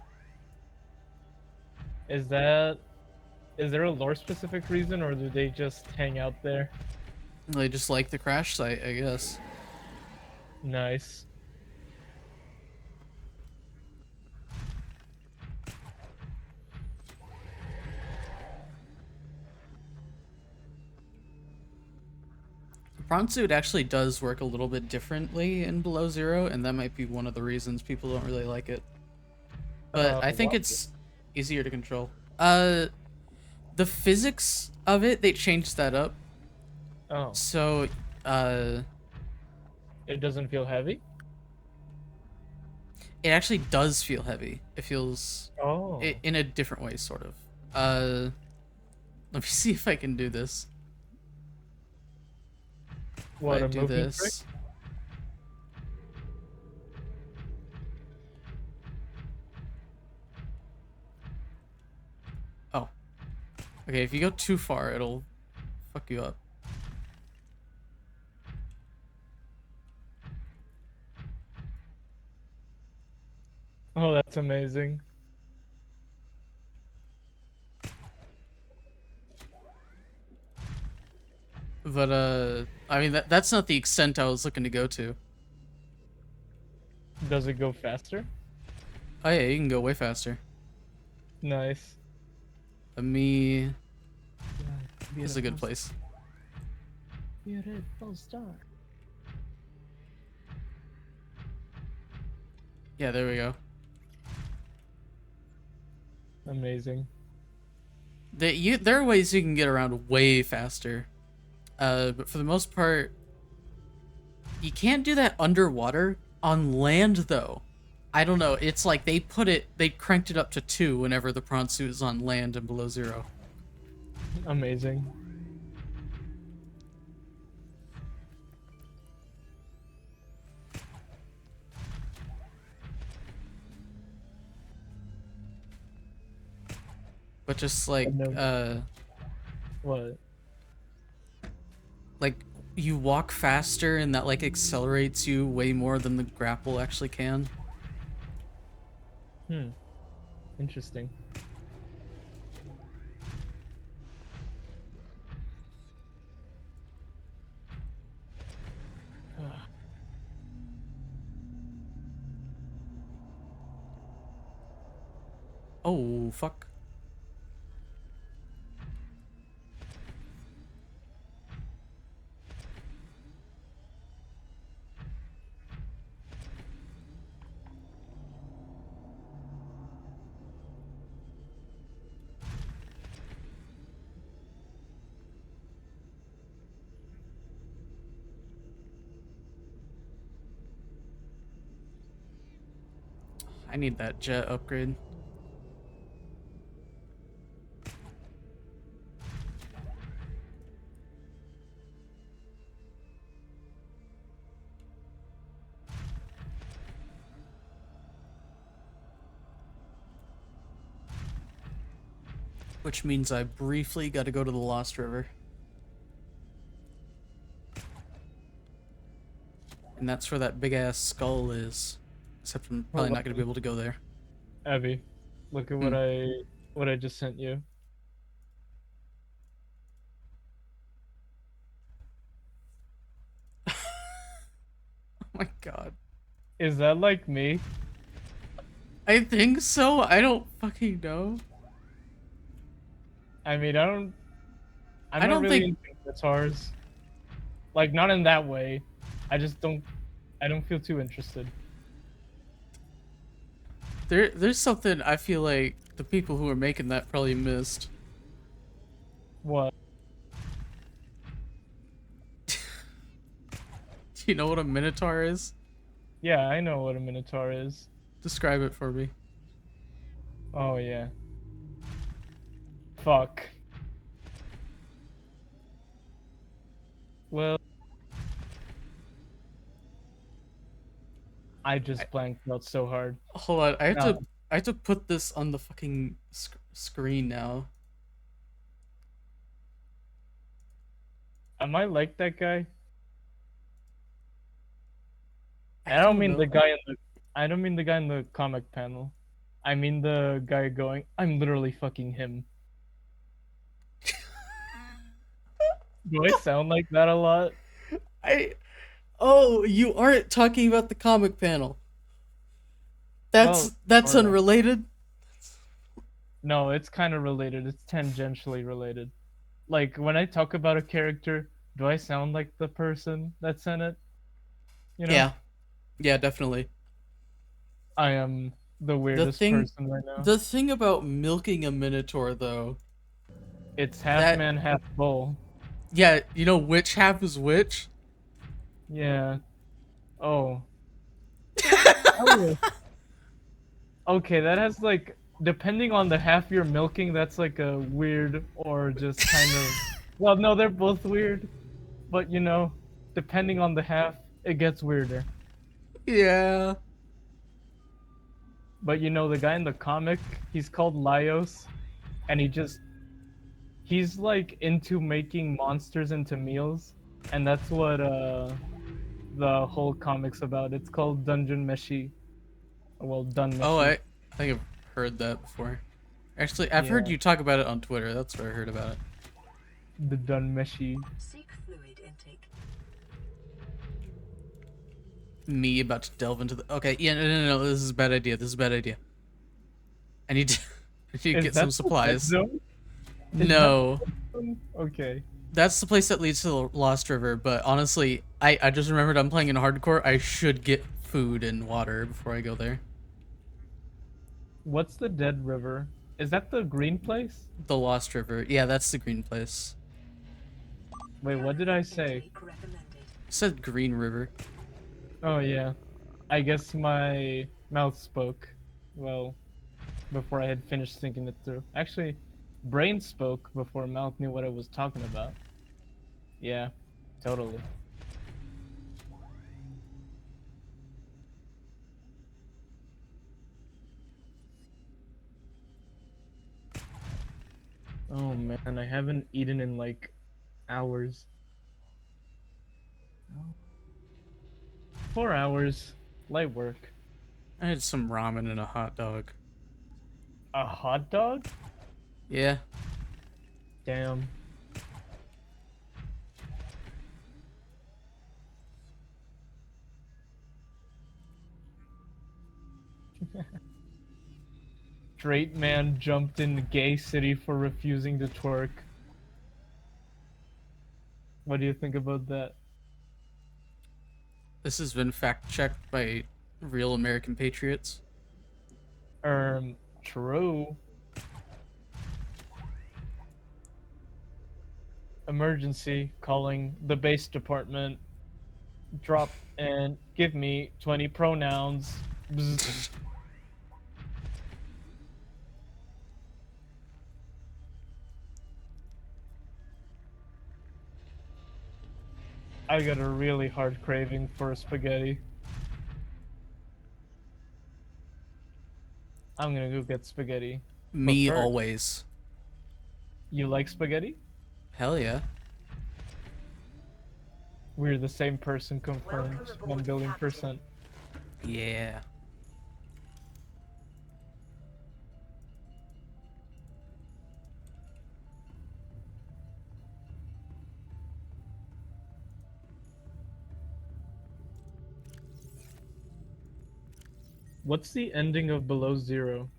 Is there a lore specific reason or do they just hang out there?
They just like the crash site, I guess.
Nice.
The prawn suit actually does work a little bit differently in Below Zero, and that might be one of the reasons people don't really like it. But I think it's easier to control. The physics of it, they changed that up.
Oh.
So,
It doesn't feel heavy?
it actually does feel heavy. It feels
Oh.
in a different way, sort of. Let me see if I can do this.
What,
If I
a
do
movement
this.
trick?
Oh. Okay, if you go too far, it'll fuck you up.
Oh, that's amazing.
But I mean, that's not the extent I was looking to go to.
Does it go faster?
Oh yeah, you can go way faster.
Nice.
Let me... This is a good place.
Beautiful star.
Yeah, there we go.
Amazing.
There are ways you can get around way faster. But for the most part, you can't do that underwater. On land, though, I don't know. It's like they cranked it up to 2 whenever the prawn suit is on land and below 0.
Amazing.
But just like,
What?
like you walk faster and that like accelerates you way more than the grapple actually can.
Interesting.
Oh, fuck. I need that jet upgrade. Which means I briefly got to go to the Lost River. And that's where that big ass skull is. Except I'm probably not going to be able to go there.
Abby, look at what I just sent you.
Oh my god.
Is that like me?
I think so. I don't fucking know.
I mean, I'm
I
not
don't
really
think-
into guitars. Like, not in that way. I don't feel too interested.
There's something I feel like the people who are making that probably missed.
What?
Do you know what a minotaur is?
Yeah, I know what a minotaur is.
Describe it for me.
Oh, yeah. Fuck. Well, I just blanked out so hard.
Hold on, I
No.
have to put this on the fucking screen now.
Am I like that guy? I don't mean the guy in the I don't mean the guy in the comic panel. I mean the guy going, I'm literally fucking him. Do I sound like that a lot?
Oh, you aren't talking about the comic panel. That's
sorta.
unrelated.
No, it's kind of related. It's tangentially related. Like, when I talk about a character, do I sound like the person that's in it? You know?
Yeah. Yeah, definitely.
I am the weirdest person right now.
The thing about milking a minotaur though,
It's half man, half bull.
yeah, you know which half is which?
Yeah. Oh. Okay, that has like, depending on the half you're milking, that's like a weird or just kind of. Well, no, they're both weird, but you know, depending on the half, it gets weirder.
Yeah.
But you know, the guy in the comic, he's called Laios, and he's like into making monsters into meals, and that's what the whole comic's about. It's called Dungeon Meshi. Well, Dun Meshi.
Oh, I think I've heard that before. Actually, I've heard you talk about it on Twitter. That's where I heard about it.
The Dun Meshi.
Seek fluid intake.
me about to delve into the. Okay, yeah, no. This is a bad idea. This is a bad idea. I need to, I need to
Is
get
that
some
the dead
supplies.
zone? Is that
No,
the dead zone? Okay.
that's the place that leads to the Lost River. But honestly, I just remembered I'm playing in hardcore. I should get food and water before I go there.
What's the dead river? Is that the green place?
The Lost River. Yeah, that's the green place.
Wait, what did I say?
Intake recommended.
It said Green River.
Oh yeah. I guess my mouth spoke. Well, before I had finished thinking it through. Actually, brain spoke before mouth knew what I was talking about. Yeah, totally. Oh man, I haven't eaten in like hours. 4 hours. Light work.
I had some ramen and a hot dog.
A hot dog?
Yeah.
Damn. Straight man jumped in gay city for refusing to twerk. What do you think about that?
This has been fact checked by real American patriots.
True. Emergency, calling the base department. Drop and give me 20 pronouns. Bzz. I got a really hard craving for spaghetti. I'm gonna go get spaghetti.
Me
first-
always.
You like spaghetti?
Hell yeah.
We're the same person confirmed.
Welcome aboard,
1 billion
Captain.
%.
Yeah.
What's the ending of Below Zero?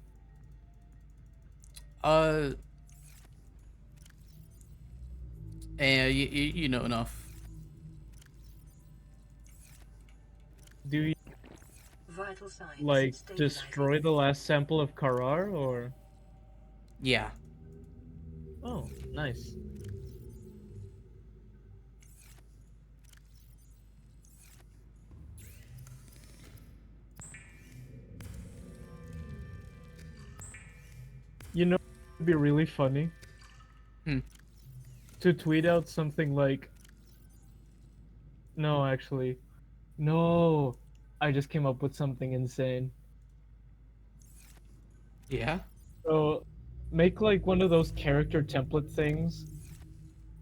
You know enough.
Do you
Vital signs
like
stabilizing.
destroy the last sample of Karar or?
Yeah.
Oh, nice. You know, it'd be really funny.
Hmm.
To tweet out something like, no, actually, no, I just came up with something insane.
Yeah.
So, make like one of those character template things,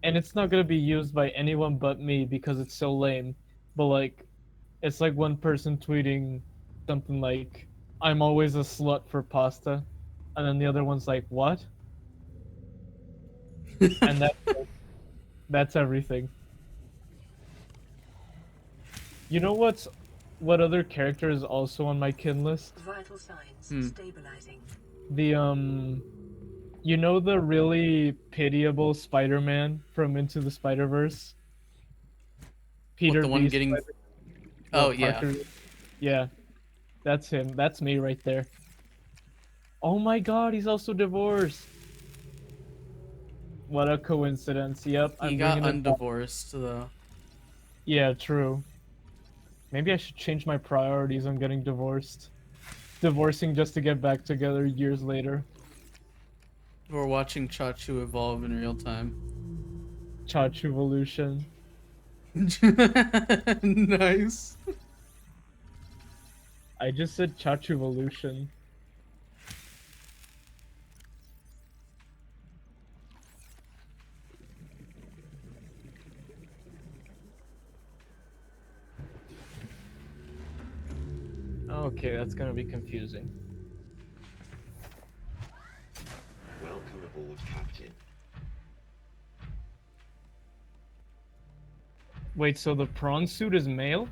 and it's not gonna be used by anyone but me because it's so lame. But like, it's like one person tweeting something like, "I'm always a slut for pasta," and then the other one's like, "What?" And that's everything. You know what other character is also on my kin list?
Vital signs
Hmm.
stabilizing.
The you know the really pitiable Spider-Man from Into the Spider-Verse? Peter
the one
B.
getting-
Spider-
Oh,
well,
yeah.
Parker- Yeah. That's him. That's me right there. Oh my god, he's also divorced. What a coincidence. Yep,
He
I'm
got
bringing it back.
undivorced though.
Yeah, true. Maybe I should change my priorities on getting divorced. Divorcing just to get back together years later.
We're watching Chachu evolve in real time.
Chachu evolution.
Nice.
I just said Chachu evolution. Okay, that's gonna be confusing.
Welcome aboard, Captain.
Wait, so the prawn suit is male?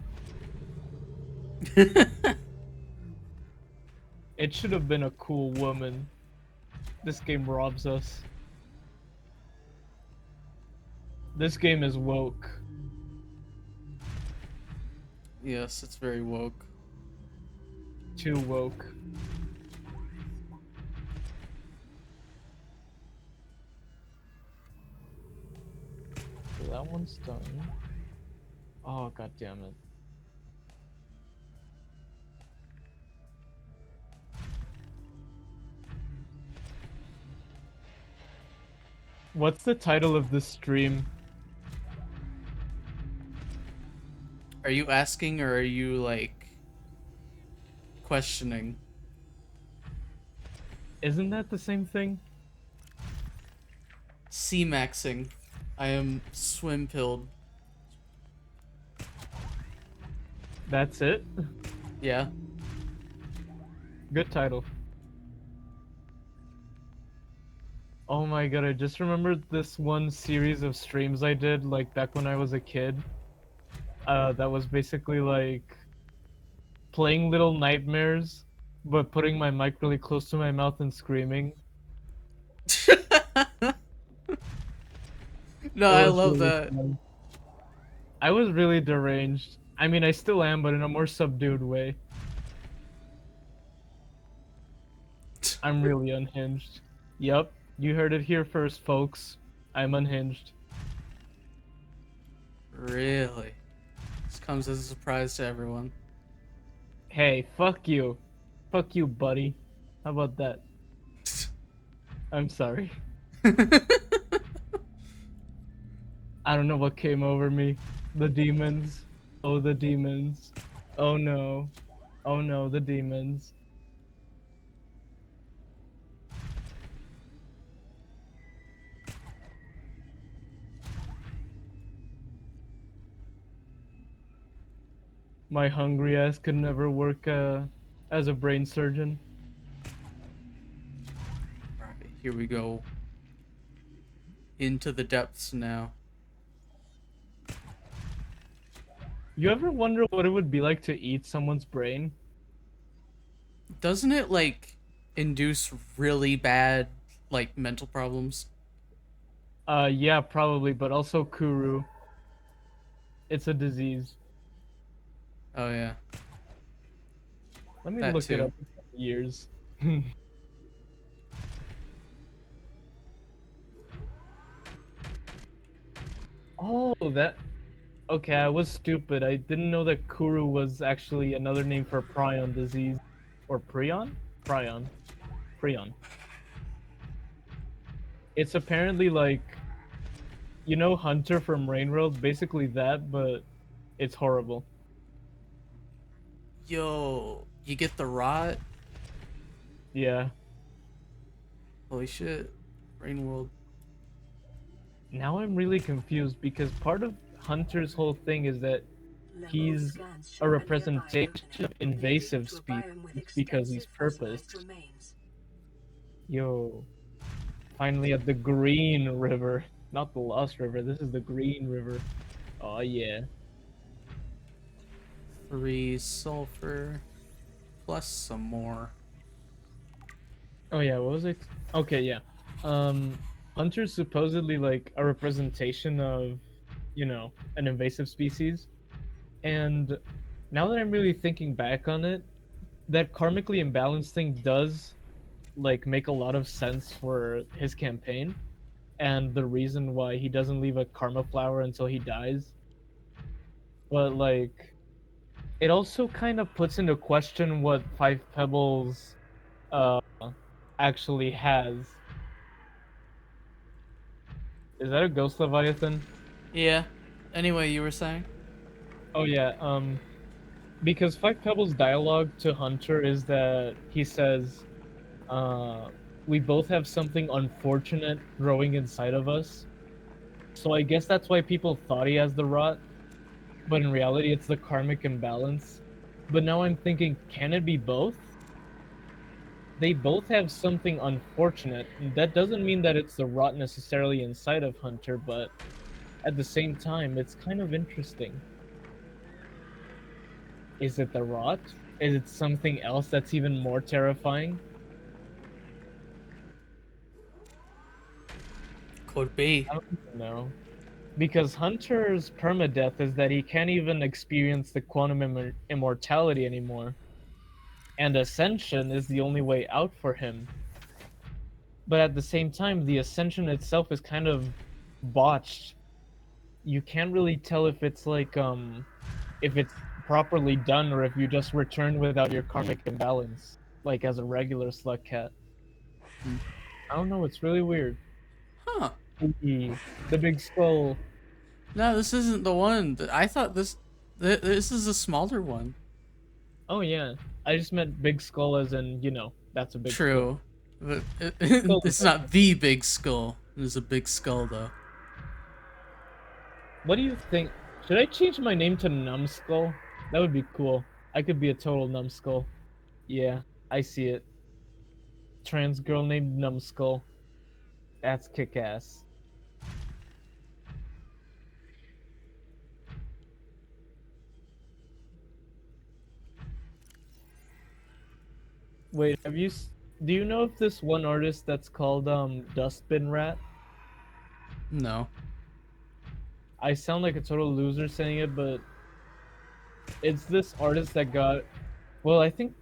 It should have been a cool woman. This game robs us. This game is woke.
Yes, it's very woke.
Too woke. So that one's done. Oh, god damn it. What's the title of this stream?
Are you asking or are you like questioning?
Isn't that the same thing?
C-maxing. I am swim pilled.
That's it?
Yeah.
Good title. Oh my god, I just remembered this one series of streams I did, like, back when I was a kid. That was basically, like, playing Little Nightmares, but putting my mic really close to my mouth and screaming.
No,
It
I
was
love
really
that.
fun. I was really deranged. I mean, I still am, but in a more subdued way. I'm really unhinged. Yup, you heard it here first, folks. I'm unhinged.
Really? This comes as a surprise to everyone.
Hey, fuck you. Fuck you, buddy. How about that? I'm sorry. I don't know what came over me. The demons. Oh, the demons. Oh no. Oh no, the demons. My hungry ass could never work as a brain surgeon.
Alright, here we go. Into the depths now.
You ever wonder what it would be like to eat someone's brain?
Doesn't it, like, induce really bad, like, mental problems?
Yeah, probably, but also Kuru. It's a disease.
Oh, yeah.
Let me
That
look it
too.
up in years. Oh, that... Okay, I was stupid. I didn't know that Kuru was actually another name for prion disease. Or prion? Prion. Prion. It's apparently like... You know Hunter from Rainworld? Basically that, but it's horrible.
Yo, you get the rot?
Yeah.
Holy shit. Rain World.
Now I'm really confused because part of Hunter's whole thing is that he's a representation of invasive species because he's purposed. Yo, finally at the Green River. Not the Lost River, this is the Green River. Oh yeah.
3 sulfur. Plus some more.
Oh yeah, what was it? Okay, yeah. Hunter's supposedly like a representation of, you know, an invasive species. And now that I'm really thinking back on it, that karmically imbalanced thing does like make a lot of sense for his campaign and the reason why he doesn't leave a karma flower until he dies. But like it also kind of puts into question what Five Pebbles uh actually has. Is that a ghost Leviathan?
Yeah. Anyway, you were saying?
Oh yeah, because Five Pebbles' dialogue to Hunter is that he says, we both have something unfortunate growing inside of us. So I guess that's why people thought he has the rot, but in reality it's the karmic imbalance. But now I'm thinking, can it be both? They both have something unfortunate. That doesn't mean that it's the rot necessarily inside of Hunter, but at the same time, it's kind of interesting. Is it the rot? Is it something else that's even more terrifying?
Could be.
I don't even know. Because Hunter's permadeath is that he can't even experience the quantum immortality anymore. And Ascension is the only way out for him. But at the same time, the Ascension itself is kind of botched. You can't really tell if it's like if it's properly done or if you just return without your karmic imbalance, like as a regular slug cat.
Hmm.
I don't know, it's really weird.
Huh.
The big skull.
No, this isn't the one. I thought this is a smaller one.
Oh yeah. I just meant big skull as in, that's a big skull.
True. But
Skull is
it's not the big skull. There's a big skull though.
What do you think? Should I change my name to Numbskull? That would be cool. I could be a total Numbskull. Yeah, I see it. Trans girl named Numbskull. That's kick-ass. Wait, do you know if this one artist that's called Dustbin Rat?
No.
I sound like a total loser saying it, but it's this artist that got, well, I think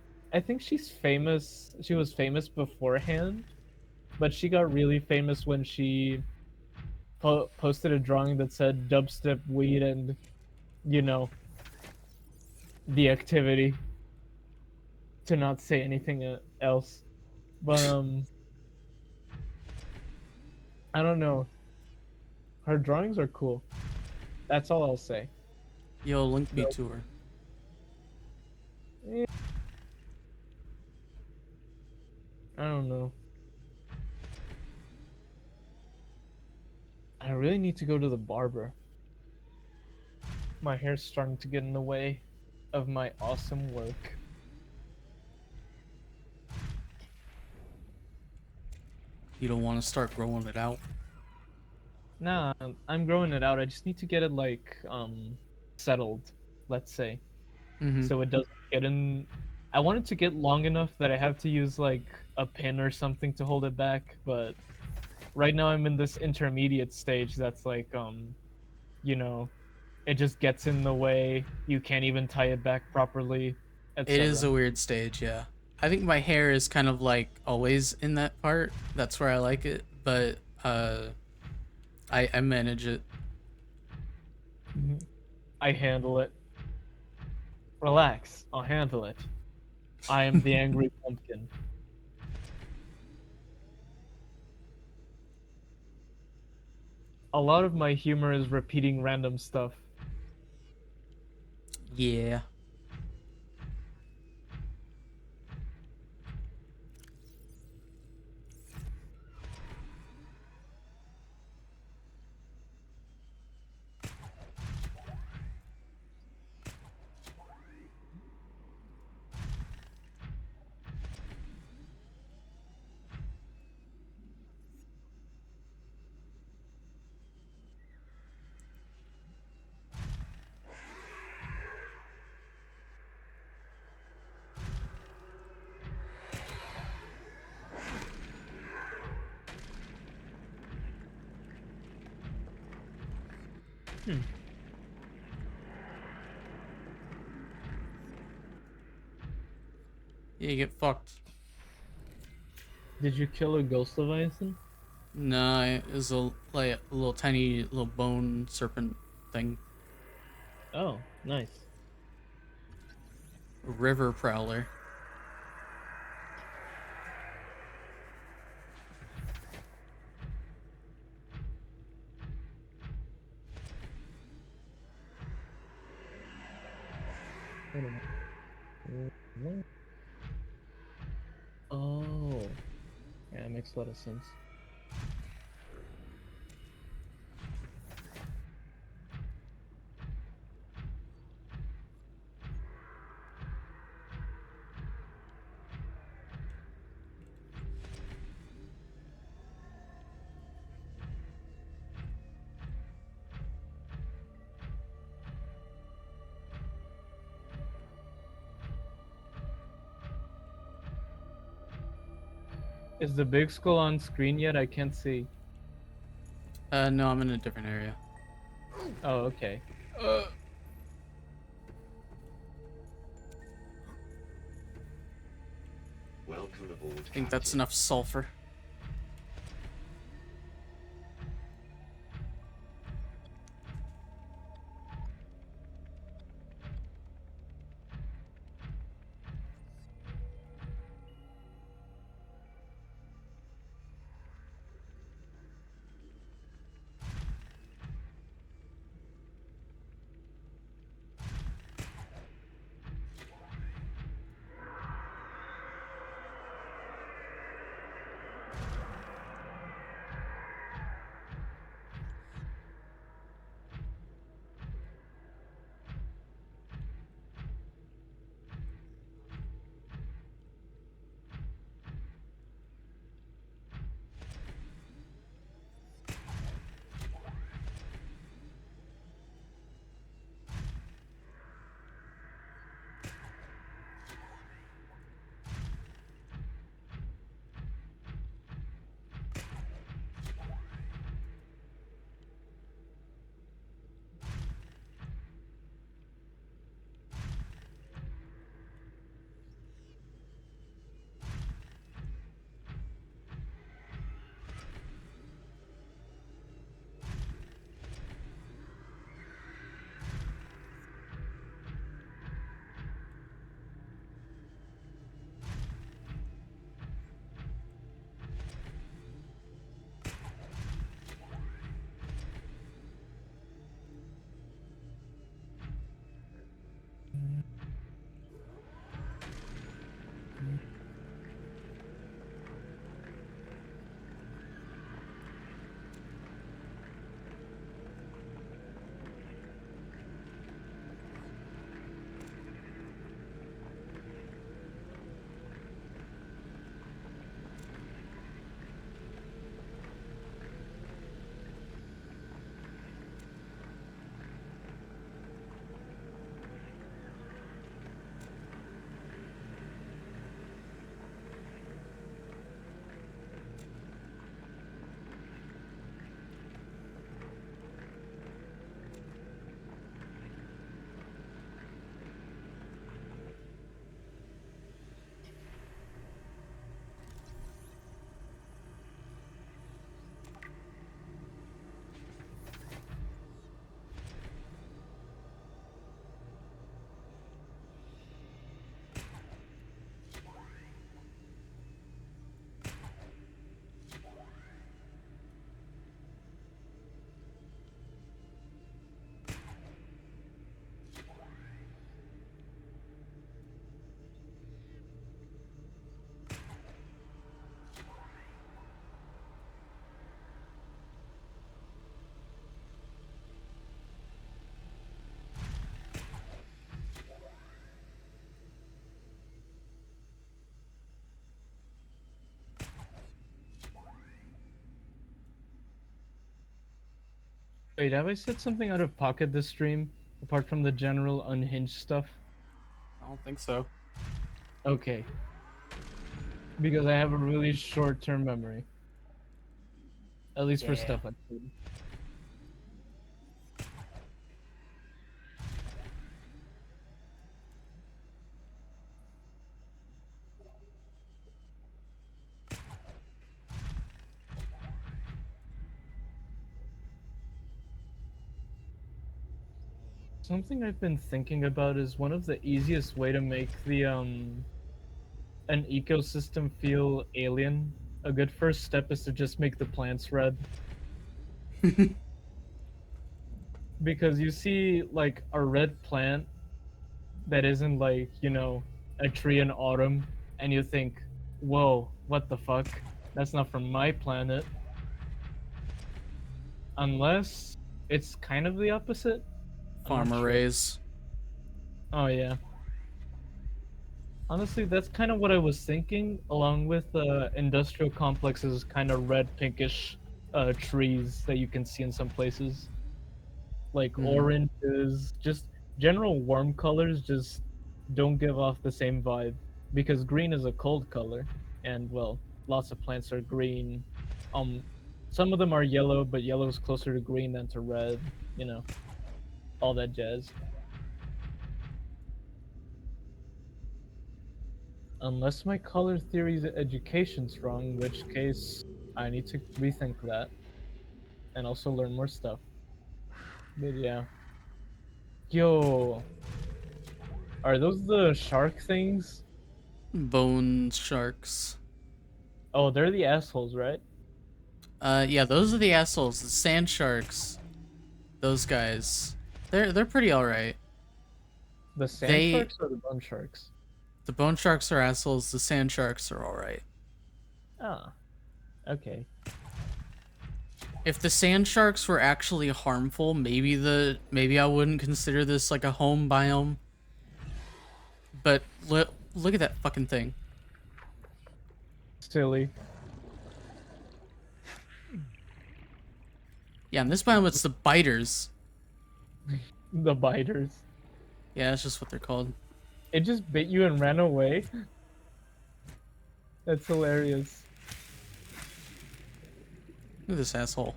she's famous. She was famous beforehand, but she got really famous when she posted a drawing that said dubstep weed and, you know, the activity, to not say anything else. But I don't know. Her drawings are cool. That's all I'll say.
Yo, link me
No.
to her.
Eh, I don't know. I really need to go to the barber. My hair's starting to get in the way of my awesome work.
You don't want to start growing it out.
Nah, I'm growing it out. I just need to get it like settled, let's say.
Mm-hmm.
So it doesn't get in. I want it to get long enough that I have to use like a pin or something to hold it back, but right now I'm in this intermediate stage that's like you know, it just gets in the way. You can't even tie it back properly,
It is
etc.
a weird stage, yeah. I think my hair is kind of like always in that part. That's where I like it, but I manage it.
I handle it. Relax, I'll handle it. I am the angry pumpkin. A lot of my humor is repeating random stuff.
Yeah. Yeah, you get fucked.
Did you kill a ghost Leviathan?
No, it was like a little tiny little bone serpent thing.
Oh, nice.
A river prowler.
Wait a minute. What? Oh. Yeah, it makes a lot of sense. Is the big skull on screen yet? I can't see.
No, I'm in a different area.
Oh, okay.
Welcome aboard,
I think that's
Captain.
enough sulfur.
Wait, have I said something out of pocket this stream? Apart from the general unhinged stuff?
I don't think so.
Okay. Because I have a really short-term memory. At least for
Yeah.
stuff I've seen. Something I've been thinking about is one of the easiest way to make the an ecosystem feel alien. A good first step is to just make the plants red. Because you see like a red plant that isn't like, you know, a tree in autumn, and you think, whoa, what the fuck? That's not from my planet. Unless it's kind of the opposite. I'm not
Farm
sure.
arrays.
Oh yeah. Honestly, that's kind of what I was thinking, along with industrial complexes, kind of red pinkish trees that you can see in some places. Like
Mhm.
oranges, just general warm colors just don't give off the same vibe. Because green is a cold color, and well, lots of plants are green. Some of them are yellow, but yellow is closer to green than to red. You know, all that jazz. Unless my color theory's education's wrong, in which case I need to rethink that and also learn more stuff. But yeah. Yo, are those the shark things?
Bone sharks.
Oh, they're the assholes, right?
Yeah, those are the assholes. The sand sharks. Those guys. They're pretty alright.
The sand
They
sharks or the bone sharks?
The bone sharks are assholes, the sand sharks are alright.
Ah, okay.
If the sand sharks were actually harmful, maybe I wouldn't consider this like a home biome. But look at that fucking thing.
Silly.
Yeah, in this biome it's the biters.
The biters.
Yeah, that's just what they're called.
It just bit you and ran away? That's hilarious.
Look at this asshole.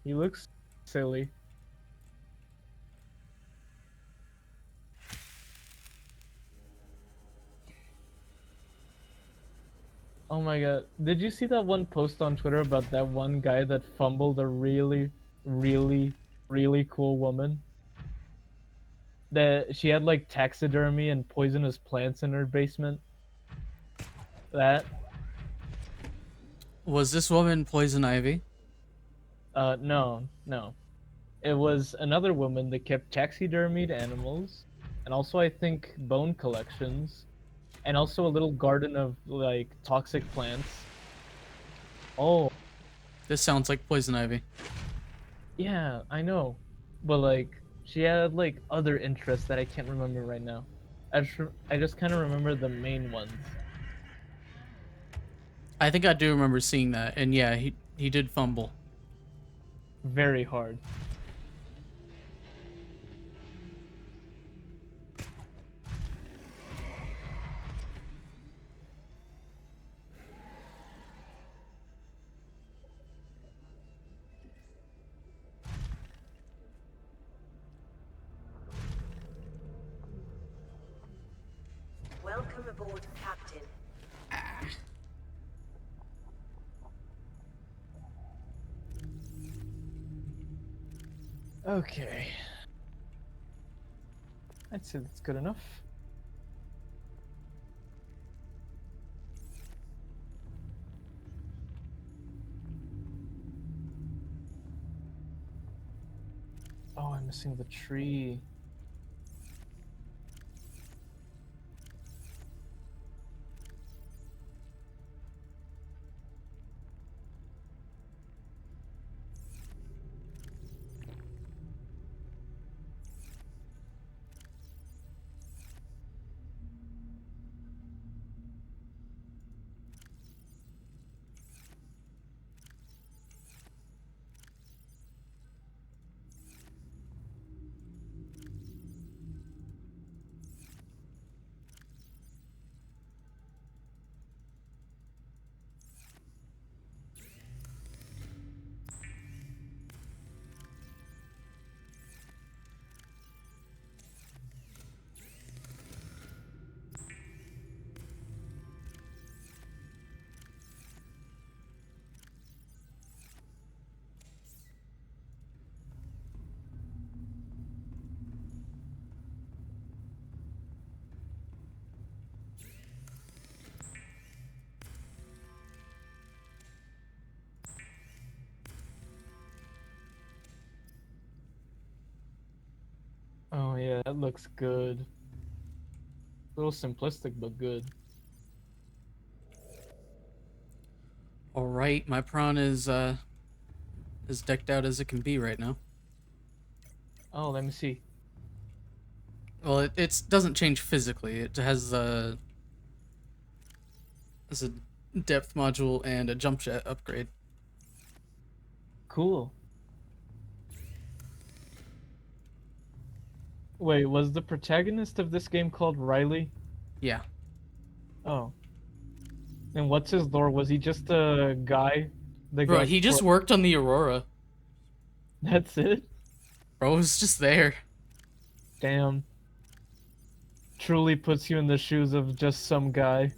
He looks silly. Oh my god. Did you see that one post on Twitter about that one guy that fumbled a really, really, really cool woman? That she had like taxidermy and poisonous plants in her basement? That?
Was this woman Poison Ivy?
No, no. It was another woman that kept taxidermied animals, and also I think bone collections, and also a little garden of like toxic plants. Oh,
This sounds like Poison Ivy.
yeah, I know, but like she had like other interests that I can't remember right now. I just kind of remember the main ones.
I think I do remember seeing that, and yeah, he did fumble.
Very hard.
Welcome aboard, Captain.
Okay. I'd say that's good enough. Oh, I'm missing the tree. Oh yeah, that looks good. A little simplistic, but good.
Alright, my prawn is as decked out as it can be right now.
Oh, let me see.
Well, it doesn't change physically. It has a depth module and a jump jet upgrade.
Cool. Wait, was the protagonist of this game called Riley?
Yeah.
Oh. And what's his lore? Was he just a guy that
Bro,
got
he just worked on the Aurora.
That's it?
Bro was just there.
Damn. Truly puts you in the shoes of just some guy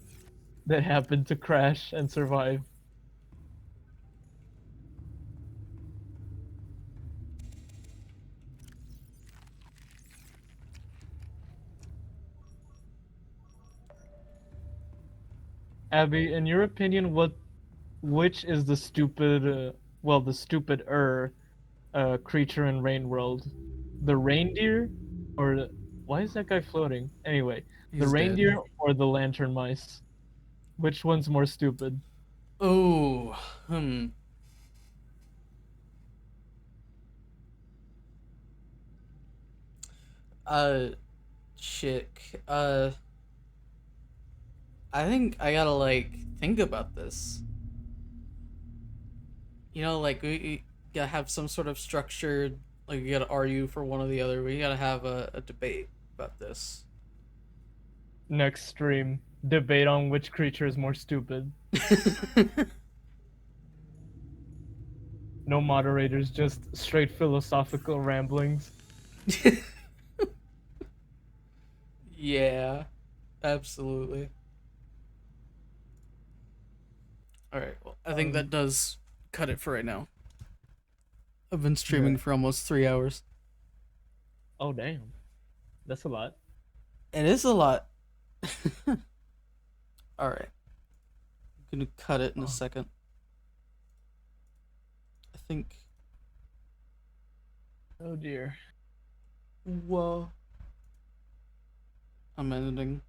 that happened to crash and survive. Abby, in your opinion, which is the stupid, the stupider creature in Rain World? The reindeer, why is that guy floating? Anyway, the
He's dead.
reindeer or the lantern mice? Which one's more stupid?
Oh, uh, chick. I think I gotta like think about this. You know, like we gotta have some sort of structured, like we gotta argue for one or the other. We gotta have a debate about this.
Next stream, debate on which creature is more stupid. No moderators, just straight philosophical ramblings.
Yeah, absolutely. All right, well, I think that does cut it for right now. I've been streaming for almost 3 hours.
Oh damn, that's a lot.
It is a lot. All right, I'm gonna cut it in a second. I think.
Oh dear.
Whoa. I'm editing.